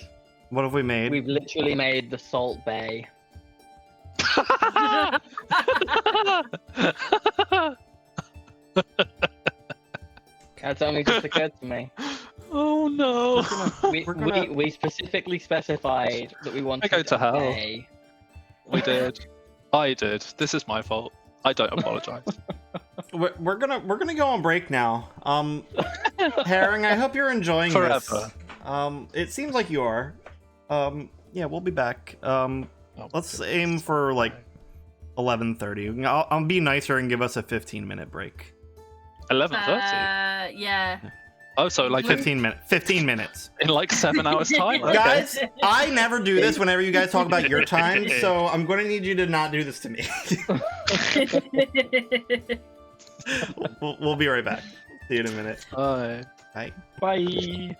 What have we made? We've literally made the Salt Bay. That's only just occurred to me. Oh no! We specifically specified that we wanted go to a hell. bay. We did. I did. This is my fault. I don't apologize. We're gonna go on break now. Herring, I hope you're enjoying this. Forever. It seems like you are. Yeah, we'll be back. Let's aim for like 11:30. I'll be nicer and give us a 15-minute break. 11:30. Yeah. Oh, so like 15 minutes. in like 7 hours time. Okay. Guys, I never do this whenever you guys talk about your time, so I'm going to need you to not do this to me. We'll be right back. See you in a minute. Bye. Bye. Bye.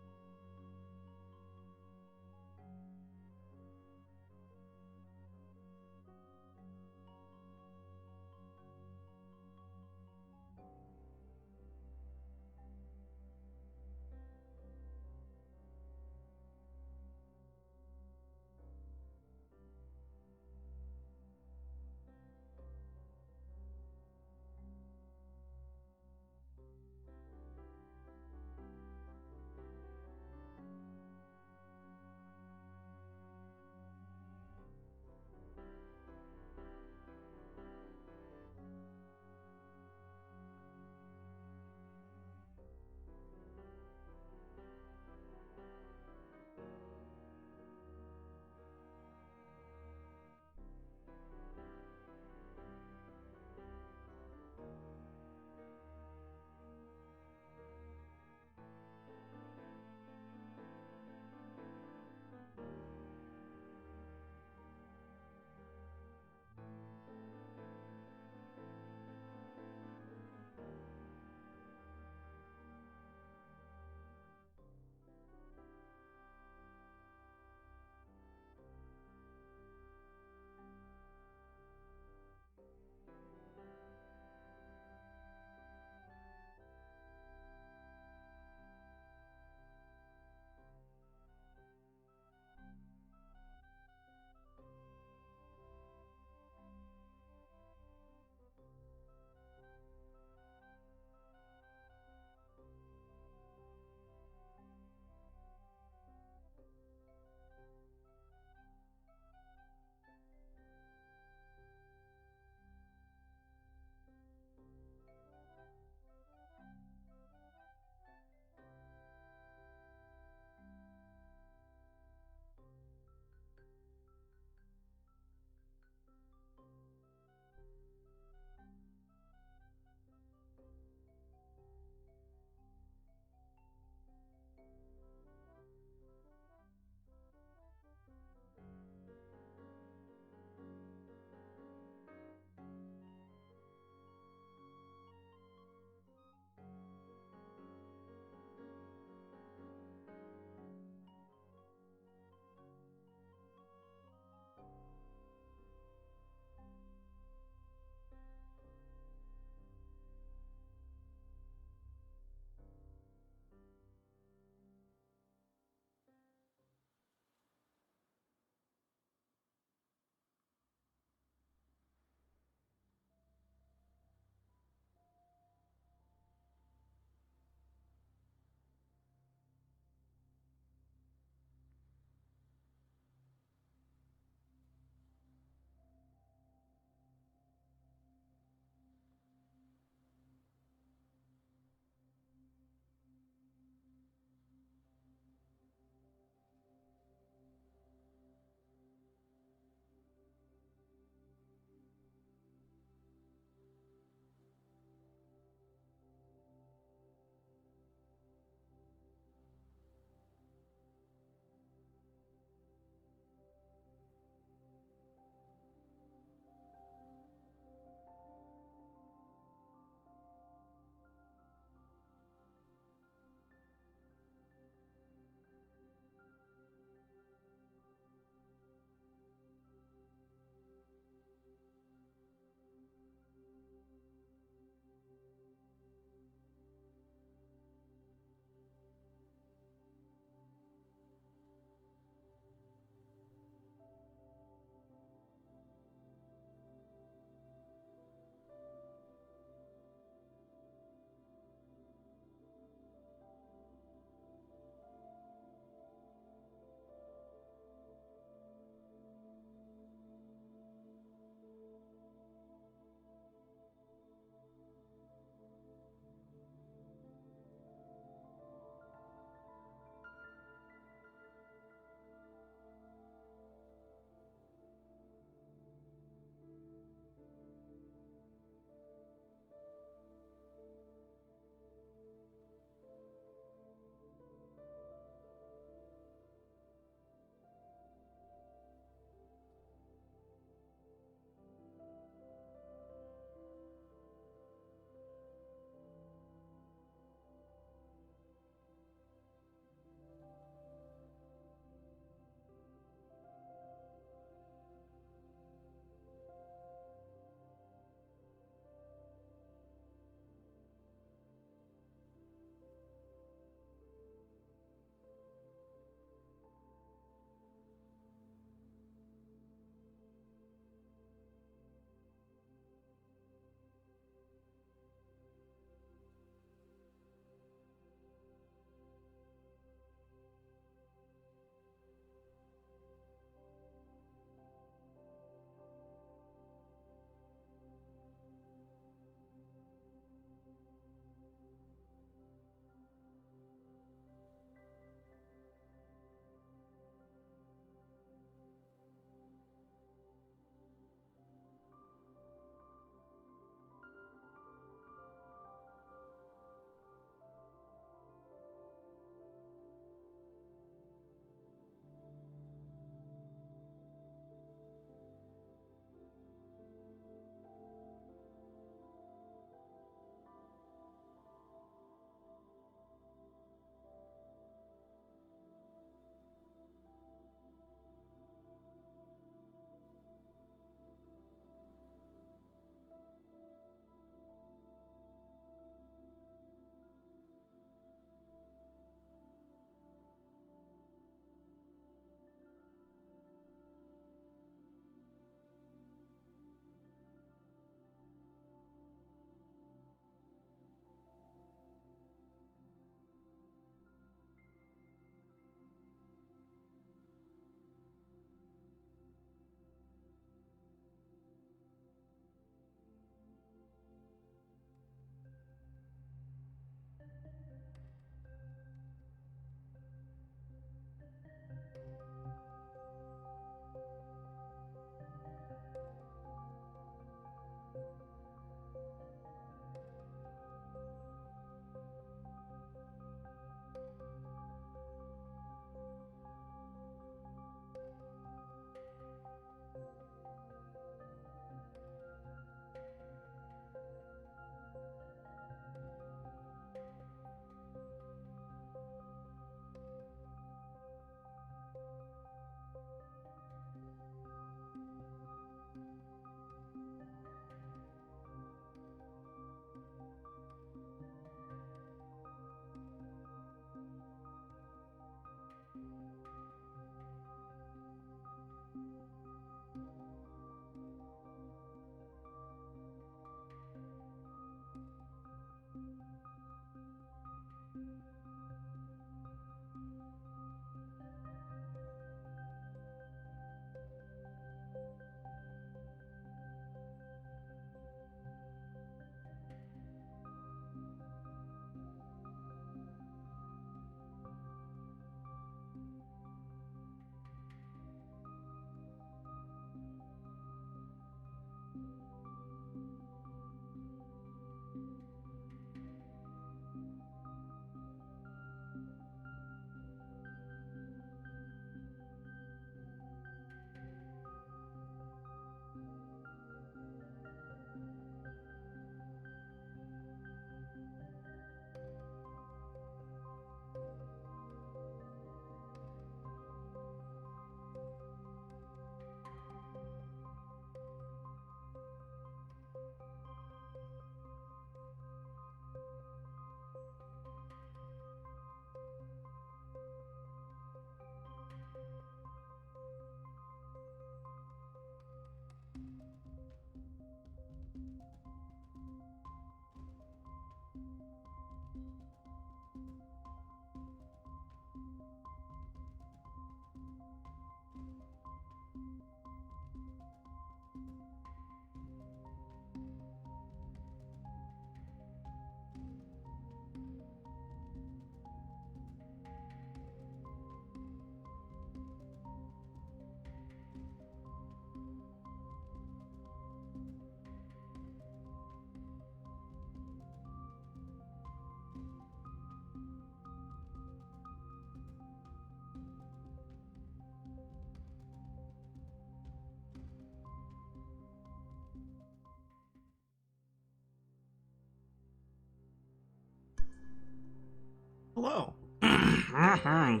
Hello. I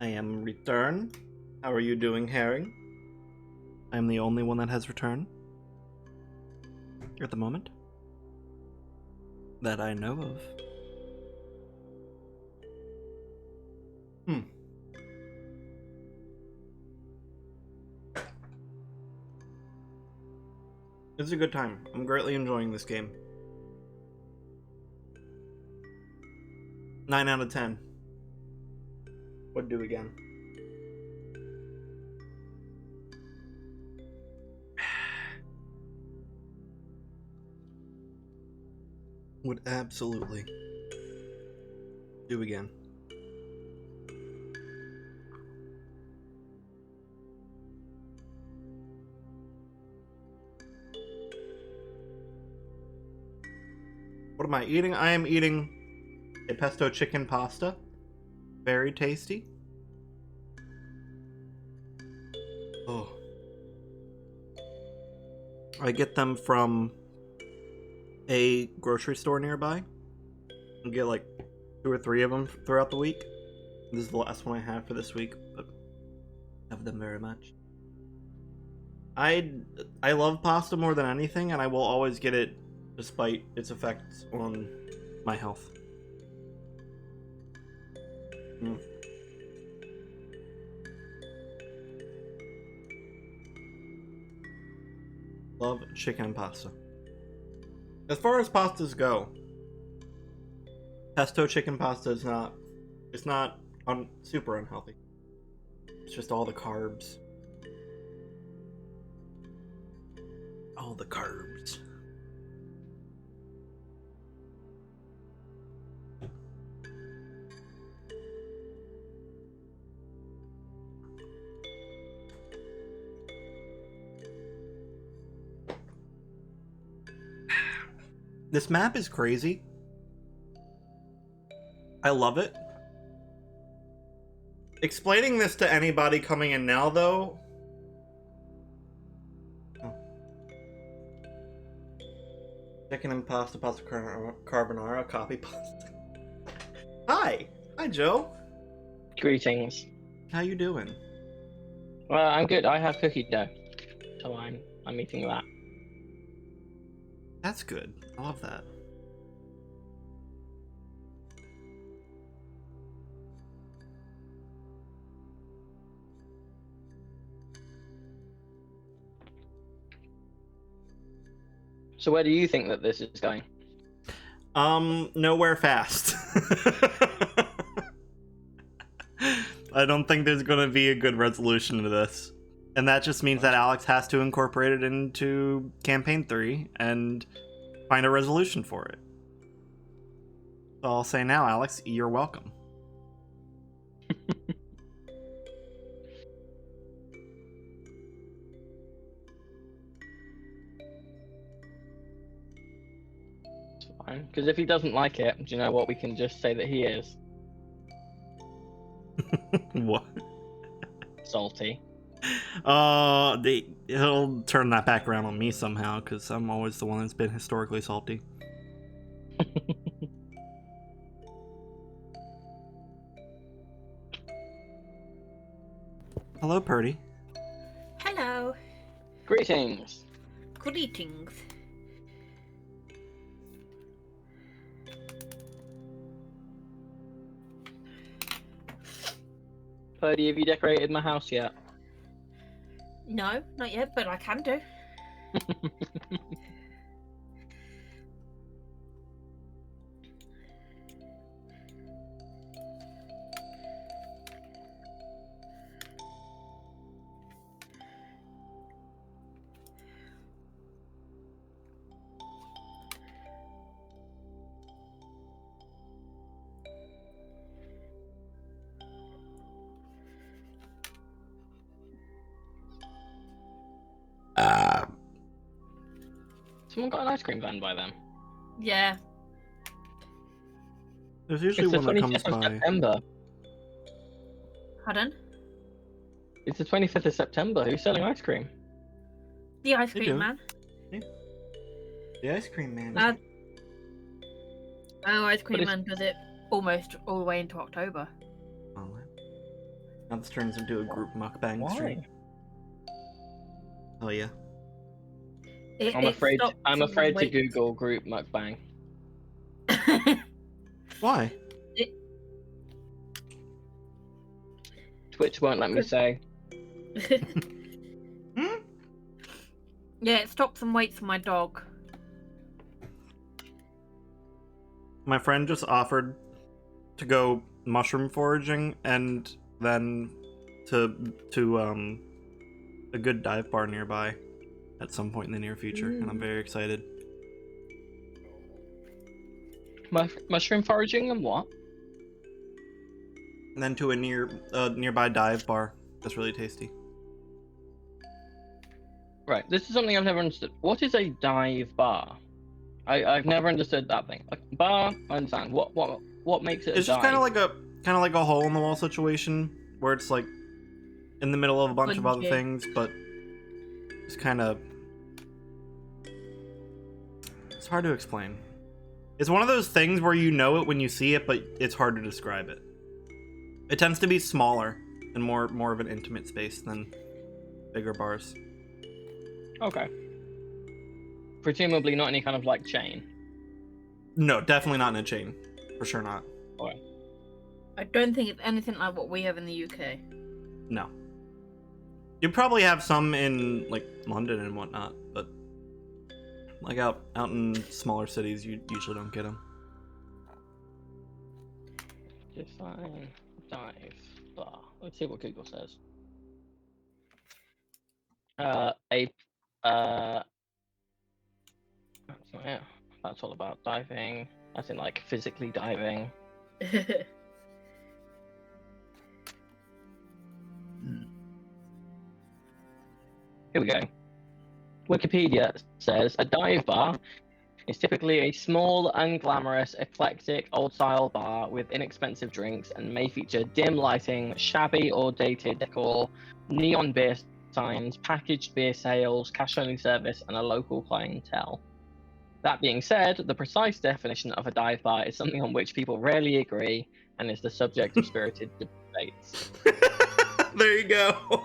am returned. How are you doing, Herring? I'm the only one that has returned. At the moment. That I know of. It's a good time. I'm greatly enjoying this game. 9 out of 10. Would do again. Would absolutely do again. What am I eating? I am eating a pesto chicken pasta. Very tasty. Oh. I get them from a grocery store nearby. I get like 2 or 3 of them throughout the week. This is the last one I have for this week, but I love them very much. I love pasta more than anything, and I will always get it despite its effects on my health. Love chicken and pasta. As far as pastas go, pesto chicken pasta is not, it's not super unhealthy. It's just all the carbs. All the carbs. This map is crazy. I love it. Explaining this to anybody coming in now, though... Oh. Chicken and pasta carbonara, copy pasta. Hi! Hi, Joe. Greetings. How you doing? Well, I'm good. I have cookie dough, so I'm eating that. That's good. I love that. So where do you think that this is going? Nowhere fast. I don't think there's gonna be a good resolution to this. And that just means that Alex has to incorporate it into campaign 3 and find a resolution for it. So I'll say now, Alex, you're welcome. It's fine. Because if he doesn't like it, do you know what? We can just say that he is What? salty. He'll turn that back around on me somehow, because I'm always the one that's been historically salty. Hello, Purdy. Hello. Greetings. Greetings. Purdy, have you decorated my house yet? No, not yet, but I can do. Someone got an ice cream van by them. Yeah. There's usually It's the one that comes 25th of by. September. Pardon? It's the 25th of September. Who's selling ice cream? The ice They cream do. man. The ice cream man. Ice cream it's- man does it almost all the way into October. Oh, now this turns into a group mukbang stream. Oh yeah. I'm afraid. stops I'm and afraid to waits. Google group mukbang. Why? Twitch won't let me say. Hmm? Yeah, it stops and waits for my dog. My friend just offered to go mushroom foraging and then to a good dive bar nearby at some point in the near future, and I'm very excited. Mushroom foraging and what? And then to a nearby dive bar that's really tasty. Right. This is something I've never understood. What is a dive bar? I've never understood that thing. Like bar, I understand. What makes it? It's a just kind dive? of like a hole in the wall situation where it's like in the middle of a bunch of other Bungee. things, but it's kind of it's hard to explain. It's one of those things where you know it when you see it, but it's hard to describe it. It tends to be smaller and more of an intimate space than bigger bars. Okay. Presumably not any kind of like chain. No, definitely not in a chain. For sure not. I don't think it's anything like what we have in the UK. No. You probably have some in like London and whatnot, but like out in smaller cities, you usually don't get them. Define dive bar. Let's see what Google says. So yeah, that's all about diving. As in like physically diving. Here we go. Wikipedia says a dive bar is typically a small, unglamorous, eclectic, old-style bar with inexpensive drinks and may feature dim lighting, shabby or dated decor, neon beer signs, packaged beer sales, cash-only service, and a local clientele. That being said, the precise definition of a dive bar is something on which people rarely agree and is the subject of spirited debates. There you go.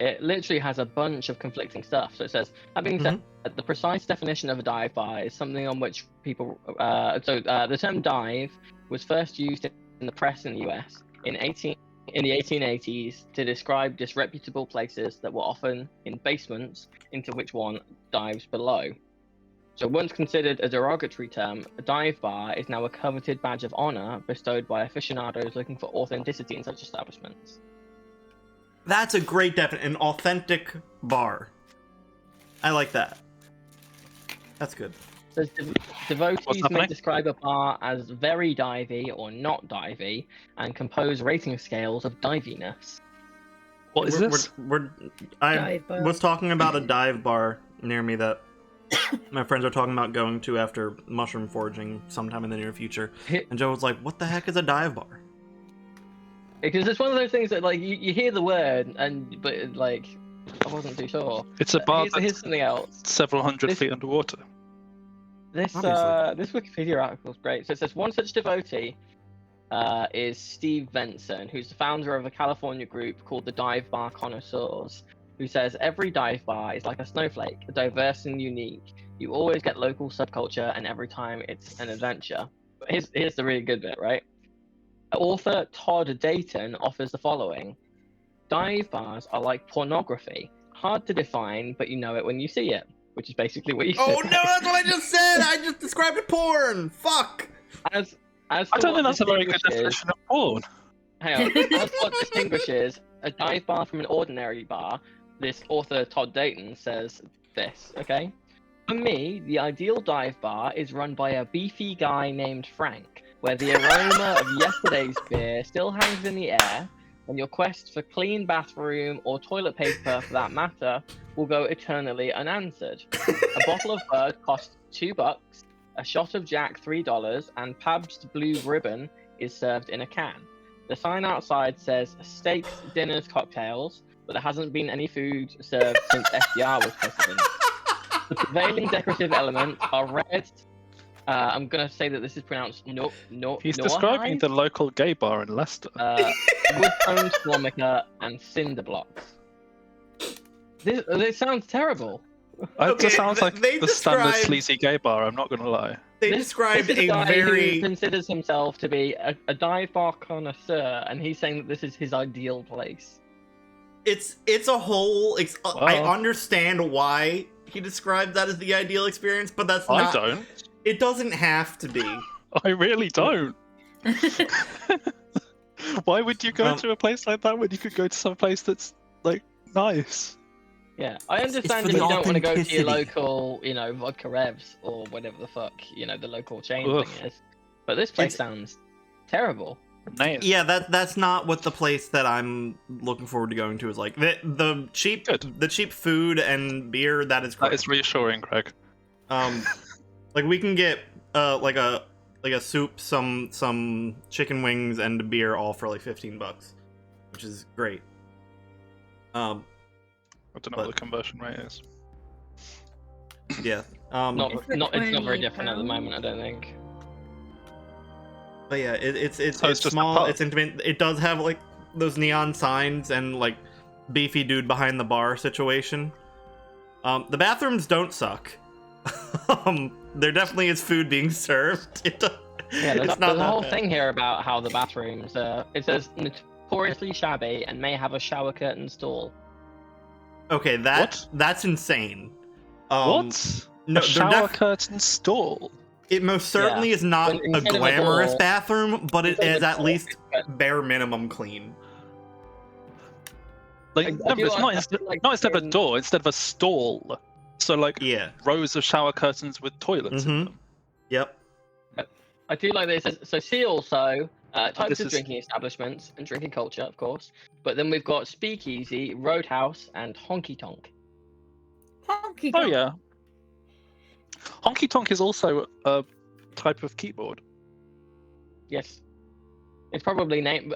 It literally has a bunch of conflicting stuff. So it says, that being said, the precise definition of a dive bar is something on which people... the term dive was first used in the press in the US in the 1880s to describe disreputable places that were often in basements into which one dives below. So once considered a derogatory term, a dive bar is now a coveted badge of honor bestowed by aficionados looking for authenticity in such establishments. That's a great definition. An authentic bar. I like that. That's good. Says devotees may happening? describe a bar as very divey or not divey and compose rating scales of diviness. What is this? I Dive bar. was talking about a dive bar near me that my friends are talking about going to after mushroom foraging sometime in the near future. And Joe was like, what the heck is a dive bar? Because it's one of those things that like you hear the word but like I wasn't too sure. It's a bar Here's that's something else. several hundred feet underwater. This Obviously. this Wikipedia article is great. So it says one such devotee is Steve Venson, who's the founder of a California group called the Dive Bar Connoisseurs, who says every dive bar is like a snowflake, diverse and unique. You always get local subculture, and every time it's an adventure. But here's the really good bit, right? Author Todd Dayton offers the following. Dive bars are like pornography. Hard to define, but you know it when you see it. Which is basically what you said. Oh no, that's what I just said! I just described it porn! Fuck! As I don't think that's a very good definition of porn. Hang on. As what distinguishes a dive bar from an ordinary bar, this author Todd Dayton says this, okay? For me, the ideal dive bar is run by a beefy guy named Frank, where the aroma of yesterday's beer still hangs in the air, and your quest for clean bathroom or toilet paper for that matter will go eternally unanswered. A bottle of Bird costs $2, a shot of Jack $3, and Pabst Blue Ribbon is served in a can. The sign outside says steaks, dinners, cocktails, but there hasn't been any food served since FDR was president. The prevailing decorative elements are red. I'm gonna say that this is pronounced no. He's describing the local gay bar in Leicester. Wood-toned formica and cinder blocks. This sounds terrible. It just sounds like they the standard describe- sleazy gay bar, I'm not gonna lie. They This described is a guy very... who considers himself to be a dive bar connoisseur, and he's saying that this is his ideal place. It's a whole... I Well- understand why he described that as the ideal experience, but that's I not... don't. It doesn't have to be. I really don't. Why would you go to a place like that when you could go to some place that's, like, nice? Yeah, I understand for if the you don't want to go to your authenticity. local, Vodka Revs or whatever the fuck, the local chain Ugh. thing is. But this place It's- sounds terrible. Nice. Yeah, that's not what the place that I'm looking forward to going to is like. The cheap Good. the cheap food and beer, that is That great. is reassuring, Craig. Like we can get like a soup, some chicken wings and a beer all for like $15, which is great. I don't know But- what the conversion rate is. Yeah. Not It's not it's not very £20. different at the moment, I don't think. But yeah, it's So it's just a small, pub. it's intimate. It does have like those neon signs and like beefy dude behind the bar situation. The bathrooms don't suck. There definitely is food being served. Yeah, there's, it's not there's a that whole bad. thing here about how the bathrooms. It says notoriously shabby and may have a shower curtain stall. Okay, that's insane. What? No, A they're shower curtain stall? it most certainly Yeah. is not When- a instead of a glamorous door- bathroom, but it instead of is a at door, least but- bare minimum clean. Like, I no, feel it's like- not, I instead, feel like not instead of a in- door, instead of a stall. So, like, Yeah. rows of shower curtains with toilets in Mhm. them. Yep. I do like this. So see also types This of is- drinking establishments and drinking culture, of course. But then we've got speakeasy, roadhouse, and honky tonk. Honky Oh, tonk. yeah. Honky tonk is also a type of keyboard. Yes, it's probably named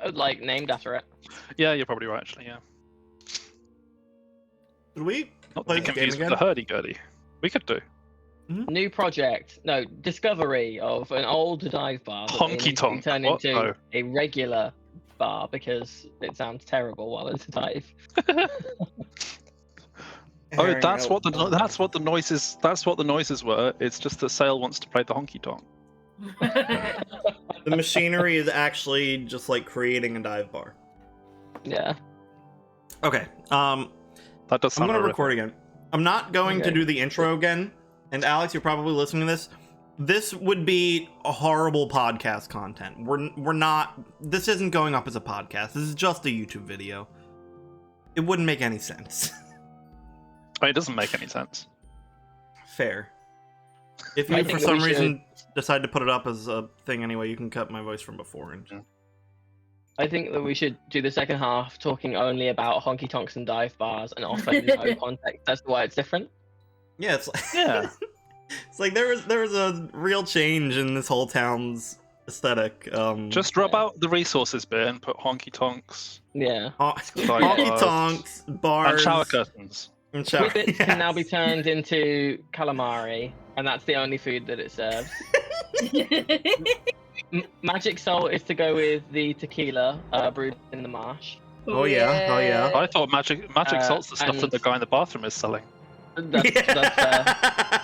after it. Yeah, you're probably right, actually, yeah. Did we Not to play be this game confused with again? the hurdy-gurdy. We could do. New project, no discovery of an old dive bar. that they need to Honky-tonk, turn what? into No. a regular bar because it sounds terrible while it's a dive. Oh, that's what the noises. That's what the noises were. It's just that Sale wants to play the honky tonk. The machinery is actually just like creating a dive bar. Yeah. Okay. That does I'm sound gonna horrific. record again. I'm not going to Okay. do the intro again. And Alex, you're probably listening to this. This would be a horrible podcast content. We're not. This isn't going up as a podcast. This is just a YouTube video. It wouldn't make any sense. Oh, it doesn't make any sense. Fair. If I you, think for that we some should- reason, decide to put it up as a thing anyway, you can cut my voice from before. And I think that we should do the second half talking only about honky tonks and dive bars and offer no context as to why it's different. yeah, it's like, Yeah. it's like there was a real change in this whole town's aesthetic. Just drop out the resources bit and put honky tonks Yeah. honky tonks, bars, and shower curtains. and shower- Squibbits can now be yes. turned into calamari, and that's the only food that it serves. Magic Soul is to go with the tequila brewed in the marsh. Oh, yeah. Oh, yeah. I thought magic salt's the stuff that and- the guy in the bathroom is selling. That's fair.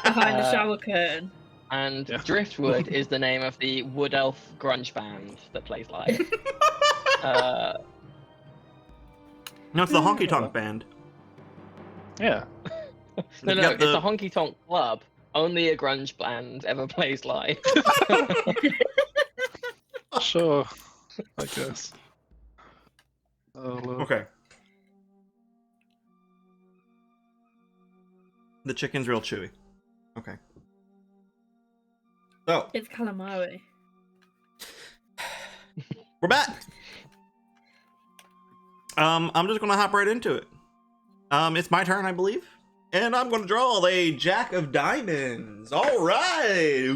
Behind the Uh, shower curtain. And Yeah. Driftwood is the name of the wood elf grunge band that plays live. No, it's the Honky Tonk Band. Yeah. No, They've no, got it's the- a honky tonk club. Only a grunge band ever plays live. Sure. I guess. Oh, Lord. Okay. The chicken's real chewy. Okay. So, It's calamari. we're back. I'm just gonna hop right into it. It's my turn, I believe. And I'm gonna draw a Jack of Diamonds. All right.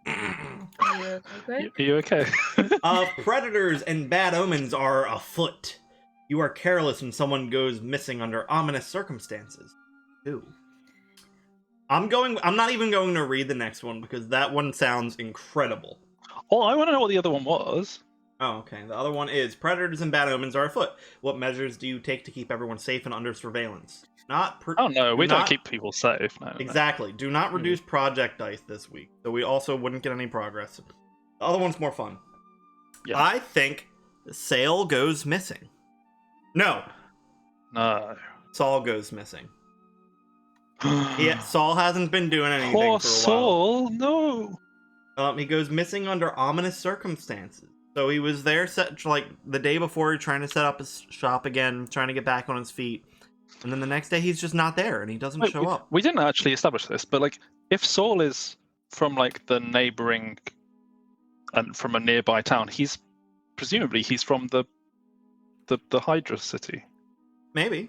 Okay. Are you okay? Predators and bad omens are afoot. You are careless when someone goes missing under ominous circumstances. Ooh. I'm not even going to read the next one because that one sounds incredible. Oh, I want to know what the other one was. Oh, okay. The other one is predators and bad omens are afoot. What measures do you take to keep everyone safe and under surveillance? Oh no, we don't not- keep people safe. No. Exactly. Do not reduce project dice this week, so we also wouldn't get any progress. The other one's more fun. Yeah. I think Sail goes missing. No, No. Saul goes missing. Yeah, Saul hasn't been doing anything Poor for a while. Saul. No. He goes missing under ominous circumstances. So he was there like the day before, trying to set up his shop again, trying to get back on his feet. And then the next day he's just not there and he doesn't Wait, show up. We didn't actually establish this, but like, if Saul is from like the neighboring and from a nearby town, he's from the Hydra city. Maybe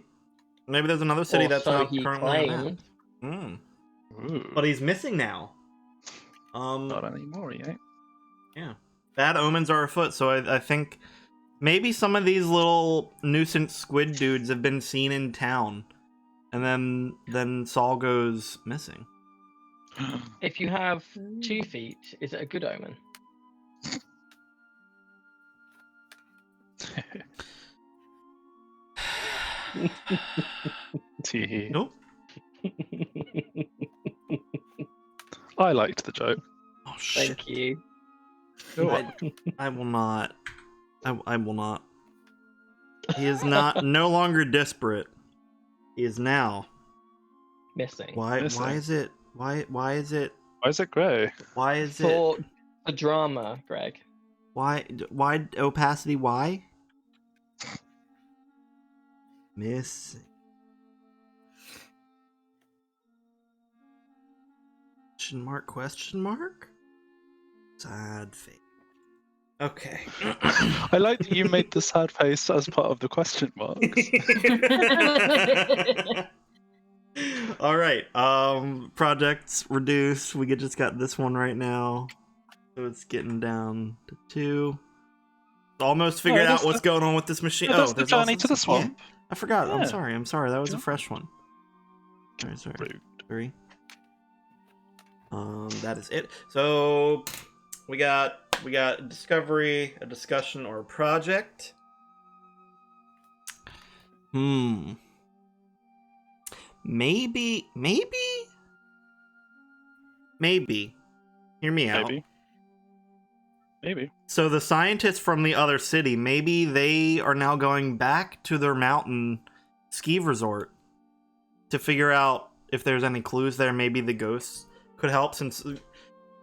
there's another city Or that's so not he currently on the map. claimed. Hmm. But he's missing now. Not anymore, he ain't. Yeah. Bad omens are afoot, so I think maybe some of these little nuisance squid dudes have been seen in town, and then Saul goes missing. If you have 2 feet, is it a good omen? Tee. Nope. I liked the joke. Oh shit. Thank you. I will not. I will not. He is no longer disparate. He is now. Missing. Why Missing. is it why is it Why is it grey? why is it For the drama, Greg. why opacity why? Missing. Question mark? Sad face. Okay. I like that you made the sad face as part of the question marks. All right. Projects reduced. We just got this one right now, so it's getting down to 2. Almost figured out that's what's going on with this machine. That's the there's journey also to the some- yeah, swamp. I forgot. Yeah. I'm sorry. That was a Sure. fresh one. Sorry. Rude. 3. That is it. So we got a discovery, a discussion, or a project. Maybe. Hear me out. Maybe. So the scientists from the other city, maybe they are now going back to their mountain ski resort to figure out if there's any clues there. Maybe the ghosts could help, since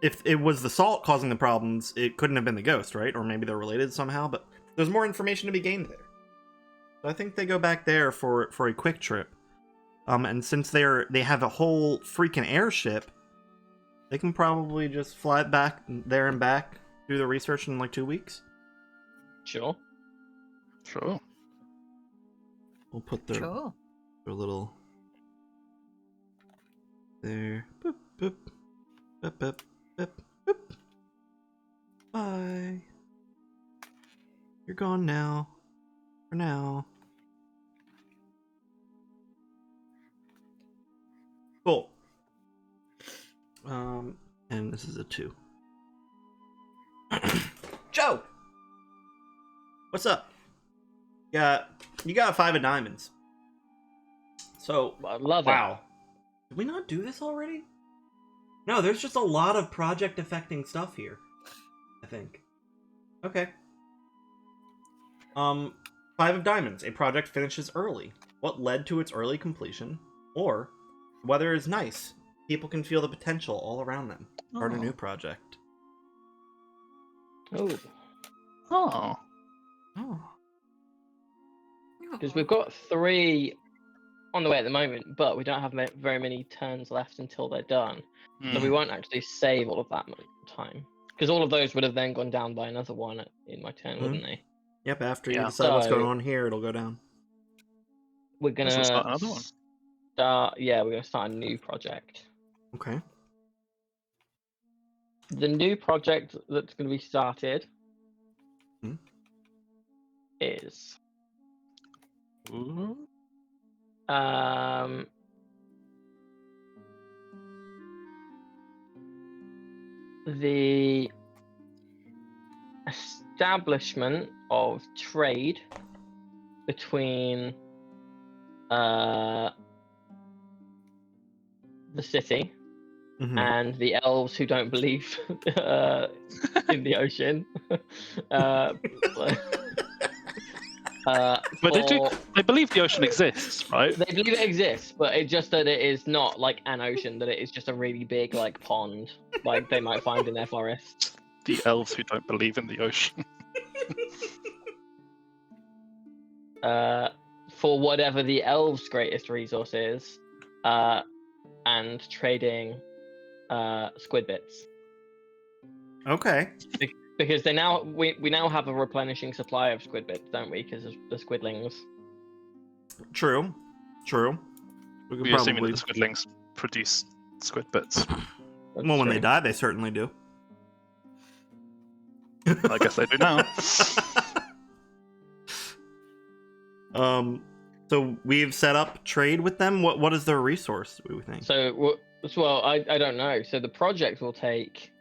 if it was the salt causing the problems, it couldn't have been the ghost, right? Or maybe they're related somehow, but there's more information to be gained there. So I think they go back there for a quick trip. And since they have a whole freaking airship, they can probably just fly it back there and back, do the research in like 2 weeks. Sure. Sure. We'll put their Sure. little there. Boop, boop, boop, boop, boop, boop. Bye. You're gone now. For now. Cool. And this is a 2. Joe, what's up? You got 5 of diamonds. So, I love it. wow. Did we not do this already? No, there's just a lot of project affecting stuff here, I think. Okay. 5 of diamonds. A project finishes early. What led to its early completion? Or, weather is nice. People can feel the potential all around them. Start a new project. Oh, Oh. Oh. because we've got 3 on the way at the moment, but we don't have very many turns left until they're done. So we won't actually save all of that time. Because all of those would have then gone down by another 1 in my turn, wouldn't they? Yep, after you Yeah. decide what's going So- on here, it'll go down. We're Guess gonna we'll start another one. we're gonna start a new project. Okay. The new project that's gonna be started Hmm? is Ooh. the establishment of trade between the city Mhm. and the elves who don't believe in the ocean. But they believe the ocean exists, right? They believe it exists, but it's just that it is not like an ocean, that it is just a really big like pond, like they might find in their forests. The elves who don't believe in the ocean. For whatever the elves' greatest resource is, and trading squid bits. Okay. Because we now have a replenishing supply of squid bits, don't we? Because of the squidlings. True. We could We're assuming probably... that the squidlings produce squid bits. Well, when they die, they certainly do. I guess they do now. So we've set up trade with them. What is their resource, do we think? So, well, I don't know. So the project will take,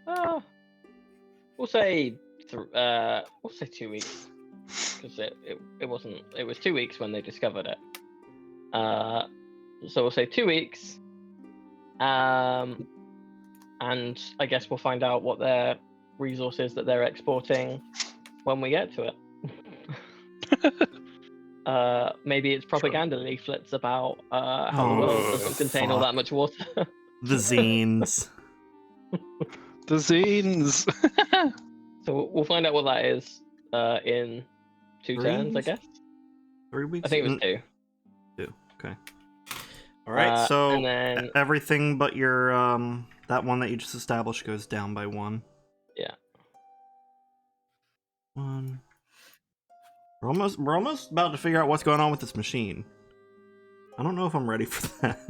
we'll say 2 weeks, because it was 2 weeks when they discovered it. So we'll say 2 weeks, and I guess we'll find out what their resources that they're exporting when we get to it. Maybe it's propaganda leaflets about how the world doesn't contain all that much water. The zines. The zines! So we'll find out what that is in 2 turns, I guess. 3 weeks? I think it was 2. 2. Okay. All right. So and then everything but your that one that you just established goes down by 1. Yeah. 1. We're almost about to figure out what's going on with this machine. I don't know if I'm ready for that.